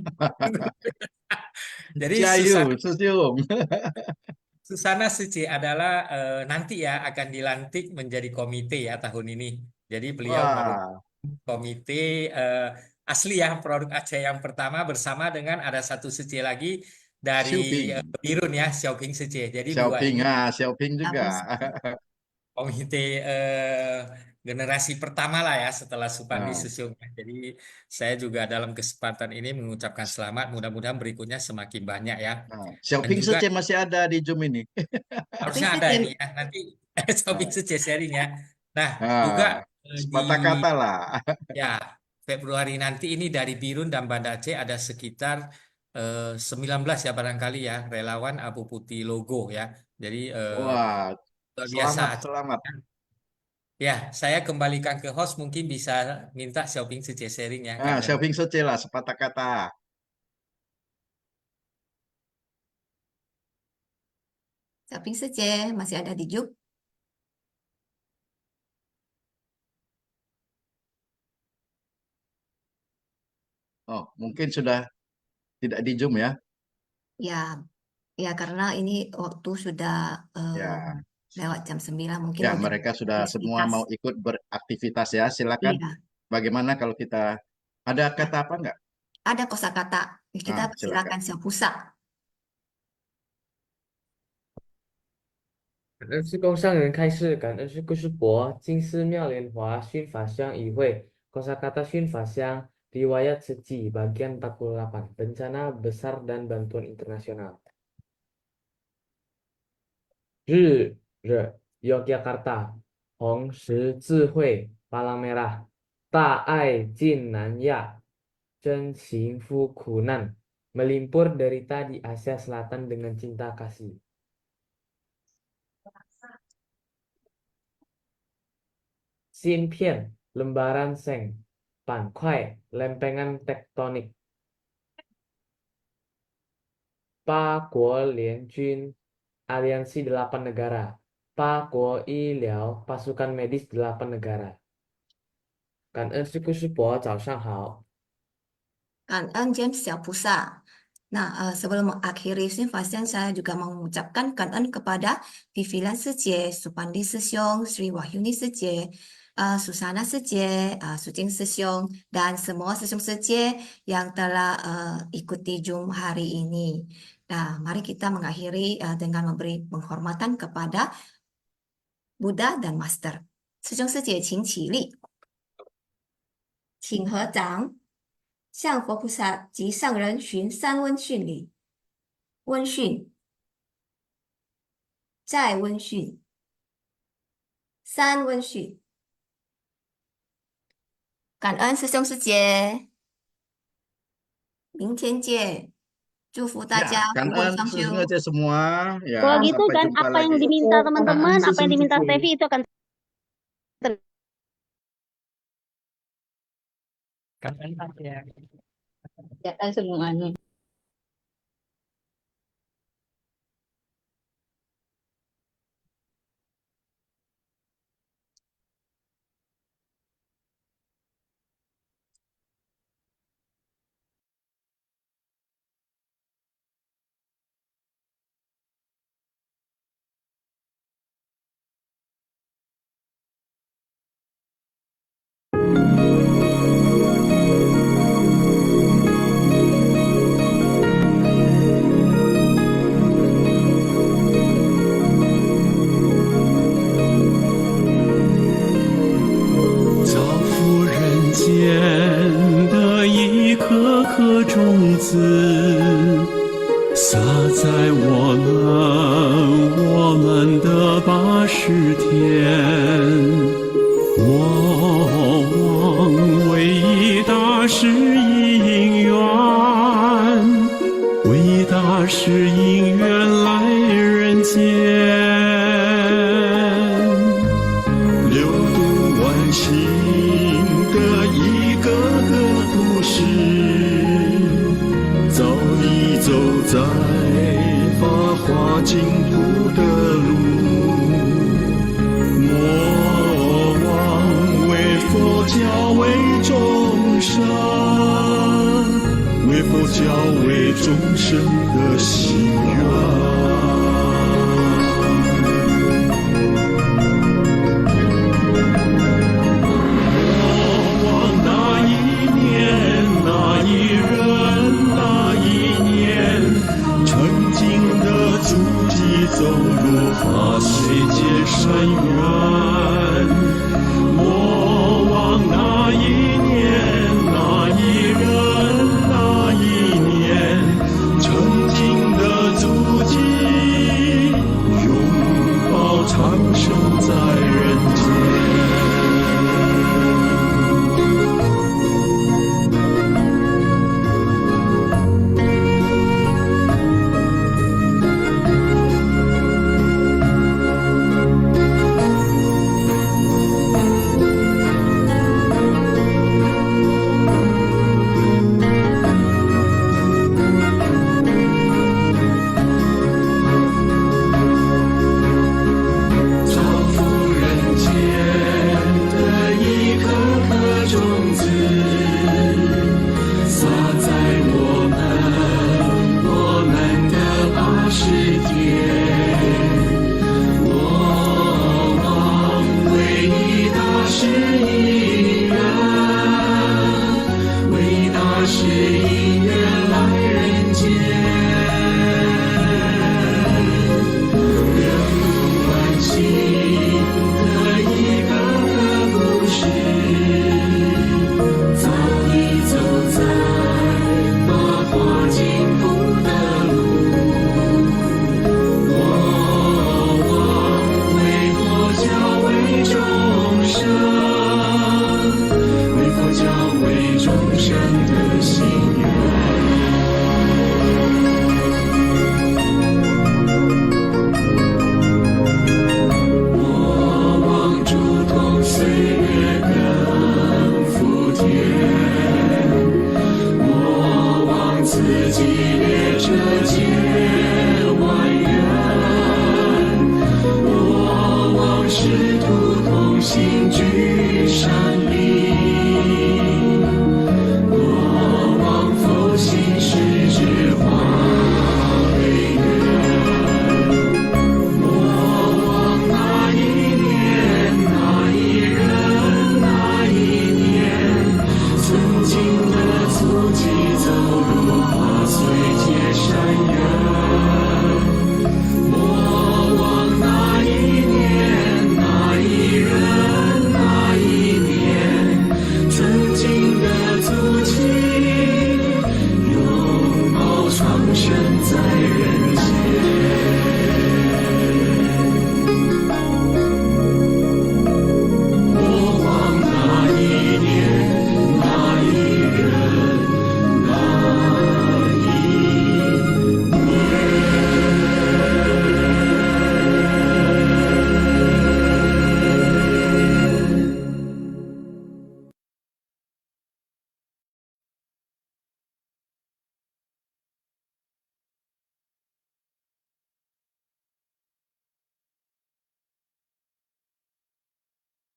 Jadi Cayu, Sesiung. Susana Cici adalah nanti ya akan dilantik menjadi komite ya tahun ini. Jadi beliau Wah, merupakan komite asli ya produk Aceh yang pertama bersama dengan ada satu Cici lagi dari Xiaoping. Birun ya, Xiaoping Cici. Jadi dua ini Xiaoping juga. komite generasi pertama lah ya setelah Supandi Nah, Susyung. Jadi saya juga dalam kesempatan ini mengucapkan selamat. Mudah-mudahan berikutnya semakin banyak ya. Dan Xiaoping juga Sece masih ada di Zoom ini. harusnya ada ini ya. Nanti Xiaoping Nah, Suci sharing ya. Nah, juga nah, di sepatah kata lah. ya Februari nanti ini dari Birun dan Banda Aceh ada sekitar 19 ya barangkali ya relawan Abu Putih Logo ya. Jadi Wah, luar biasa. selamat. Ya, saya kembalikan ke host mungkin bisa minta Xiaoping Suci sharing ya Kak En. Xiaoping Sece lah, sepatah kata. Xiaoping Secie masih ada di Zoom. Oh, mungkin sudah tidak di Zoom ya. Ya, ya karena ini waktu sudah Ya, lewat jam 9, mungkin ya udah mereka sudah semua aktivitas. mau ikut beraktivitas ya. Silakan. Iya, Bagaimana kalau kita ada ya. kata apa enggak? Ada kosakata. Kita Silakan. silakan Xiaopusa. 感恩是供上人开示，感恩是故事博，金寺妙莲华熏法香与会Kosakata熏法香riwayat Seci bagian 48 bencana besar dan bantuan internasional. 日惹 Yogyakarta 红十字会 Palang Merah 大爱尽南亚真情夫苦难melimpur derita di Asia Selatan dengan cinta kasih. Xinpian, lembaran seng, 板块 lempengan tektonik. 八国联军 aliansi 8 negara. 八国医疗 pasukan medis 8 negara. 感恩师姑师伯早上好。 Kan En James Xiaopusa. Nah, sebelum mengakhiri Sinfasian, saya juga mau mengucapkan kan En kepada Vivian Secie, Supandi Sesyong, Sri Wahyuni Secie, Susana Secie, Sucing Sesyong, dan semua Sesyong Secie yang telah ikuti Zoom hari ini. Nah, mari kita mengakhiri dengan memberi penghormatan kepada Buddha dan Master. Sesyong Secie, 请起立.请合掌，向佛菩萨及上人寻三温训礼。温训，再温训，三温训。感恩师兄师姐，明天见，祝福大 Ya, 家福慧 感恩 双 师兄 修。 aja semua. Ya, Kalau gitu sampai kan jumpa apa yang lagi. diminta Terima teman-teman, kasih apa yang diminta Suci. Stevi itu akan kerjakan semuanya.